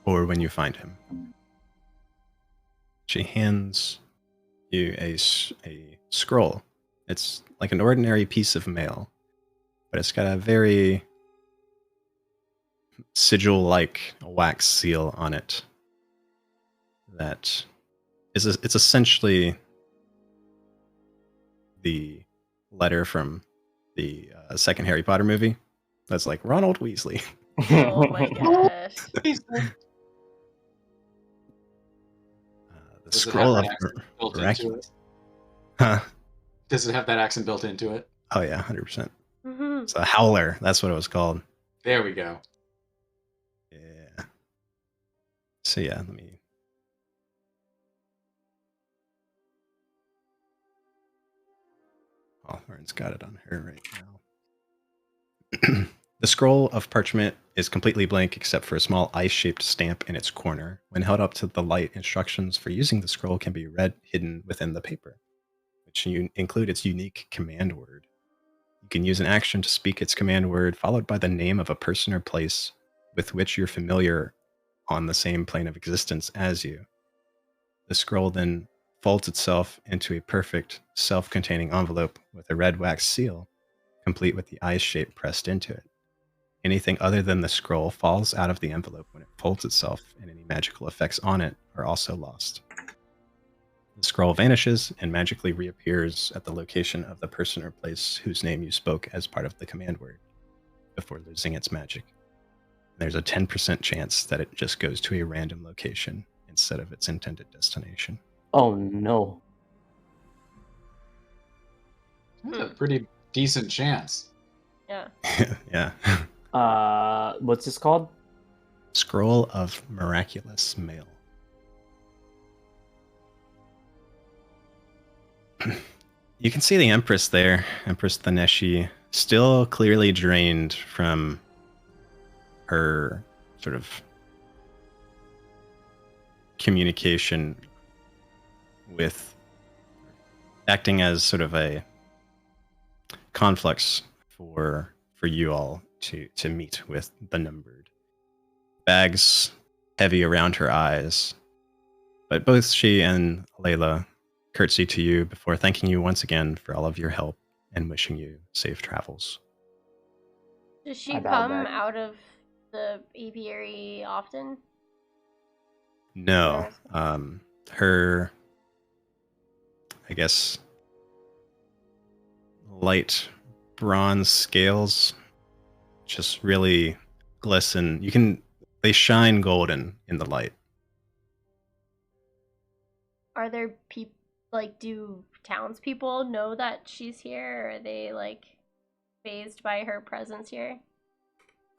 or when you find him. She hands you a scroll. It's like an ordinary piece of mail, but it's got a very sigil-like wax seal on it that it's essentially the letter from the second Harry Potter movie. That's like Ronald Weasley. Oh my gosh. The Does it scroll have of that accent built into miraculous. it? Huh? Does it have that accent built into it? Oh yeah, 100%. Mhm. It's a howler. That's what it was called. There we go. Yeah. So yeah, let me Lauren's got it on her right now. The scroll of parchment is completely blank except for a small ice-shaped stamp in its corner. When held up to the light, instructions for using the scroll can be read hidden within the paper, which include its unique command word. You can use an action to speak its command word, followed by the name of a person or place with which you're familiar on the same plane of existence as you. The scroll then folds itself into a perfect, self-containing envelope with a red wax seal, complete with the ice shape pressed into it. Anything other than the scroll falls out of the envelope when it folds itself, and any magical effects on it are also lost. The scroll vanishes and magically reappears at the location of the person or place whose name you spoke as part of the command word before losing its magic. There's a 10% chance that it just goes to a random location instead of its intended destination. Oh no. That's a pretty decent chance. Yeah. Yeah. What's this called? Scroll of Miraculous Mail. You can see the Empress there, Empress Thaneshi, still clearly drained from her sort of communication with acting as sort of a conflux for you all to meet with the numbered. Bags heavy around her eyes, but both she and Layla curtsy to you before thanking you once again for all of your help and wishing you safe travels. Does she I bow come back. out of the apiary often? No, her, I guess, light bronze scales just really glisten. They shine golden in the light. Are there people, like, do townspeople know that she's here? Or are they, like, fazed by her presence here?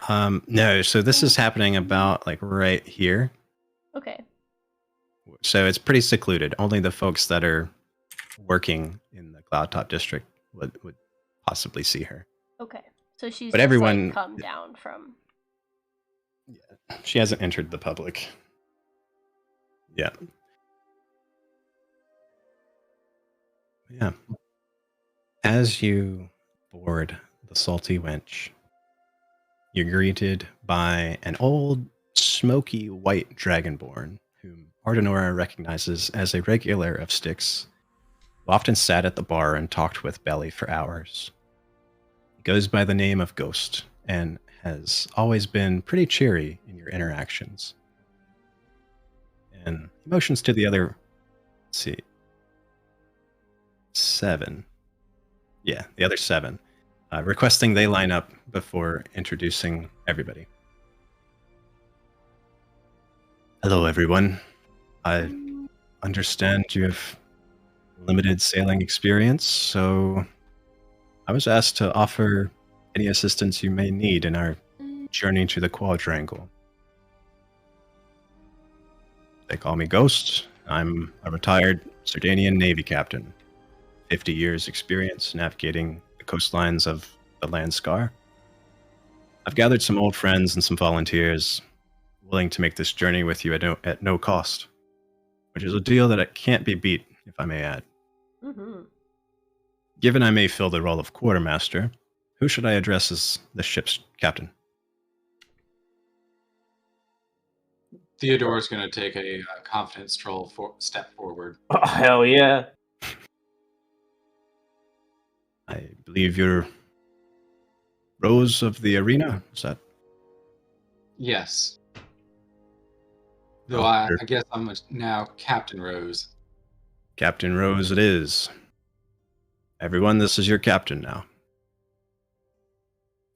No, so this is happening about like right here. Okay. So it's pretty secluded. Only the folks that are working in the Cloudtop district would possibly see her. Okay. So she's But just, everyone- like, come down from... She hasn't entered the public yet. Yeah. As you board the Salty Wench, you're greeted by an old, smoky white dragonborn whom Ardenora recognizes as a regular of Styx, who often sat at the bar and talked with Belly for hours. He goes by the name of Ghost and has always been pretty cheery in your interactions. And he motions to the other, let's see, 7. Yeah, the other 7. Requesting they line up before introducing everybody. Hello, everyone. I understand you have limited sailing experience, so I was asked to offer any assistance you may need in our journey to the Quadrangle. They call me Ghost. I'm a retired Sardanian Navy captain. 50 years experience navigating the coastlines of the Landscar. I've gathered some old friends and some volunteers willing to make this journey with you at no cost, which is a deal that can't be beat, if I may add. Mm-hmm. Given I may fill the role of quartermaster, who should I address as the ship's captain? Theodore's going to take a confidence step forward. Oh, hell yeah. I believe you're Rose of the Arena. Is that? Yes. Though Oh, I sure. guess I'm now Captain Rose. Captain Rose it is. Everyone, this is your captain now.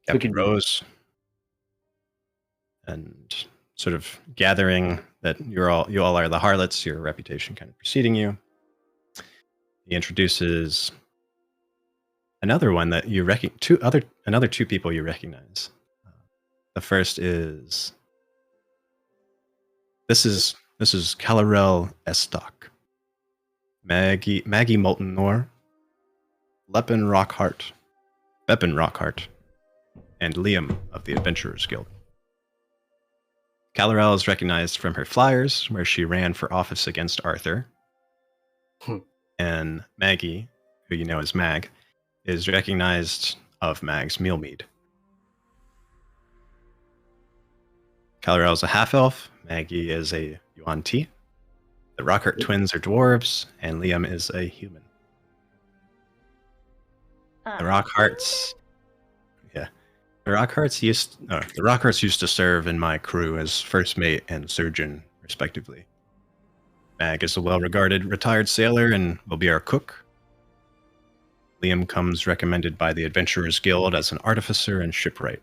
Captain Rose. And sort of gathering that you all are the harlots, your reputation kind of preceding you. He introduces another one that you another two people you recognize. The first is this is Calarel Estock, Maggie Molten Nor, Beppen Rockhart, and Liam of the Adventurers Guild. Calorel is recognized from her flyers, where she ran for office against Arthur. And Maggie, who you know as Mag, is recognized of Mag's meal mead. Calorel is a half-elf, Maggie is a Yuan Ti. The Rockhart twins are dwarves, and Liam is a human. The Rockharts used to serve in my crew as first mate and surgeon, respectively. Mag is a well-regarded retired sailor and will be our cook. Liam comes recommended by the Adventurers Guild as an artificer and shipwright.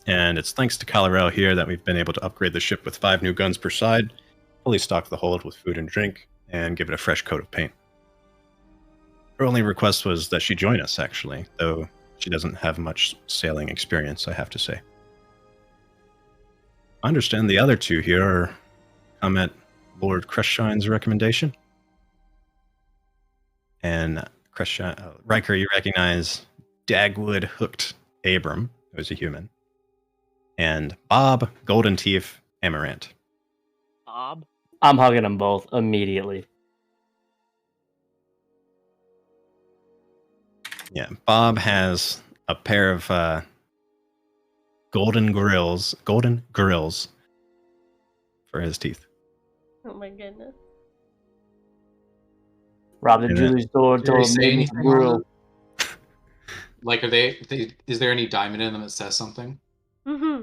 And it's thanks to Calorel here that we've been able to upgrade the ship with 5 new guns per side, fully stock the hold with food and drink, and give it a fresh coat of paint. Her only request was that she join us, actually, though she doesn't have much sailing experience, I have to say. I understand the other two here are come at Lord Crushshine's recommendation. And Riker, you recognize Dagwood Hooked Abram, who is a human, and Bob Golden Teeth Amarant. Bob? I'm hugging them both immediately. Yeah, Bob has a pair of golden grills for his teeth. Oh my goodness. Rob the Yeah. jewelry store Did they told say me anything grill. on them? Like, are they? Is there any diamond in them that says something? Mm-hmm.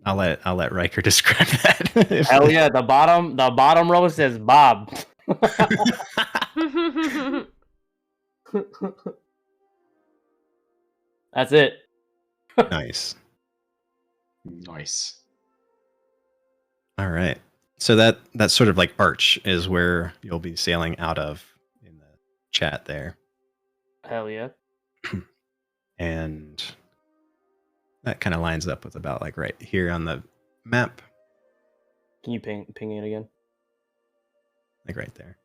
I'll let Riker describe that. Hell yeah, the bottom row says Bob. That's it. Nice. Nice. All right. So that sort of like arch is where you'll be sailing out of in the chat there. Hell yeah. And that kind of lines up with about like right here on the map, Can you ping it again? like right there.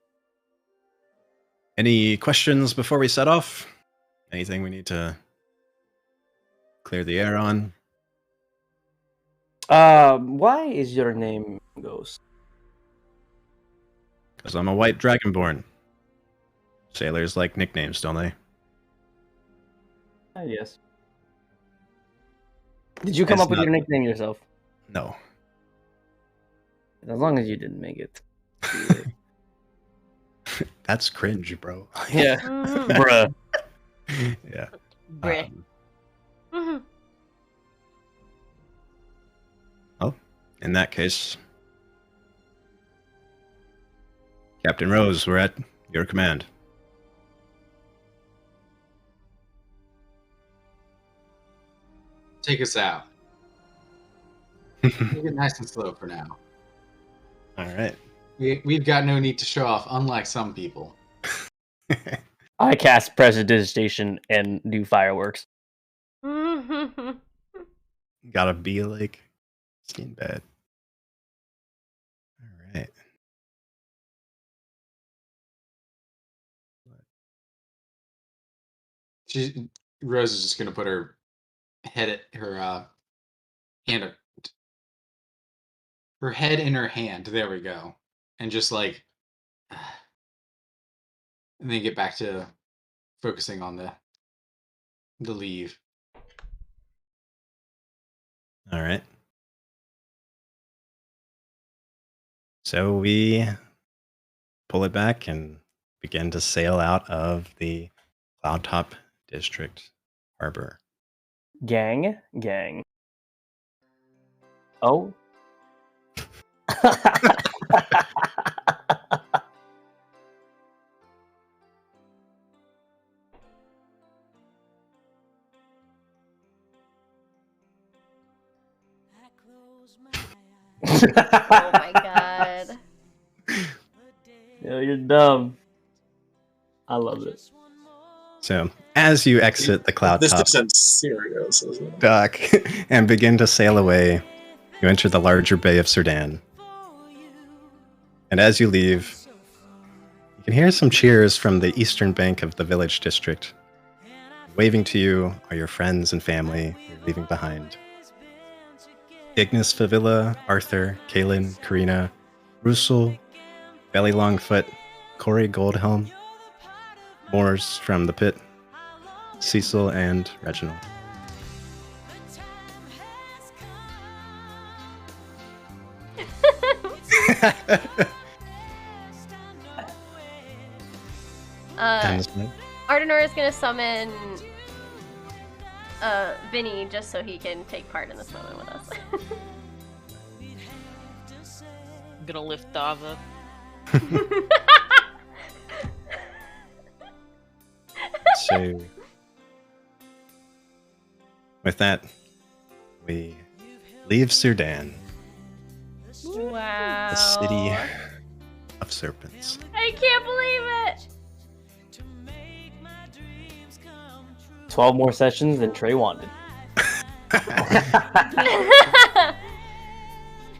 Any questions before we set off? Anything we need to clear the air on? Why is your name Ghost? Because I'm a white dragonborn. Sailors like nicknames, don't they? Yes. Did you come It's up with not- your nickname yourself? No. As long as you didn't make it. That's cringe, bro. Yeah. Mhm. Bruh. Yeah. Bleh. Mhm. In that case, Captain Rose, we're at your command. Take us out. Take it nice and slow for now. All right. We've got no need to show off, unlike some people. I cast Prestidigitation and do fireworks. Mhm. Gotta be like skin bad. All right. Rose is just gonna put her head at her hand, her head in her hand. There we go, and just like, and then get back to focusing on the leave. All right. So we pull it back and begin to sail out of the Cloudtop District Harbor. Gang. Oh. Oh my god. Yo, you're dumb. I love it. So as you exit the This Cloudtop isn't serious, is it? dock and begin to sail away, you enter the larger bay of Cerdan. And as you leave, you can hear some cheers from the eastern bank of the village district. Waving to you are your friends and family you're leaving behind. Ignis Favilla, Arthur, Kaylin, Karina, Russell, Belly Longfoot, Corey Goldhelm, Moors from the Pit, Cecil, and Reginald. Ardenor is gonna summon Vinny just so he can take part in this moment with us. I'm gonna lift Dav up. So, with that, we leave Sudan, Wow. the city of serpents. I can't believe it! 12 more sessions than Trey wanted.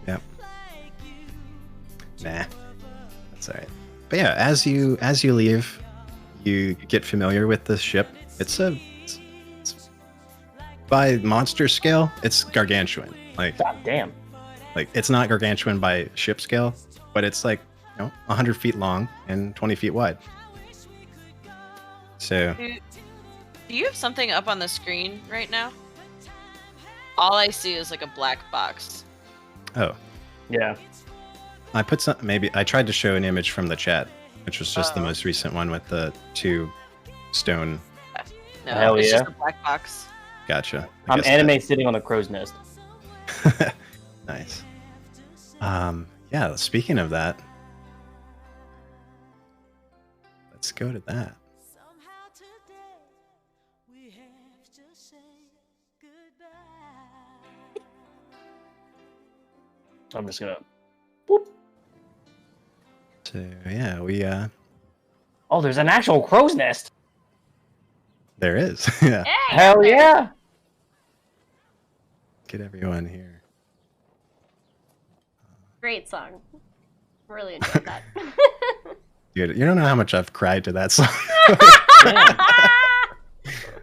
Yep. Nah, that's alright. But yeah, as you leave, you get familiar with the ship. It's by monster scale, it's gargantuan. Like, God damn. like it's not gargantuan by ship scale, but it's like 100 feet long and 20 feet wide. So. Do you have something up on the screen right now? All I see is like a black box. Oh. Yeah. I put some. Maybe I tried to show an image from the chat, which was just the most recent one with the 2 stone. No, Hell it's yeah. just a black box. Gotcha. I'm anime sitting on a crow's nest. Nice. Yeah. Speaking of that, let's go to that. I'm just gonna. So yeah, we Oh, there's an actual crow's nest. there is. Yeah. Hey, Hell yeah! Get everyone here. Great song. Really enjoyed that. Dude, you don't know how much I've cried to that song.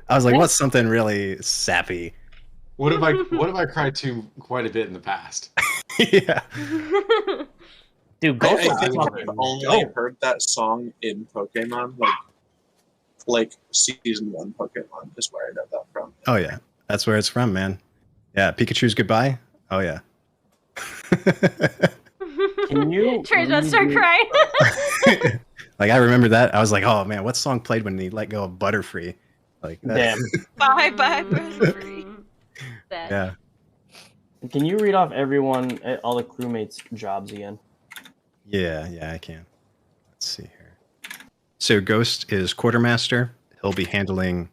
I was like, what's something really sappy? What have I cried to quite a bit in the past? Yeah. Dude, I Ghost think is I've fucking only dope. heard that song in Pokemon, like season 1 Pokemon is where I know that from. Oh yeah, that's where it's from, man. Yeah, Pikachu's goodbye. Oh yeah. Can you? Trey's about to start crying. Like I remember that. I was like, oh man, what song played when he let go of Butterfree? Like that. Damn. Bye bye, Butterfree. Sad. Yeah. Can you read off everyone, all the crewmates' jobs again? Yeah, I can. Let's see here. So Ghost is quartermaster. He'll be handling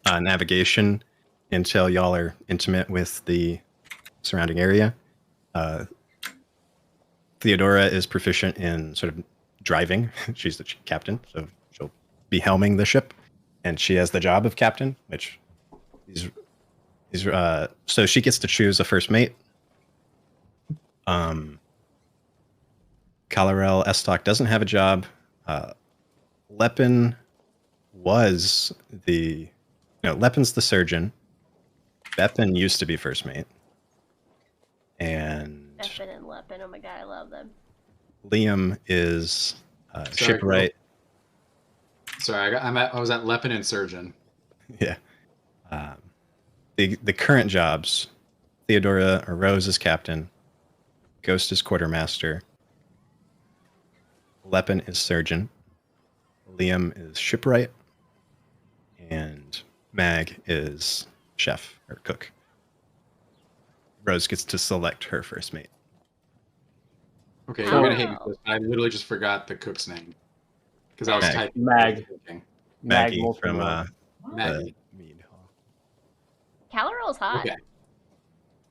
navigation until y'all are intimate with the surrounding area. Theodora is proficient in sort of driving. She's the captain, so she'll be helming the ship, and she has the job of captain, which is so she gets to choose a first mate. Kalarel Estock doesn't have a job. Lepin was Lepin's the surgeon. Bepin used to be first mate. And Bepin and Lepin, oh my god, I love them. Liam is shipwright. Sorry, I was at Lepin and surgeon. Yeah. The current jobs, Theodora or Rose is captain. Ghost is quartermaster. Lepin is surgeon. Liam is shipwright. And Mag is chef or cook. Rose gets to select her first mate. Okay, you're gonna hate me for this, but I literally just forgot the cook's name because I was Mag. typing. Mag. Maggie Mag from Maggie. Mead Hall. Calarel's hot. Okay.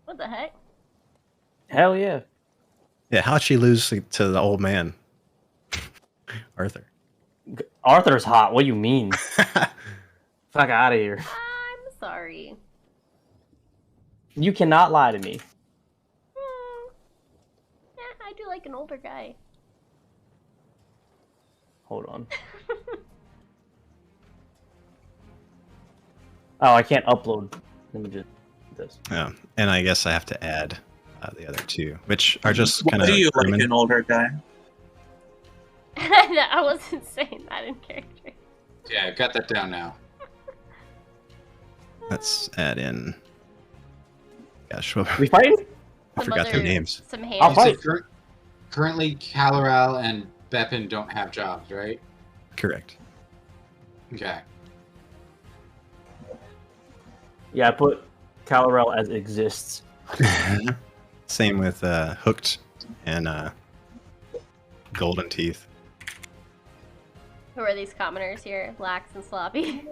What the heck? Hell yeah. Yeah, how'd she lose to the old man? Arthur. Arthur's hot. What do you mean? Fuck out of here. I'm sorry. You cannot lie to me. Yeah, I do like an older guy. Hold on. Oh, I can't upload. Let me just do this. Yeah, and I guess I have to add the other two, which are just Why kind of. do you like an older guy? I wasn't saying that in character. Yeah, got that down now. Let's add in. Gosh, what, We fighting? I forgot their names. Some I'll hands. You fight. said currently, Caloral and Bepin don't have jobs, right? Correct. Okay. Yeah, I put Calorel as exists. Same with Hooked and Golden Teeth. Who are these commoners here? Lax and sloppy.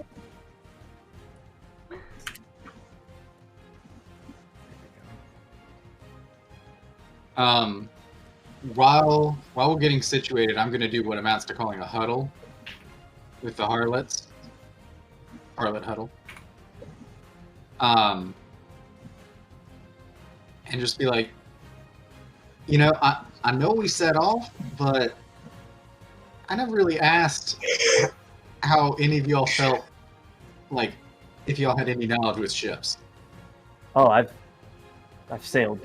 While we're getting situated, I'm going to do what amounts to calling a huddle with the harlots. Harlot huddle. And just be like, you know, I know we set off, but I never really asked how any of y'all felt, like, if y'all had any knowledge with ships. Oh, I've sailed.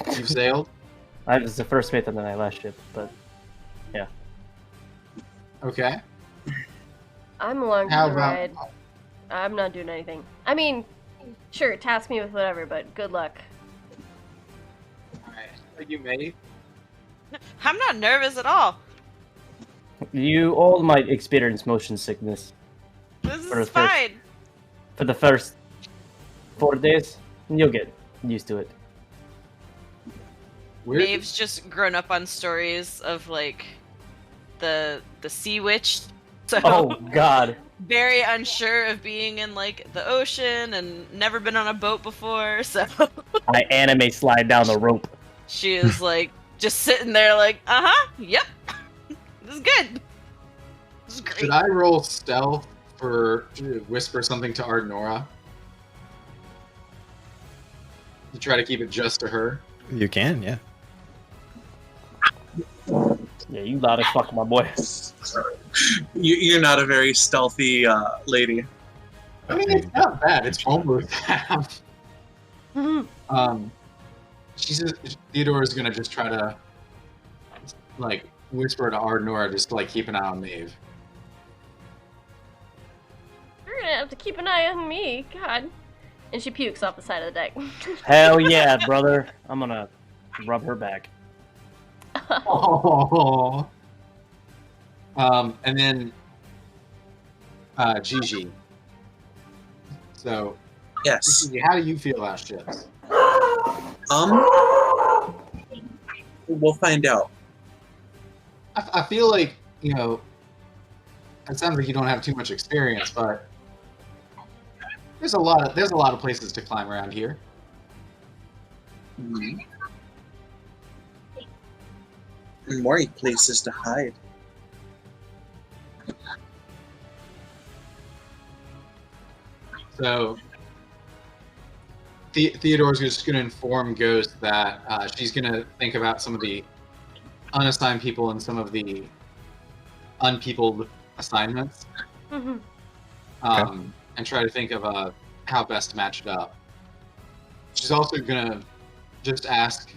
You've sailed? I was the first mate on my last ship, but yeah. Okay. I'm along for How the about... ride. I'm not doing anything. I mean, sure, task me with whatever, but good luck. Alright, are you made? I'm not nervous at all. You all might experience motion sickness This For is the first- fine. for the first 4 days. You'll get used to it. Weird. Maeve's just grown up on stories of like the sea witch. So Oh God! very unsure of being in like the ocean and never been on a boat before, so I anime slide down the rope. she is like just sitting there like, yep. This is good. This is great. Should I roll stealth to whisper something to Ardnora? To try to keep it just to her? You can, yeah. Yeah, you loud as fuck, my boy. You're not a very stealthy lady. I mean, it's not bad. It's almost half. Theodora's gonna just try to, like, whisper to Ardnora, just to, like, keep an eye on Maeve. You're gonna have to keep an eye on me, God. And she pukes off the side of the deck. Hell yeah, brother! I'm gonna rub her back. Oh. And then Gigi. So, Yes. Gigi, how do you feel about ships? We'll find out. I feel like, you know, it sounds like you don't have too much experience, but there's a lot of places to climb around here. Mhm. More places to hide. So Theodore's just going to inform Ghost that she's going to think about some of the unassigned people and some of the unpeopled assignments, and try to think of how best to match it up. She's also going to just ask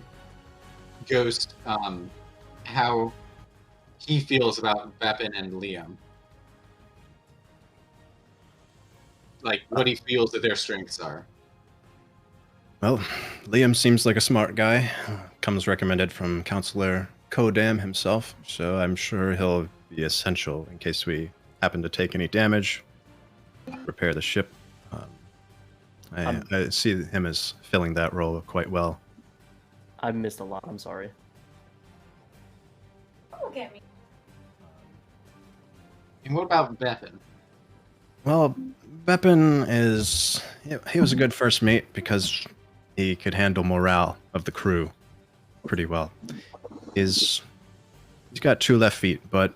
Ghost how he feels about Bepin and Liam. Like, what he feels that their strengths are. Well, Liam seems like a smart guy. Comes recommended from Counselor Kodam himself, so I'm sure he'll be essential in case we happen to take any damage, repair the ship. I see him as filling that role quite well. I missed a lot. I'm sorry. Look at me. And what about Bepin? Well, Bepin he was a good first mate because he could handle morale of the crew pretty well. He's got 2 left feet, but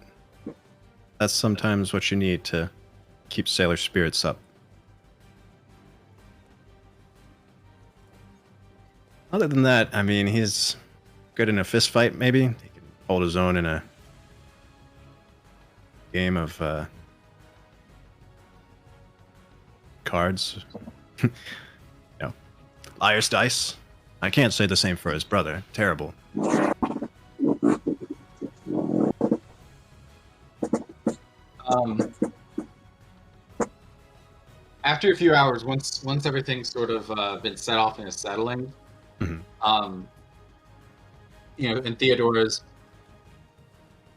that's sometimes what you need to keep sailor spirits up. Other than that, I mean, he's good in a fist fight, maybe. He can hold his own in a game of cards. No. Liar's dice. I can't say the same for his brother. Terrible. After a few hours, once everything's sort of been set off and is settling, Mhm. And Theodora's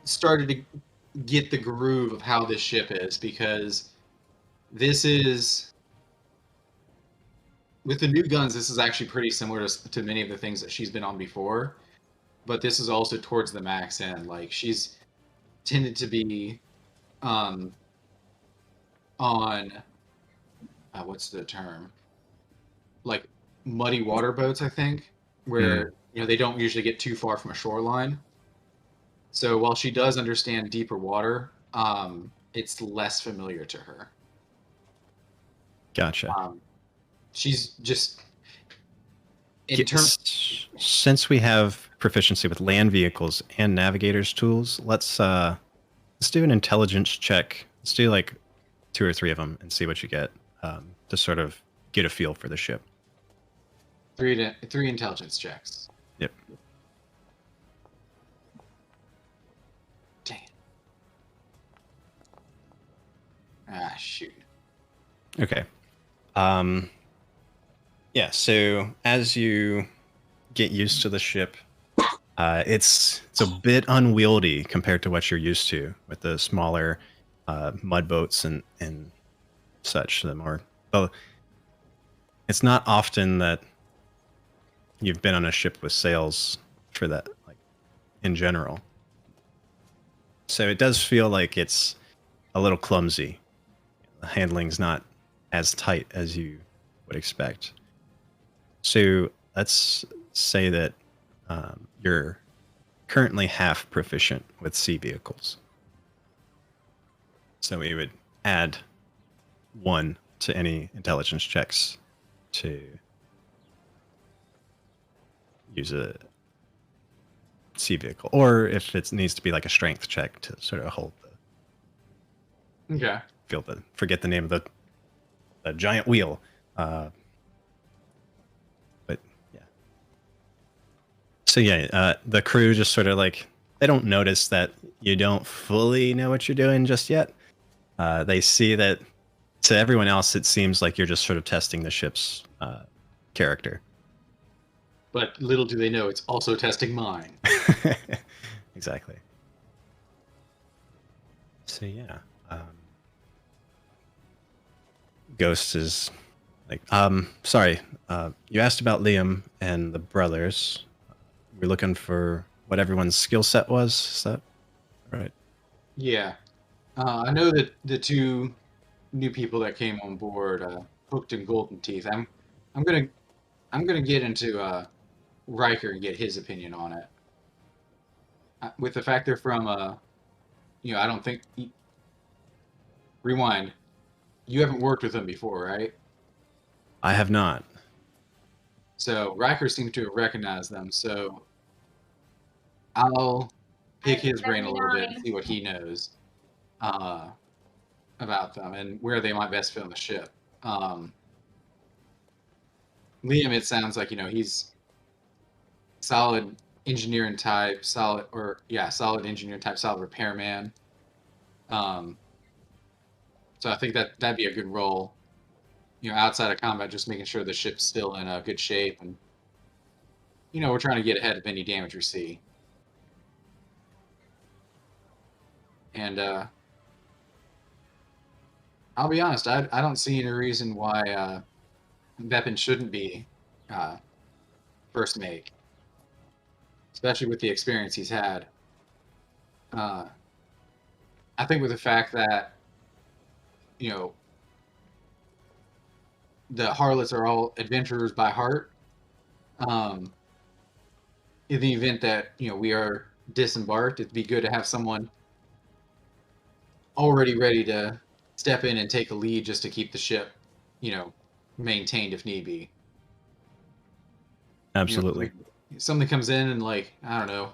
started to get the groove of how this ship is, because this is, with the new guns, this is actually pretty similar to many of the things that she's been on before, but this is also towards the max end. Like, she's tended to be on what's the term? Like muddy water boats, I think, where they don't usually get too far from a shoreline. So while she does understand deeper water, it's less familiar to her. Gotcha. She's just since we have proficiency with land vehicles and navigators tools, let's do an intelligence check. Let's do like 2 or 3 of them and see what you get, to sort of get a feel for the ship. 3 intelligence checks. Yep. Dang. Ah, shoot. Okay. Yeah, so as you get used to the ship, it's a bit unwieldy compared to what you're used to with the smaller mud boats and such. It's not often that you've been on a ship with sails for that, like, in general. So it does feel like it's a little clumsy. The handling's not as tight as you would expect. So let's say that you're currently half proficient with sea vehicles. So we would add 1 to any intelligence checks to use a sea vehicle, or if it needs to be like a strength check to sort of hold Okay. Forget the name of the giant wheel. But yeah. So yeah, the crew just sort of like, they don't notice that you don't fully know what you're doing just yet. They see that to everyone else, it seems like you're just sort of testing the ship's character. But little do they know, it's also testing mine. Exactly. So yeah. Ghost is like, sorry, you asked about Liam and the brothers. We're looking for what everyone's skill set was. Is that right? Yeah. I know that the 2 new people that came on board, Hooked and Golden Teeth. I'm gonna get into Riker and get his opinion on it. With the fact they're from I don't think. Rewind. You haven't worked with them before, right? I have not. So Riker seems to have recognized them. So I'll pick his brain a little bit and see what he knows about them and where they might best fit on the ship. Liam, it sounds like he's solid engineering type, solid engineering type, solid repairman. So I think that'd be a good role. Outside of combat, just making sure the ship's still in good shape, and we're trying to get ahead of any damage we see. And I'll be honest, I don't see any reason why Bepin shouldn't be first mate, especially with the experience he's had. I think with the fact that the harlots are all adventurers by heart. In the event that we are disembarked, it'd be good to have someone already ready to step in and take a lead just to keep the ship, maintained if need be. Absolutely. Something comes in and, like, I don't know,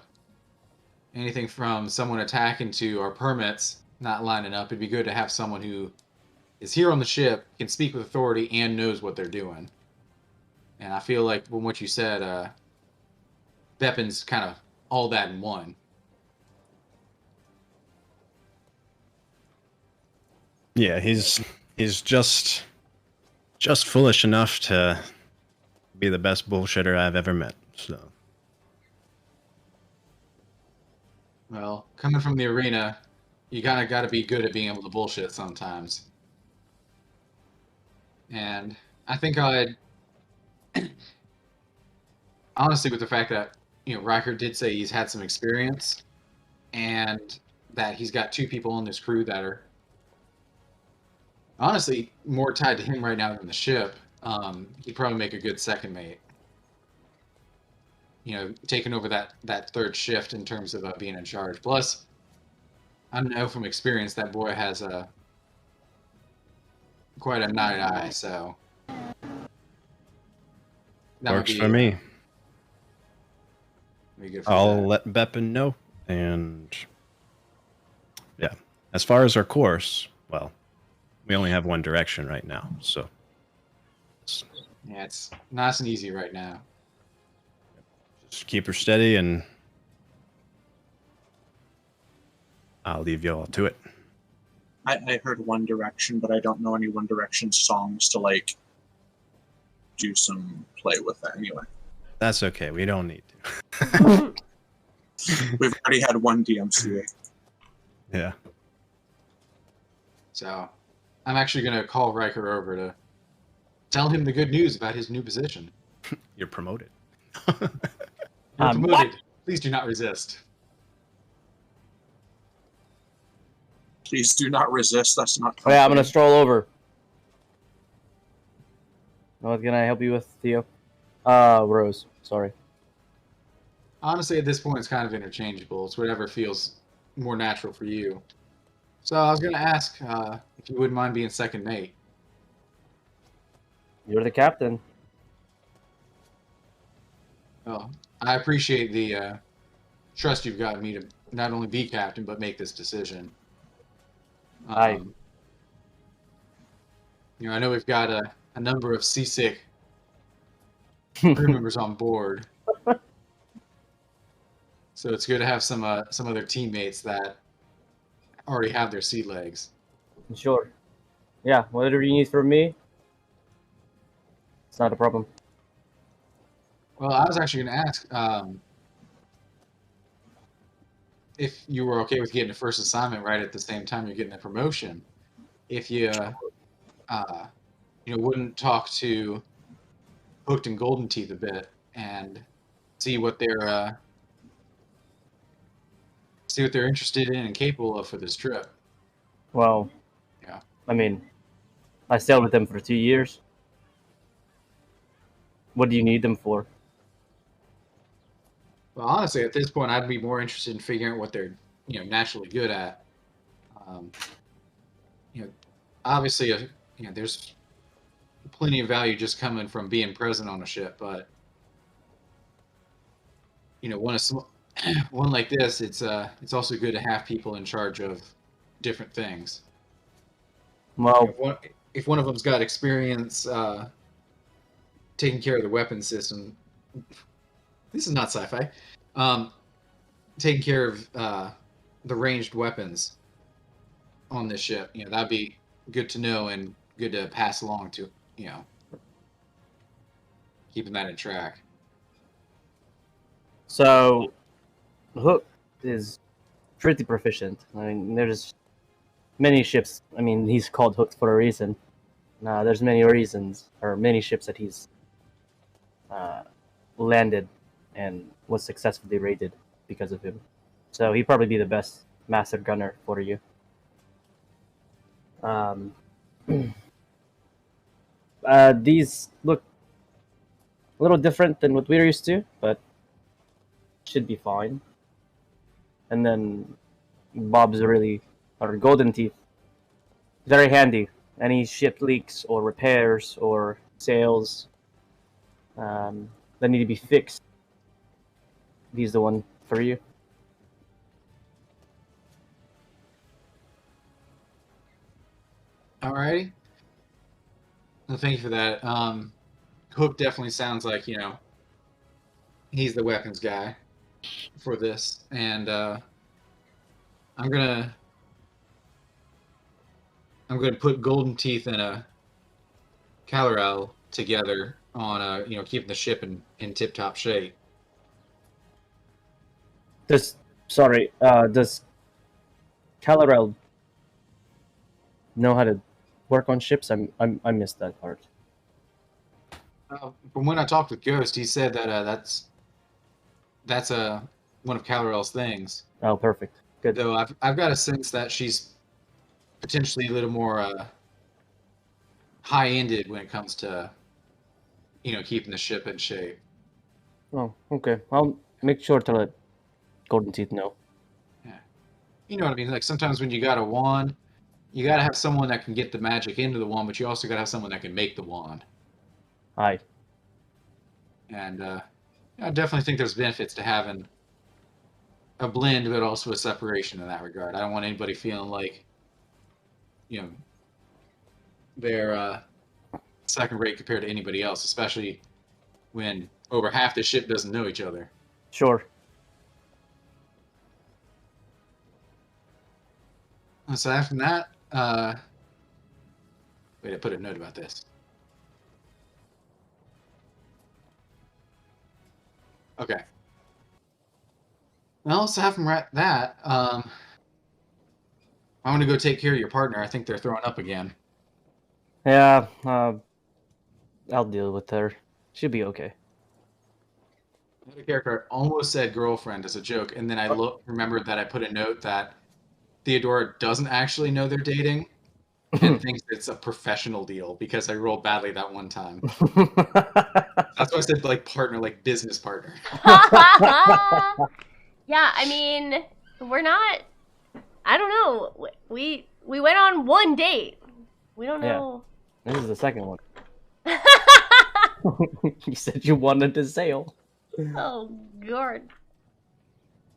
anything from someone attacking to our permits not lining up. It'd be good to have someone who is here on the ship, can speak with authority, and knows what they're doing. And I feel like from what you said, Beppin's kind of all that in one. Yeah, he's just foolish enough to be the best bullshitter I've ever met. So, Well, coming from the arena, you kind of got to be good at being able to bullshit sometimes. And I think I'd honestly, with the fact that Riker did say he's had some experience, and that he's got 2 people on this crew that are honestly more tied to him right now than the ship. He'd probably make a good second mate. Taking over that third shift in terms of being in charge. Plus, I know from experience that boy has quite a night eye, so that works for me. Be good for I'll that. let Beppin know. And yeah, as far as our course, well, we only have one direction right now, so Yeah, it's nice and easy right now. just keep her steady, and I'll leave you all to it. I heard One Direction, but I don't know any One Direction songs to like do some play with that anyway. That's okay. We don't need to. We've already had one DMCA. Yeah. So I'm actually going to call Riker over to tell him the good news about his new position. You're promoted. You're promoted. What? Please do not resist. Please do not resist. That's not. Oh, yeah, I'm gonna stroll over. What can I help you with, Theo? Rose. Sorry. Honestly, at this point, it's kind of interchangeable. It's whatever feels more natural for you. So I was going to ask if you wouldn't mind being second mate. You're the captain. Well, I appreciate the trust you've got in me to not only be captain, but make this decision. Aye. I know we've got a number of seasick crew members on board. So it's good to have some other teammates that already have their sea legs. Sure. Yeah, whatever you need from me, it's not a problem. Well, I was actually going to ask if you were okay with getting a first assignment right at the same time you're getting a promotion. If you, wouldn't talk to Hooked and Golden Teeth a bit and see what they're interested in and capable of for this trip. Well, Yeah. I mean, I sailed with them for 2 years. What do you need them for? Well, honestly, at this point, I'd be more interested in figuring out what they're, naturally good at. Obviously, there's plenty of value just coming from being present on a ship, but one like this, it's also good to have people in charge of different things. Well, If one of them's got experience taking care of the weapon system, this is not sci-fi. Taking care of the ranged weapons on this ship, that'd be good to know and good to pass along to, keeping that in track. so Hook is pretty proficient. I mean, there's many ships. I mean, he's called Hooked for a reason. There's many reasons, or many ships that he's landed and was successfully raided because of him. So he'd probably be the best master gunner for you. These look a little different than what we're used to, but should be fine. And then Bob's or Golden Teeth, very handy. Any ship leaks or repairs or sails that need to be fixed, he's the one for you. Alrighty. Well, thank you for that. Hook definitely sounds like, he's the weapons guy for this. And I'm gonna put Golden Teeth and a Calorel together on keeping the ship in tip top shape. Does Calorel know how to work on ships? I missed that part. From when I talked with Ghost, he said that that's one of Calorel's things. Oh, perfect. Good. Though I've got a sense that she's potentially a little more high-ended when it comes to keeping the ship in shape. Oh, okay. I'll make sure to let Golden Teeth know. Yeah, you know what I mean. Like sometimes when you got a wand, you got to have someone that can get the magic into the wand, but you also got to have someone that can make the wand. Aye. And I definitely think there's benefits to having a blend, but also a separation in that regard. I don't want anybody feeling like, they're second rate compared to anybody else, especially when over half the ship doesn't know each other. Sure. So after that, wait, I put a note about this. Okay. Well, so after that, I'm gonna go take care of your partner. I think they're throwing up again. Yeah, I'll deal with her. She'll be okay. The character almost said girlfriend as a joke, and then I remembered that I put a note that Theodora doesn't actually know they're dating and thinks it's a professional deal because I rolled badly that one time. That's why I said like partner, like business partner. Yeah, I mean, we're not. I don't know. We went on one date. We don't know. This is the second one. You said you wanted to sail. Oh, God.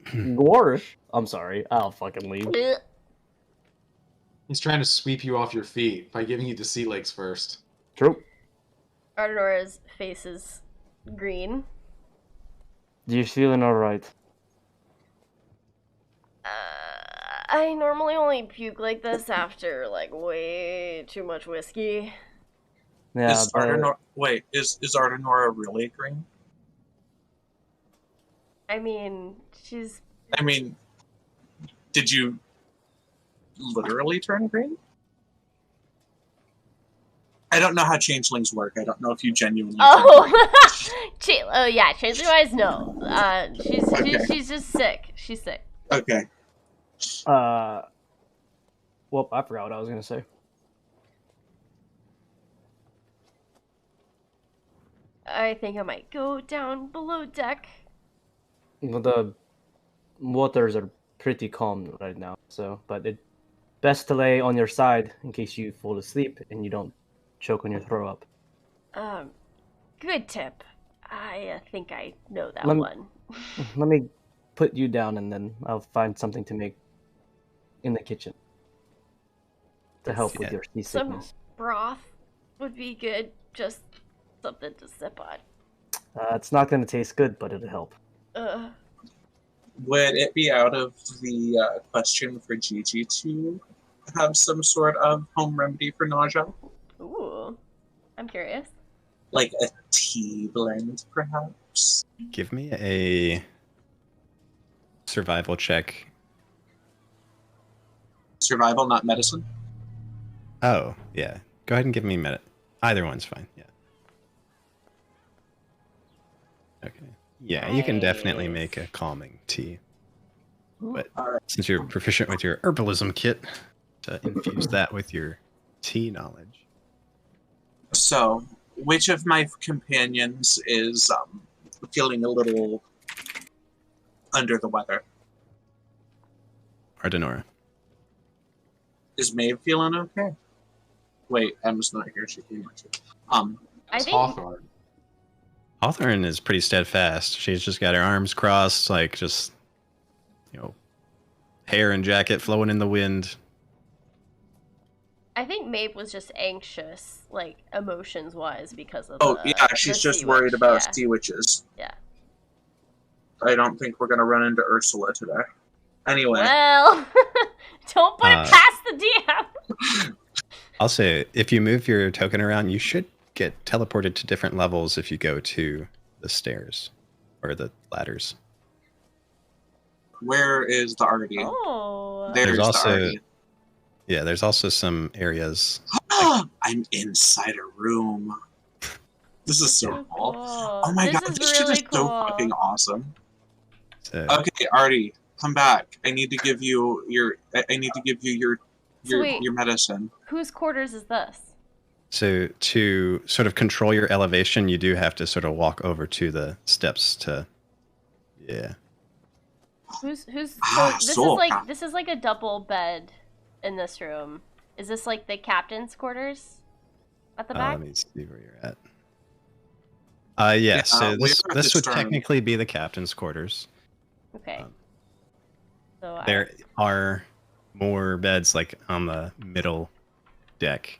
Gorsh. I'm sorry. I'll fucking leave. He's trying to sweep you off your feet by giving you the sea legs first. True. Arnora's face is green. You feeling alright? I normally only puke like this after, like, way too much whiskey. Yeah. Is Ardenora really green? I mean, she's... I mean, did you literally turn green? I don't know how changelings work. I don't know if you genuinely. Oh, yeah, changeling-wise, no. Okay. She's just sick. She's sick. Okay. Well, I forgot what I was gonna say. I think I might go down below deck. Well, the waters are pretty calm right now, but it's best to lay on your side in case you fall asleep and you don't choke on your throw up. Good tip. I think I know that Let me- one. Let me put you down and then I'll find something to make in the kitchen to help with your Some seasickness. broth would be good. Just something to sip on. It's not going to taste good, but it'll help. Would it be out of the question for Gigi to have some sort of home remedy for nausea? Ooh, I'm curious. Like a tea blend, perhaps? Give me a survival check. Survival, not medicine? Oh, yeah. Go ahead and give me a minute. Either one's fine. Yeah. Okay. Yeah, you can definitely make a calming tea. But since you're proficient with your herbalism kit, to infuse that with your tea knowledge. So, which of my companions is feeling a little under the weather? Ardenora. Is Maeve feeling okay? Wait, Emma's not here. She came with you. I think Hawthorne. Hawthorne is pretty steadfast. She's just got her arms crossed, like just, hair and jacket flowing in the wind. I think Maeve was just anxious, like emotions wise, because of Oh, the yeah, she's the just sea worried witch, about yeah. sea witches. Yeah. I don't think we're gonna run into Ursula today. Anyway. Well, don't put it past the DM. Also, if you move your token around, you should get teleported to different levels if you go to the stairs or the ladders. Where is the Artie? Oh. There's There's also- the Artie. Yeah, there's also some areas. I'm inside a room. This is so cool. Oh my This god, is this shit really is so cool. fucking awesome. So, Okay, Artie, come back. I need to give you your. I need to give you So wait. your medicine. Whose quarters is this? So to sort of control your elevation, you do have to sort of walk over to the steps to, yeah. Who's so Soka. this is like a double bed in this room. Is this like the captain's quarters at the back? Let me see where you're at. Yeah, so we're this, at this the would stern. technically be the captain's quarters. Okay. Um, So There are more beds like on the middle deck.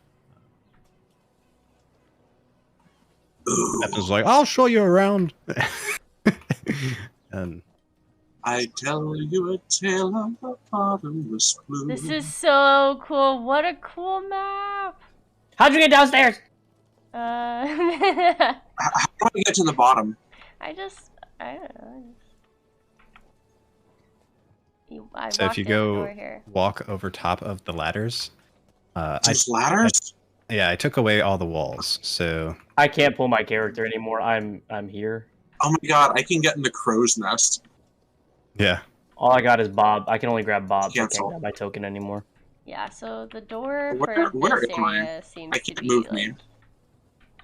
Ooh, Captain's like, I'll show you around. And I tell you a tale of a bottomless blue. this is so cool. What a cool map. How'd you get downstairs? I How do I get to the bottom? don't know. I so if walked you in the door go here. walk over top of the ladders, Just ladders? I took away all the walls. So I can't pull my character anymore. I'm here. Oh my god, I can get in the crow's nest. yeah, All I got is Bob. I can only grab Bob. So I Cancel. can't grab my token anymore. Yeah, so the door Where- for where this am I? area seems I to can't be move like me.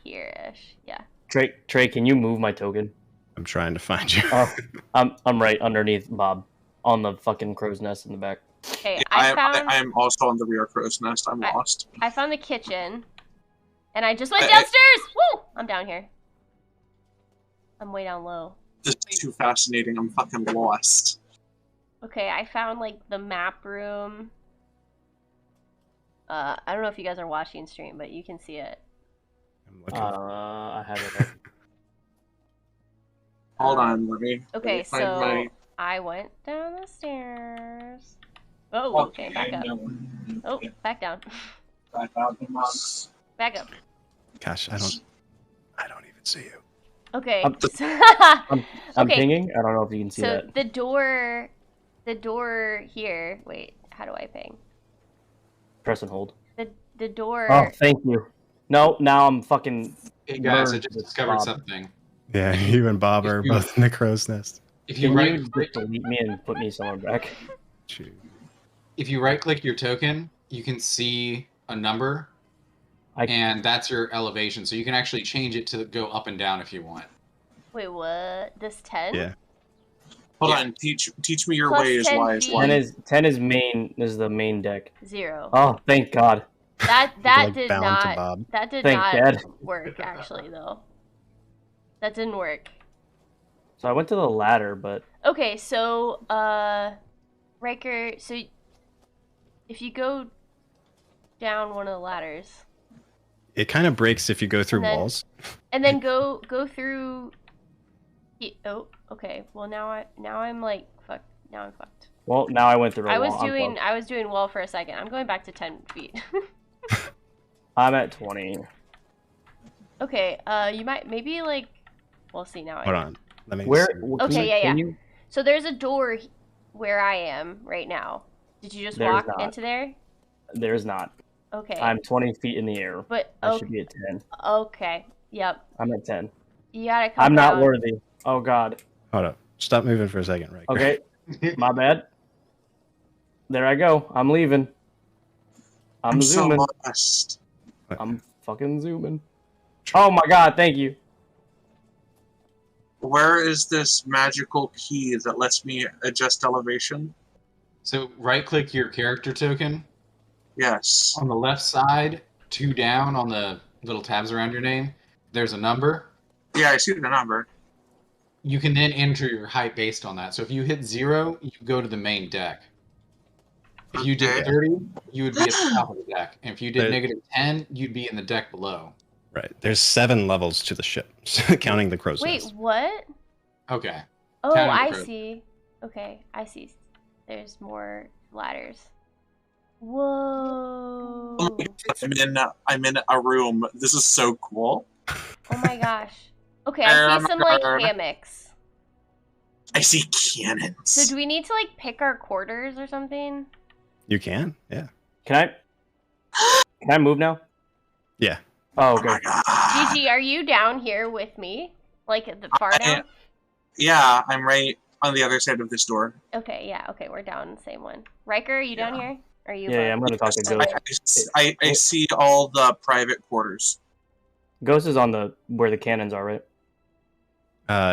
here-ish. Yeah. Trey, can you move my token? I'm trying to find you. Oh, I'm right underneath Bob, on the fucking crow's nest in the back. Okay, Yeah, I I'm also on the rear crow's nest. I'm lost. found the kitchen, and I just went I- downstairs. Woo! I'm down here. I'm way down low. This is too fascinating. I'm fucking lost. Okay, I found like the map room. I don't know if you guys are watching stream, but you can see it. I'm looking. I have it. Up. Hold on, let me. Okay, find so my- I went down the stairs. Oh, okay, back up. Oh, back down. Back up. Gosh, I don't even see you. Okay. I'm Okay, pinging. I don't know if you can see so that. the door here. Wait, how do I ping? Press and hold. The door. Oh, thank you. No, now I'm fucking. Hey guys, I Merge just with discovered Bob. something. Yeah, you and Bob are If you- both in the crow's nest. If you Can right you click, just delete me and put me somewhere back? Shoot. if you right click your token, you can see a number, and that's your elevation. So you can actually change it to go up and down if you want. Wait, what? This 10? Yeah. Hold Yeah. on, teach me your Plus ways, 10 wise feet. one. 10 is main. This is the main deck. 0. Oh, thank God. That You're, that like, did bound to not Bob. that did Thank not God. work actually though. That didn't work. So I went to the ladder, but Okay, so Riker, so if you go down one of the ladders It kind of breaks if you go through And then- walls. and then go through oh, okay. Well, now I'm like fuck. Now I'm fucked. well, now I went through a I wall. was I'm doing fucked. I was doing well for a second. I'm going back to 10 feet. I'm at 20. Okay, you might maybe like we'll see now. Hold on. Let me Where? see. can Okay, you- yeah, can yeah. you- So there's a door where I am right now. Did you just There's walk not. into there? There's not. Okay. I'm 20 feet in the air. But I should be at 10. okay. Yep. I'm at 10. You gotta come I'm not down. worthy. Oh God. Hold up. Stop moving for a second, right? Okay, my bad. There I go. I'm leaving. I'm so zooming. lost. I'm fucking zooming. Oh my God! Thank you. Where is this magical key that lets me adjust elevation? So right click your character token. Yes. On the left side, 2 down on the little tabs around your name, there's a number. Yeah, I see the number. You can then enter your height based on that. So if you hit 0, you go to the main deck. If you did Okay. 30, you would be at the top of the deck. And if you did There- negative 10, you'd be in the deck below. Right. There's 7 levels to the ship, counting the crow's Wait, nest. what? Okay. Oh, Counting the I crow's see. Okay, I see. There's more ladders. Whoa. Oh my God, I'm in a room. This is so cool. Oh my gosh. Okay, I see some like hammocks. I see cannons. So do we need to like pick our quarters or something? You can, yeah. Can I move now? Yeah. Oh, Oh okay. my God. Gigi, are you down here with me? Like at the far down? Yeah, I'm right on the other side of this door. Okay, yeah, okay, we're down the same one. Riker, are you down Yeah. here? Are you Yeah, I'm gonna talk to Ghost. I see all the private quarters. Ghost is on where the cannons are, right?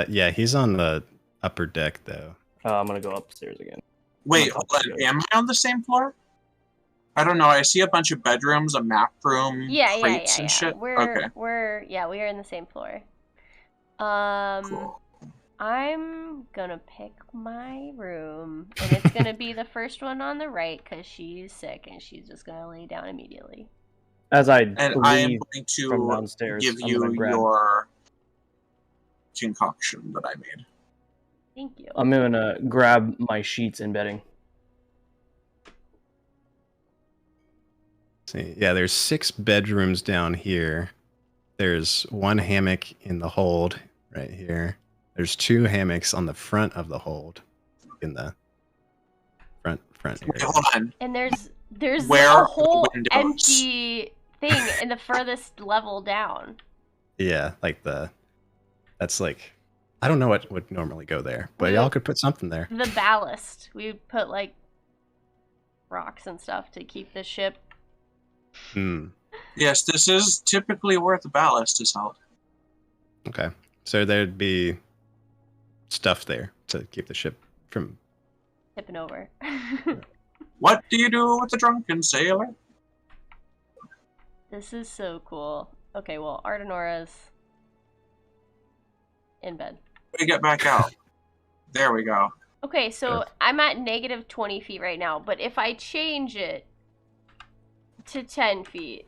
Yeah, he's on the upper deck though. I'm gonna go upstairs again. Wait, Oh, hold on. Am I on the same floor? I don't know. I see a bunch of bedrooms, a map room, Yeah. crates and shit. We Okay, are in the same floor. cool. I'm gonna pick my room, and it's gonna be the first one on the right because she's sick and she's just gonna lay down immediately. As I And I am leave going from to downstairs, give I'm you gonna grab. your concoction that I made. Thank you. I'm gonna grab my sheets and bedding. See, yeah, there's 6 bedrooms down here. There's 1 hammock in the hold right here. There's 2 hammocks on the front of the hold in the front Wait, area. hold on. And there's Where a are the whole windows? empty thing in the furthest level down. Yeah, like that's like, I don't know what would normally go there, but y'all could put something there. The ballast. We put like rocks and stuff to keep the ship. Hmm. Yes, this is typically where the ballast is held. Okay. So there'd be stuff there to keep the ship from. Tipping over. What do you do with the drunken sailor? This is so cool. Okay, well, Ardenora's in bed. We get back out. There we go. Okay, so Sure. I'm at negative 20 feet right now, but if I change it to 10 feet.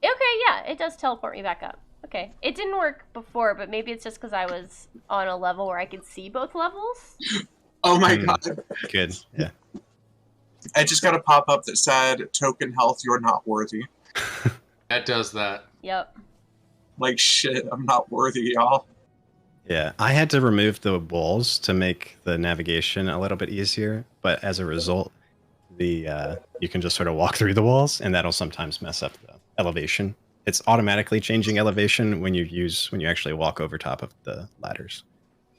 Okay, yeah, it does teleport me back up. Okay. It didn't work before, but maybe it's just because I was on a level where I could see both levels. Oh my Hmm. God. Good. Yeah. I just got a pop up that said, token health, you're not worthy. That does that. Yep. Like, shit, I'm not worthy, y'all. Yeah. I had to remove the walls to make the navigation a little bit easier, but as a result, you can just sort of walk through the walls, and that'll sometimes mess up the elevation. It's automatically changing elevation when you actually walk over top of the ladders.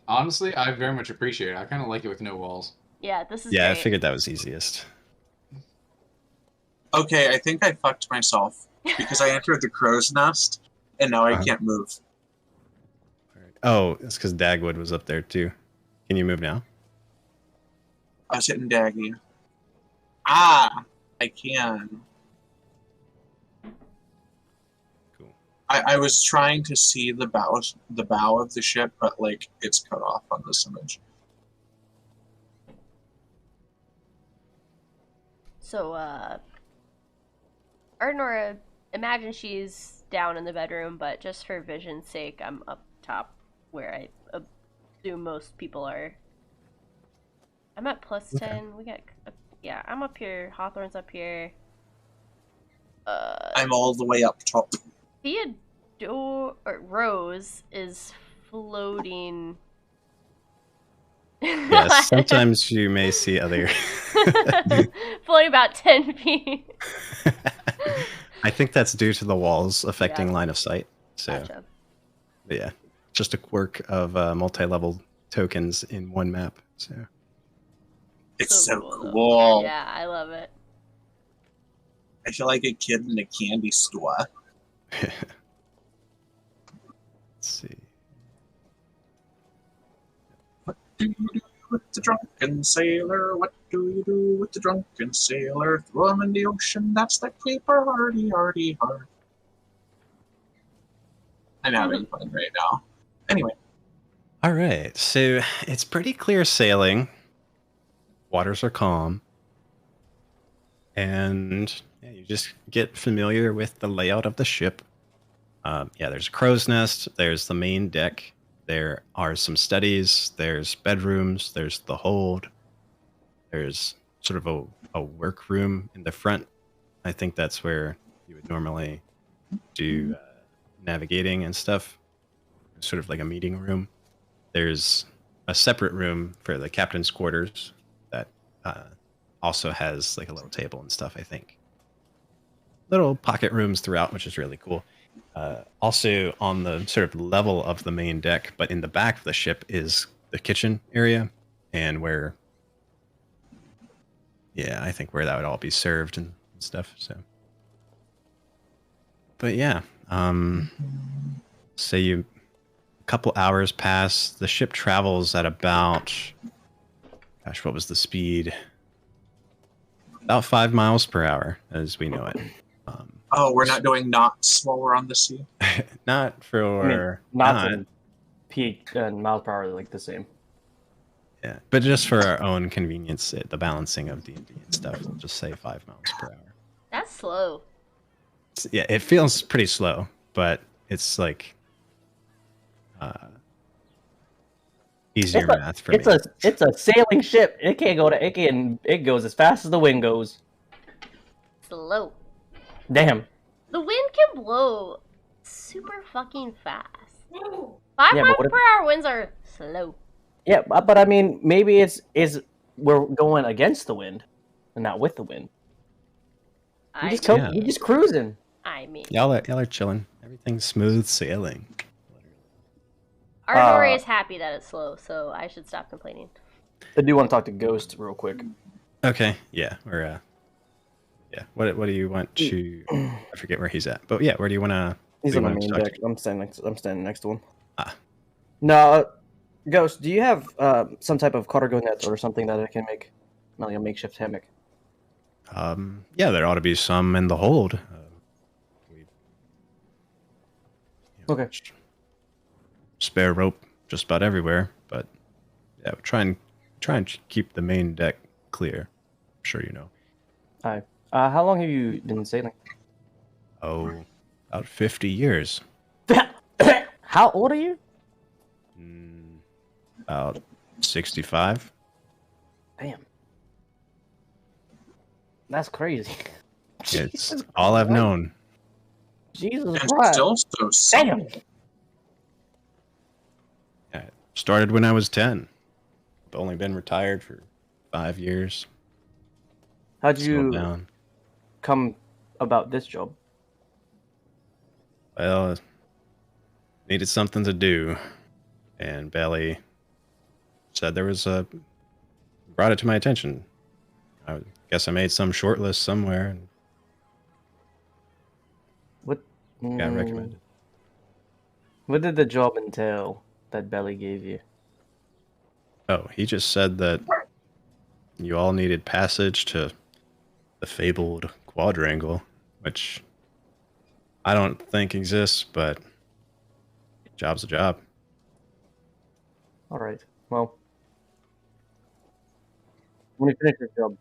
Honestly, I very much appreciate it. I kind of like it with no walls. Yeah, this is Yeah, great. I figured that was easiest. Okay, I think I fucked myself because I entered the crow's nest and now I Uh-huh. can't move. Oh, it's because Dagwood was up there too. Can you move now? I was hitting Daggy. Ah, I can. Cool. I was trying to see the bow of the ship, but like it's cut off on this image. So, Ardenora, imagine she's down in the bedroom, but just for vision's sake, I'm up top where I assume most people are. I'm at plus 10. We got, yeah, I'm up here. Hawthorne's up here. I'm all the way up top. Rose is floating. Yes, sometimes you may see other. Floating about 10 feet. I think that's due to the walls affecting Yeah. line of sight. So, Gotcha. yeah, just a quirk of multi-level tokens in one map. So, It's so though. cool. Yeah, I love it. I feel like a kid in a candy store. let's see. What do you do with the drunken sailor? What do you do with the drunken sailor? Throw him in the ocean, that's the caper, hardy, hardy, hard. I'm having fun right now. Anyway, All right, so it's pretty clear sailing. Waters are calm. and yeah, you just get familiar with the layout of the ship. Yeah, there's a crow's nest. There's the main deck. There are some studies. There's bedrooms. There's the hold. There's sort of a workroom in the front. I think that's where you would normally do navigating and stuff. Sort of like a meeting room. There's a separate room for the captain's quarters that also has like a little table and stuff, I think. Little pocket rooms throughout, which is really cool. Also on the sort of level of the main deck, but in the back of the ship is the kitchen area, and where, yeah, I think where that would all be served and stuff. So, but yeah, say you a couple hours pass, the ship travels at about, gosh, what was the speed? About 5 miles per hour, as we know it. Oh, we're not doing knots while we're on the sea. Not for not in peak and miles per hour are like the same. Yeah, but just for our own convenience, the balancing of D&D and stuff, we'll just say 5 miles per hour. That's slow. Yeah, it feels pretty slow, but it's like easier math for me. It's a sailing ship. It goes as fast as the wind goes. Slow. Damn. The wind can blow super fucking fast. 5 Yeah, miles but per hour winds are slow. Yeah, but I mean, maybe it's we're going against the wind, and not with the wind. You just cruising. I mean, Y'all are chilling. Everything's smooth sailing. Arnori is happy that it's slow, so I should stop complaining. I do want to talk to Ghost real quick. Okay, yeah, or yeah. What do you want to? I forget where he's at, but yeah, where do you want to? He's on the main deck. I'm standing next to him. Ah. No, Ghost, do you have some type of cargo net or something that I can make like a makeshift hammock? Yeah, there ought to be some in the hold. Okay. Spare rope just about everywhere, but yeah, try and keep the main deck clear. I'm sure you know. Hi. How long have you been sailing? Oh, about 50 years. How old are you? About 65. Damn. That's crazy. It's all I've known. Jesus And Christ. still so Damn. I started when I was 10. I've only been retired for 5 years. How'd Slowed you down. come about this job? Well, needed something to do, and Belly said there was brought it to my attention. I guess I made some short list somewhere and What? got recommended. What did the job entail that Belly gave you? Oh, he just said that you all needed passage to the fabled quadrangle, which I don't think exists, but job's a job. All right. Well, when you finish your job,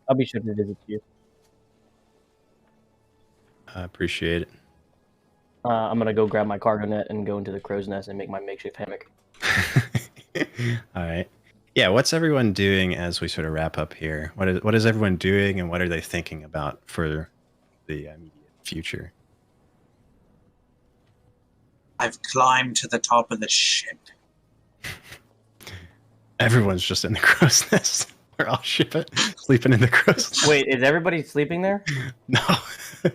I'll be sure to visit you. I appreciate it. I'm gonna go grab my cargo net and go into the crow's nest and make my makeshift hammock. All right. Yeah, what's everyone doing as we sort of wrap up here? What is everyone doing, and what are they thinking about for the immediate future? I've climbed to the top of the ship. Everyone's just in the crow's nest. We're all sleeping in the crow's nest. Wait, is everybody sleeping there? No.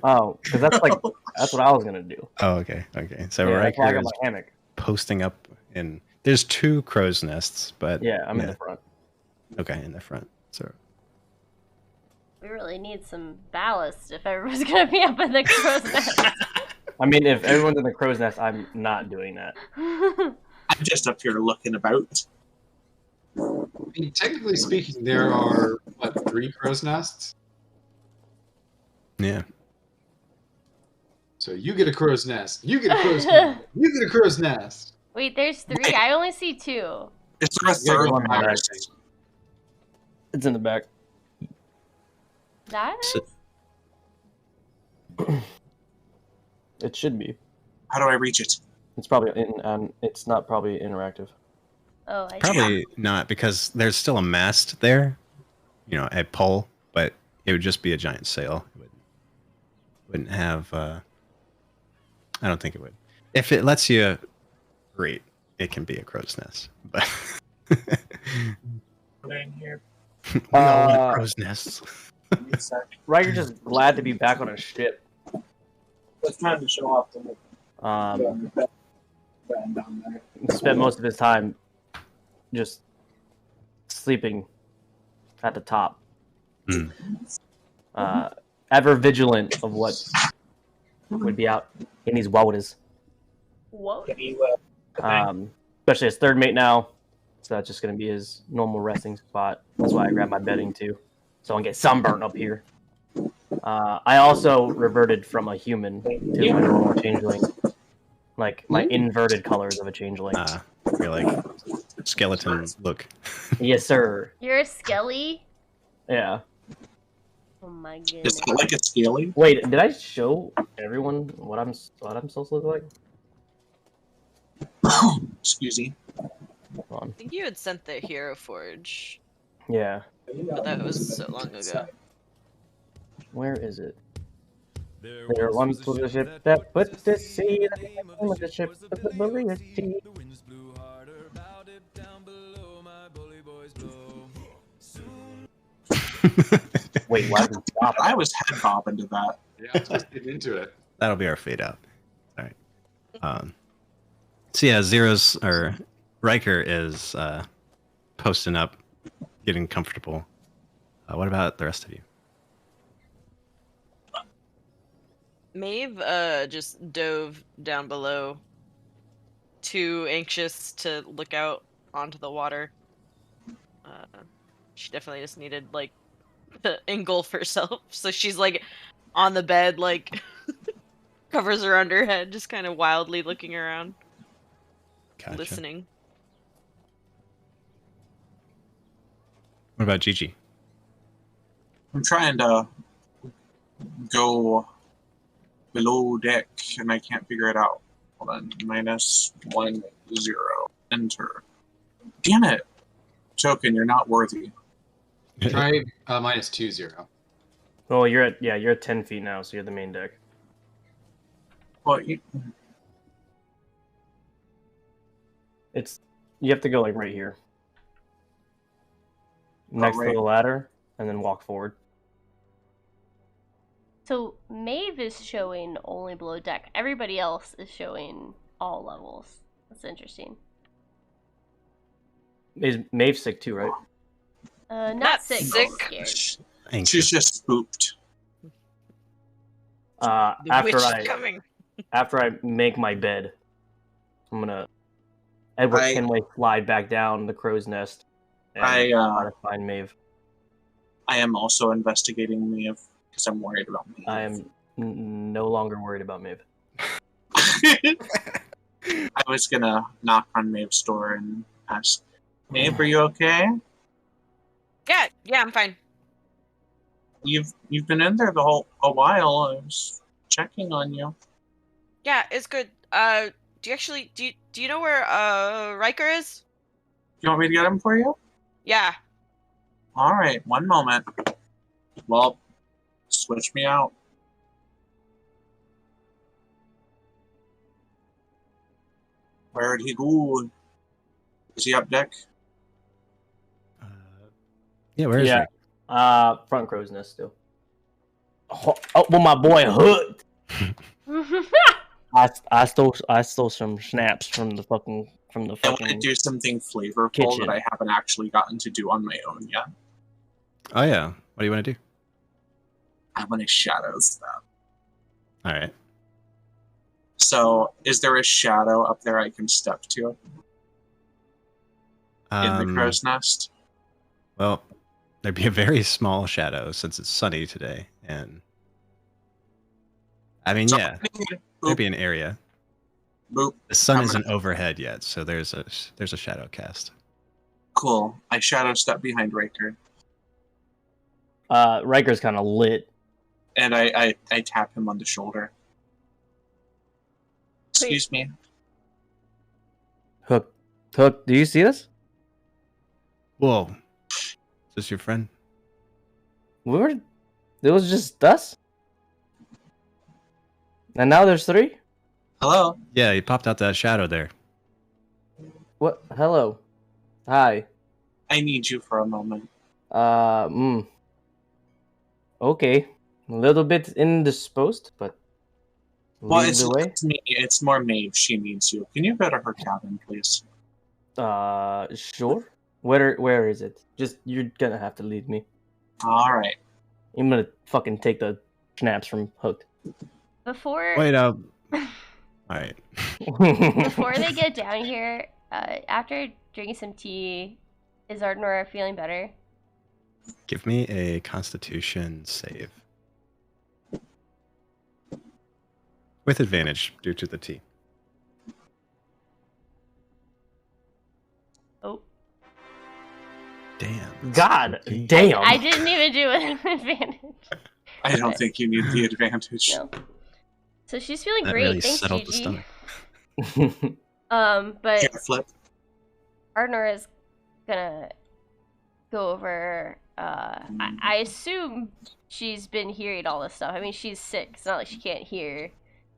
Oh, because that's what I was gonna do. Oh, okay. So Yeah, right that's why I here got is my hammock. posting up in. There's 2 crow's nests, but Yeah, I'm in the front. Okay, in the front. So We really need some ballast if everyone's gonna be up in the crow's nest. I mean, if everyone's in the crow's nest, I'm not doing that. I'm just up here looking about. I mean, technically speaking, there are, 3 crow's nests? yeah. So you get a crow's nest. You get a crow's nest. You get a crow's nest. Wait, there's 3. I only see 2. Is there a Yeah, third go on, one? Myra. It's in the back. That So- is? It should be. How do I reach it? It's probably it's not probably interactive. Oh, I see. Probably not, because there's still a mast there, you know, a pole, but it would just be a giant sail. It wouldn't have. I don't think it would. If it lets you, great. It can be a crow's nest, but Put it in here. we all want crow's nests. Give me a sec. Riker just glad to be back on a ship. It's time to show off the down there. Spent most of his time just sleeping at the top. Hmm. Ever vigilant of what would be out in these waters. Whoa. Can you, Especially as third mate now, so that's just going to be his normal resting spot. That's why I grabbed my bedding too, so I don't get sunburn up here. I also reverted from a human to my normal changeling, like my inverted colors of a changeling. You're like skeleton look. Yes, sir. You're a skelly? Yeah. Oh my is goodness. that like a scaly? Wait, did I show everyone what I'm supposed to look like? Excuse me. Hold on. I think you had sent the Hero Forge, Yeah. but that was so long ago. Where is it? There once was a ship that put to sea. The name of the ship was the Maria Sea. Wait, why did we stop? I was head bobbing to that. Yeah, just get into it. That'll be our fade out. All right. So yeah, Zero's or Riker is posting up, getting comfortable. What about the rest of you? Maeve just dove down below, too anxious to look out onto the water. She definitely just needed like to engulf herself, so she's like on the bed, like covers around her head, just kind of wildly looking around, Gotcha. listening. What about Gigi? I'm trying to go below deck and I can't figure it out. Hold on. -1 0. Enter. Damn it! Token, you're not worthy. Try -2 0. Oh, you're at 10 feet now, so you're the main deck. Well, You have to go like right here, next right. to the ladder, and then walk forward. So Maeve is showing only below deck. Everybody else is showing all levels. That's interesting. Is Maeve sick too, right? Not sick. sick. Scared. Anxious. she's just spooked. The witch After is coming. after I make my bed, I'm gonna Edward Kenway slide back down the crow's nest and try to find Maeve. I am also investigating Maeve because I'm worried about Maeve. I am no longer worried about Maeve. I was gonna knock on Maeve's door and ask, Maeve, are you okay? Yeah, I'm fine. You've been in there a while. I was checking on you. Yeah, it's good. Do you know where Riker is? You want me to get him for you? Yeah. All right, one moment. Well, switch me out. Where'd he go? Is he up deck? Yeah, where is Yeah. he? Front crow's nest still. Oh, well, my boy hooked. I stole some snaps from the I want to fucking. do something flavorful kitchen. that I haven't actually gotten to do on my own yet. Oh yeah. What do you want to do? I want to shadow stuff. All right. So, is there a shadow up there I can step to in the crow's nest? Well, there'd be a very small shadow since it's sunny today, and I mean, yeah, there'd be an area. Boop. The sun I'm isn't overhead yet, so there's a shadow cast. Cool. I shadow step behind Riker. Riker's kind of lit. And I tap him on the shoulder. Excuse me. Hook, do you see us? Whoa. Is this your friend? It was just us? And now there's 3? Hello? Yeah, he popped out that shadow there. What? Hello. Hi. I need you for a moment. Okay. A little bit indisposed, but Well, lead it's the way. it's me. It's more Maeve. She needs you. Can you go to her cabin, please? Sure. Where is it? Just, you're gonna have to lead me. All right. I'm gonna fucking take the snaps from Hooked. Before Wait, all right. before they get down here, after drinking some tea, is Ardenora feeling better? Give me a Constitution save. With advantage due to the tea. Oh. Damn. God Okay. damn. I didn't even do it with advantage. I don't Okay. think you need the advantage. No. So she's feeling That great. really Thanks, settled the Gigi. stomach. But Can't flip. Ardenora is gonna go over. I assume she's been hearing all this stuff. I mean, she's sick. It's not like she can't hear.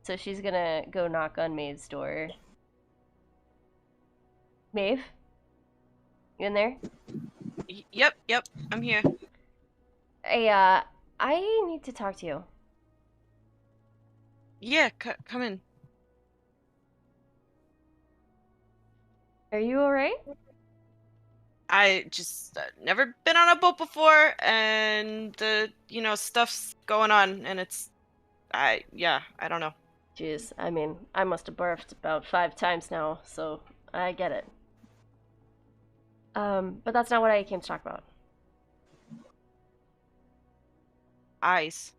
So she's gonna go knock on Maeve's door. Maeve? You in there? Yep, I'm here. Hey, I need to talk to you. Yeah, come in. Are you alright? I just never been on a boat before, and stuff's going on, and I don't know. Jeez, I mean, I must have barfed about 5 times now, so I get it. But that's not what I came to talk about. Eyes.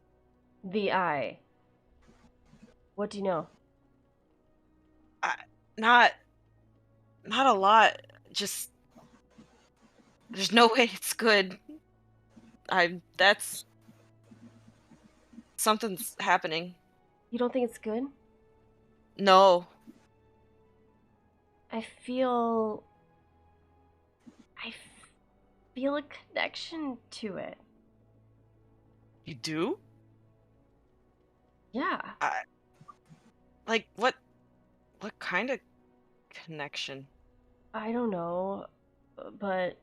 The eye. What do you know? Not a lot. Just there's no way it's good. That's something's happening. You don't think it's good? No. I feel a connection to it. You do? Yeah. Like what kind of connection? I don't know, but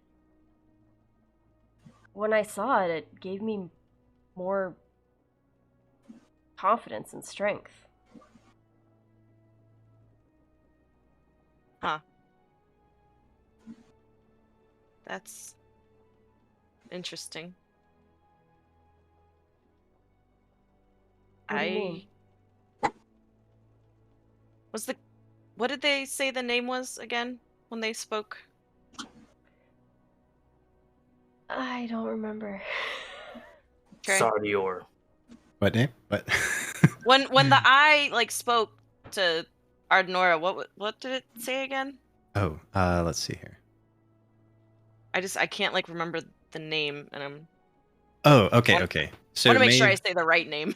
when I saw it, it gave me more confidence and strength. Huh. That's interesting. What do you mean? What did they say the name was again when they spoke? I don't remember. Okay. Sardior. What name? What? When the eye spoke to Ardenora, what did it say again? Oh, let's see here. I can't remember the name, and I'm Oh, okay. So want to make sure I say the right name.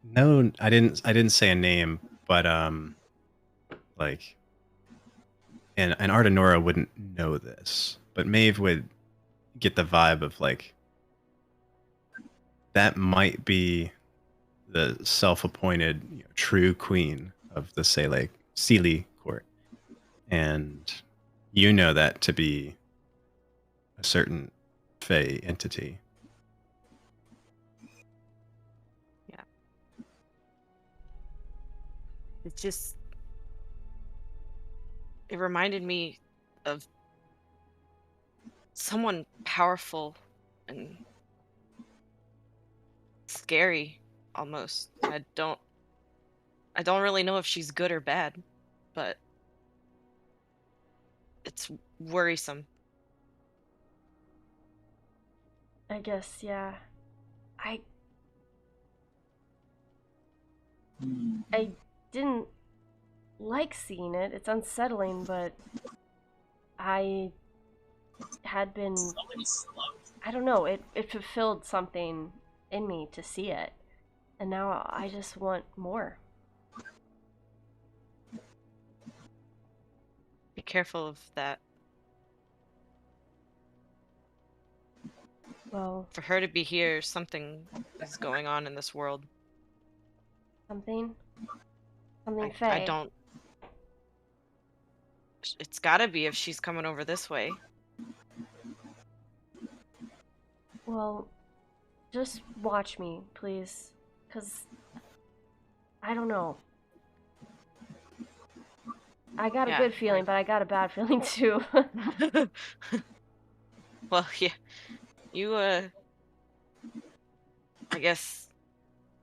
No, I didn't say a name, but and Ardenora wouldn't know this, but Maeve would get the vibe of that might be the self-appointed true queen of the Sealy court, and you know that to be a certain Fey entity. It reminded me of someone powerful and scary almost. I don't really know if she's good or bad, but it's worrisome. I guess, yeah. I didn't like seeing it. It's unsettling, but I had been I don't know, it fulfilled something in me to see it. And now I just want more. Be careful of that. Well, For her to be here, something is going on in this world. something I Faye. don't. It's gotta be if she's coming over this way. Well, just watch me, please. 'Cause I don't know. I got a Yeah, good feeling, but I got a bad feeling too. Well, yeah. You, I guess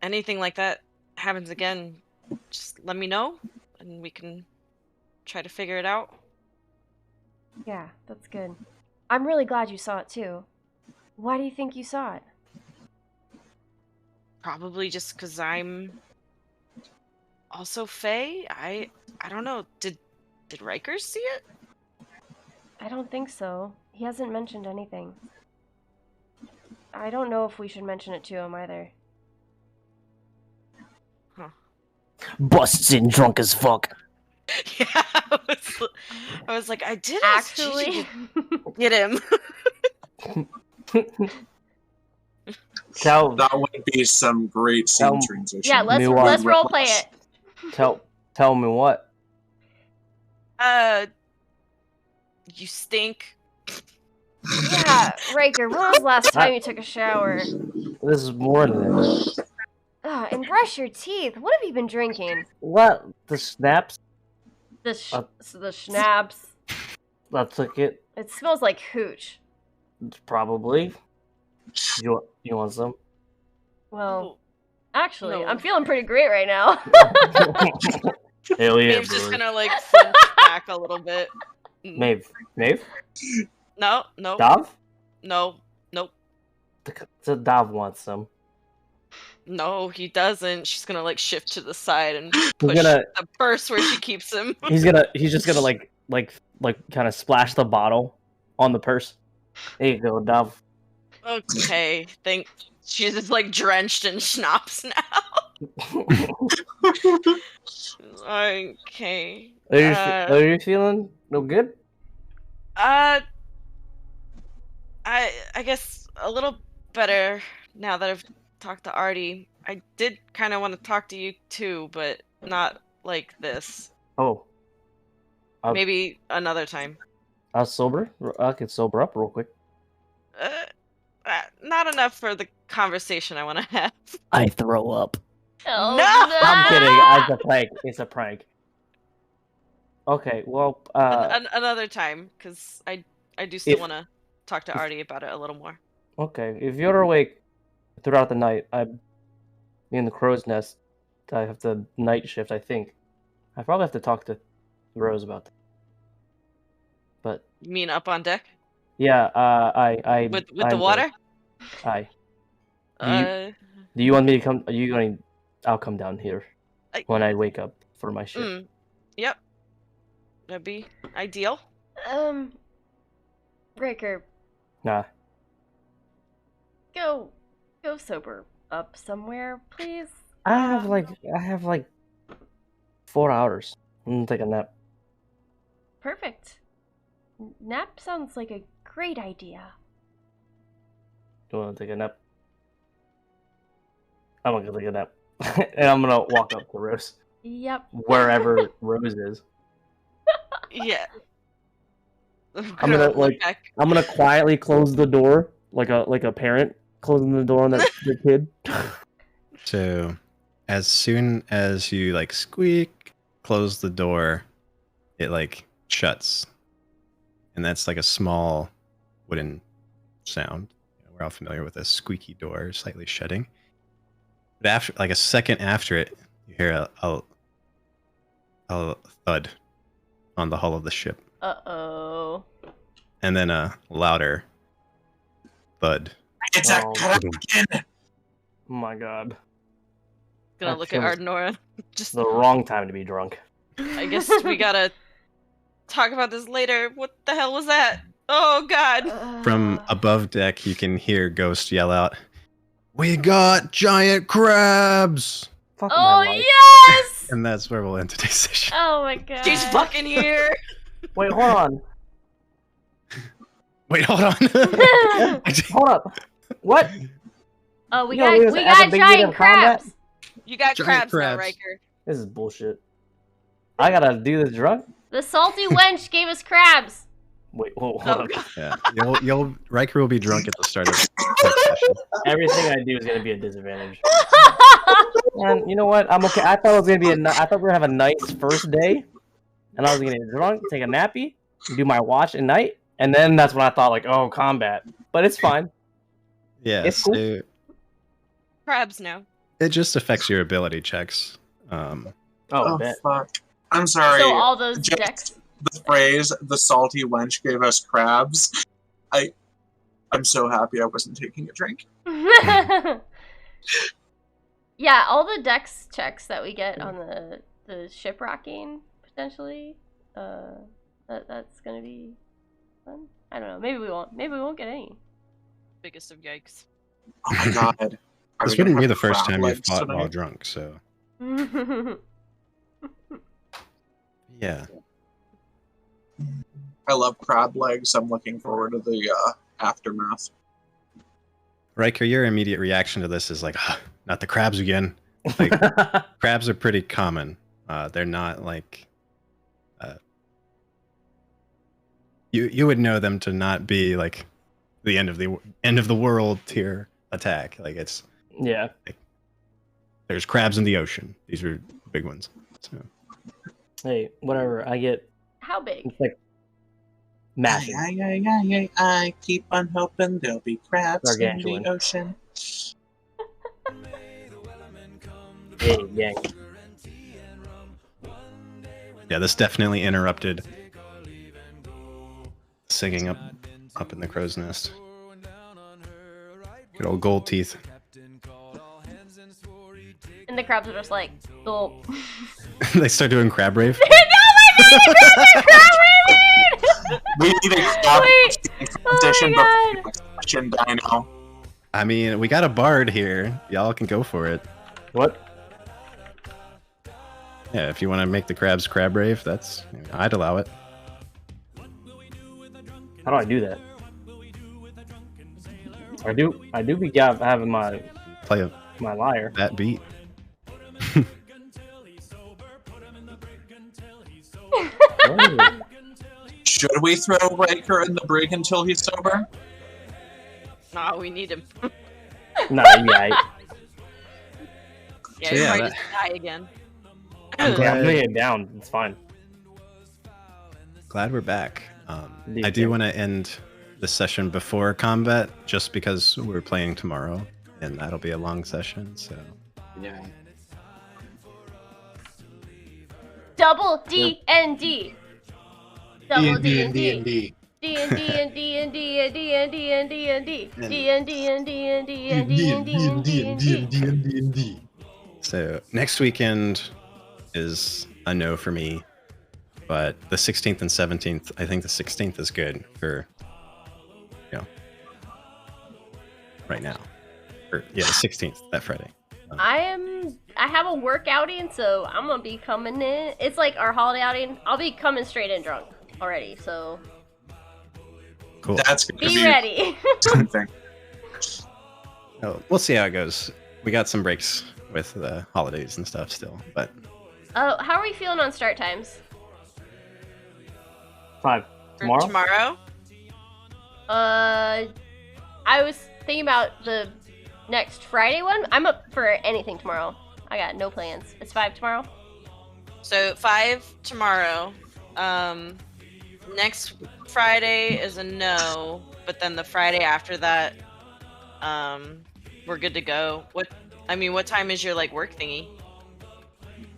anything like that happens again, just let me know, and we can try to figure it out. Yeah, that's good. I'm really glad you saw it too. Why do you think you saw it? Probably just because I'm also Faye. I don't know. Did Riker see it? I don't think so. He hasn't mentioned anything. I don't know if we should mention it to him either. Busts in drunk as fuck. Yeah, I was like, I did Actually, get him. Tell That would be some great scene transition. yeah, let's Me what? role play it. tell me what? You stink. Yeah, Raker, when was the last time you took a shower? This is more than it. And brush your teeth. What have you been drinking? What? The snaps? The schnapps. That's like it. It smells like hooch. Probably. You want some? Well, actually, No. I'm feeling pretty great right now. Hell yeah, Maeve's just brother. gonna like flinch back a little bit. Maeve? No. Dav? Nope. The Dav wants some. No, he doesn't. She's gonna like shift to the side and He's push gonna- the purse where she keeps him. He's just gonna like kind of splash the bottle on the purse. There you go, Dav. Okay, she's just like drenched in schnapps now. Okay. Are you feeling no good? I guess a little better now that I've talked to Artie. I did kind of want to talk to you too, but not like this. Oh. Maybe another time. I could sober up real quick. Not enough for the conversation I want to have. I throw up. Oh, No! I'm kidding. It's a prank. It's a prank. Okay, well, Another time, because I do still If- want to talk to Artie about it a little more. okay. If you're awake throughout the night, I'm in the crow's nest. I have the night shift, I think. I probably have to talk to Rose about that. But You mean up on deck yeah, I with I'm the there. water? Aye. Do you want me to come? Are you going? I'll come down here when I wake up for my shift. Yep. That'd be ideal. Raker, Nah. go sober up somewhere, please. I have like 4 hours. I'm gonna take a nap. Perfect. Nap sounds like a great idea. You want to take a nap? I'm gonna take a nap, and I'm gonna walk up to Rose Yep. wherever Rose is. Yeah. I'm gonna I'm gonna quietly close the door like a parent closing the door on their kid. So, as soon as you like squeak, close the door, it like shuts, and that's like a small wooden sound. We're all familiar with a squeaky door slightly shutting. But after, like a second after it, you hear a thud on the hull of the ship, Uh-oh. and then a louder thud. It's a Oh. Kraken! Oh my god. Gonna That look at feels- Ardnora. Just, The wrong time to be drunk. I guess we gotta talk about this later. What the hell was that? Oh God. From above deck, you can hear Ghost yell out, "We got giant crabs!" Fuck my Oh life. yes! And that's where we'll end today's session. Oh my god. She's fucking here. Wait, hold on. Wait, hold on. Hold up. What? Oh, we You know, got we have a big giant unit of combat? crabs. You got Giant crabs now, crabs. Riker. This is bullshit. I gotta do this drunk? The salty wench gave us crabs. Wait, hold Oh up. God. Yeah, Riker will be drunk at the start of the session. Everything I do is gonna be a disadvantage. And you know what? I'm okay. I thought it was gonna be I thought we were gonna have a nice first day, and I was gonna get drunk, take a nappy, do my watch at night, and then that's when I thought like, oh, combat. But it's fine. Yeah, It's cool. so Crabs now. it just affects your ability checks. Oh, Oh, bet. fuck. I'm sorry. So all those Just decks. the phrase, the salty wench gave us crabs. I'm so happy I wasn't taking a drink. Yeah, all the dex checks that we get on the ship rocking potentially, that's gonna be fun. I don't know. Maybe we won't. Maybe we won't get any. Biggest of yikes. Oh my god. Are This we gonna wouldn't be have the first crab time you've legs fought tonight? while drunk, so yeah. I love crab legs. I'm looking forward to the aftermath. Riker, your immediate reaction to this is like, not the crabs again. Like, crabs are pretty common. They're not like you would know them to not be like the end of the world tier attack. Like it's Yeah. there's crabs in the ocean. These are big ones. So Hey, whatever. I get How big? it's like massive. I keep on hoping there'll be crabs in Gargantuan. the ocean. Hey, gang. yeah, this definitely interrupted singing up in the crow's nest. Good old gold teeth. And the crabs are just like, oh. They start doing crab rave. We need a crab Wait. competition Oh my before the session, Dino. I mean, we got a bard here. Y'all can go for it. What? Yeah, if you want to make the crabs crab rave, I'd allow it. How do I do that? I do be having my Play lyre. that beat. Oh. Should we throw Riker in the brig until he's sober? Nah, we need him. Nah, yeah. Yeah, So he yeah, might that- just die again. I'm I'm glad, putting it down. It's fine. glad we're back. Indeed, I do yeah. want to end the session before combat, just because we're playing tomorrow, and that'll be a long session. So Yeah. Double D and D. Double D and D. D&D. D and D and D and D and D and D and D and D. D and D and D and D and D and D and D and D. So next weekend is a no for me, but the 16th and 17th, I think the 16th is good for, right now. Or yeah, the 16th, that Friday. I have a work outing, so I'm gonna be coming in. It's like our holiday outing. I'll be coming straight in drunk already, so Cool. That's gonna be be ready. something. Oh, we'll see how it goes. We got some breaks with the holidays and stuff still, but Oh, how are we feeling on start times? 5 For tomorrow. tomorrow? I was thinking about the next Friday one. I'm up for anything tomorrow. I got no plans. It's 5 tomorrow. So 5 tomorrow. Next Friday is a no, but then the Friday after that, we're good to go. What time is your work thingy?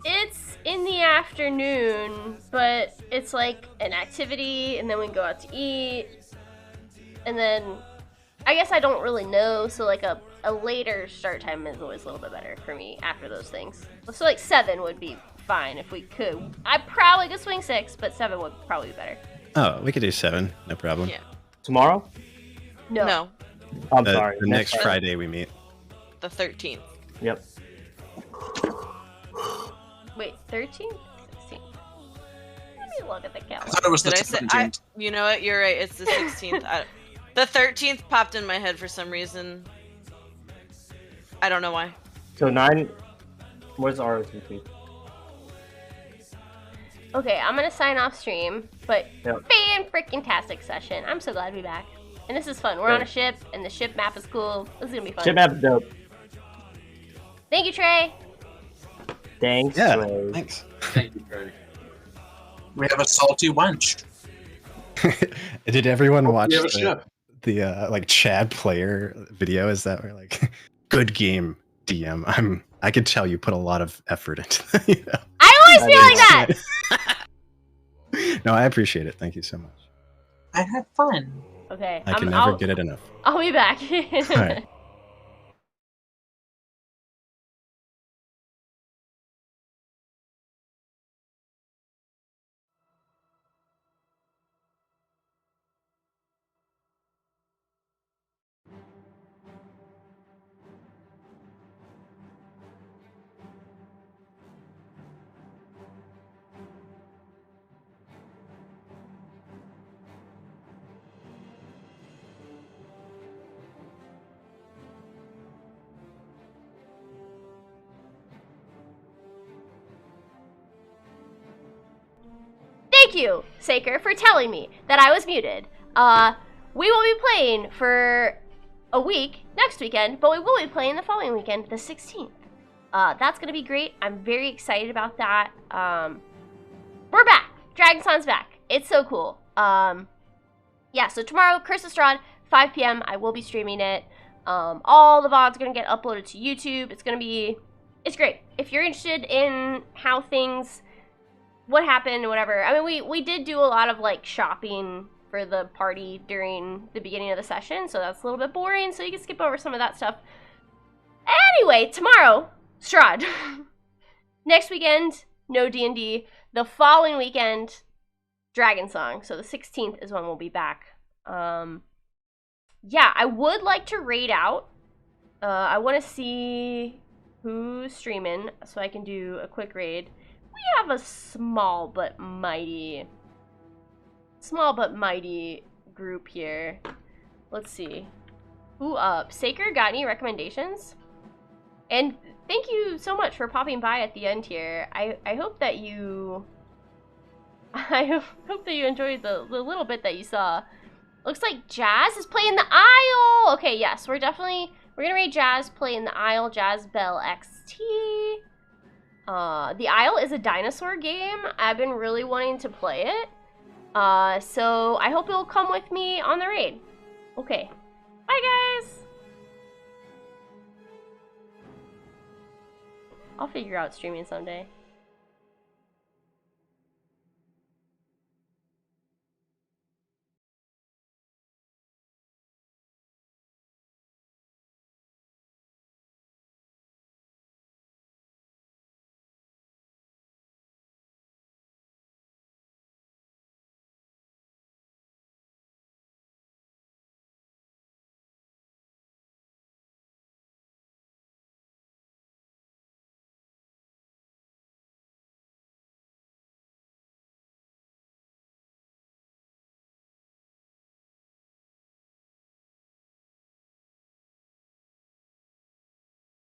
It's in the afternoon, but it's like an activity, and then we go out to eat, and then I guess I don't really know, so like a later start time is always a little bit better for me after those things. So like 7 would be fine if we could. I probably could swing 6, but 7 would probably be better. oh, we could do 7, no problem. Yeah. Tomorrow? No. I'm The sorry. next Friday we meet. The 13th. Yep. Wait, 13th? 16th? Let me look at the I calendar. thought it was the Did I say? 17th. You know what? You're right. It's the 16th. The 13th popped in my head for some reason. I don't know why. So 9. Where's the ROTP? Okay, I'm gonna sign off stream, but Yep. fan-freaking-tastic session. I'm so glad to be back. And this is fun. We're on a ship, and the ship map is cool. This is gonna be fun. Ship map's dope. Thank you, Trey. Thanks, Yeah, Trey. thanks. Thank you, Greg. We have a salty wench. Did everyone watch We have a ship. the like Chad player video? Is that where like good game DM? I could tell you put a lot of effort into that, you know? I always feel like that! No, I appreciate it. Thank you so much. I had fun. Okay, I can never get it enough. I'll be back. Alright. Thank you, Saker, for telling me that I was muted. We will be playing for a week next weekend, but we will be playing the following weekend, the 16th. That's gonna be great. I'm very excited about that. We're back. Dragonsong's back. It's so cool. Yeah, so tomorrow, Curse of Strahd, 5 p.m. I will be streaming it. All the VODs are gonna get uploaded to YouTube. It's great. If you're interested in how things, what happened, whatever. I mean, we did do a lot of like shopping for the party during the beginning of the session, so that's a little bit boring, so you can skip over some of that stuff. Anyway, tomorrow, Strahd. Next weekend, no D&D. The following weekend, Dragonsong. So the 16th is when we'll be back. Yeah, I would like to raid out. I want to see who's streaming so I can do a quick raid. We have a small but mighty group here. Let's see. Who up? Saker, got any recommendations? And thank you so much for popping by at the end here. I hope that you hope that you enjoyed the little bit that you saw. Looks like Jazz is playing the Isle. Okay, yes, we're gonna read Jazz playing the Isle, Jazz Bell XT. The Isle is a dinosaur game. I've been really wanting to play it. So I hope you'll come with me on the raid. Okay. Bye, guys. I'll figure out streaming someday.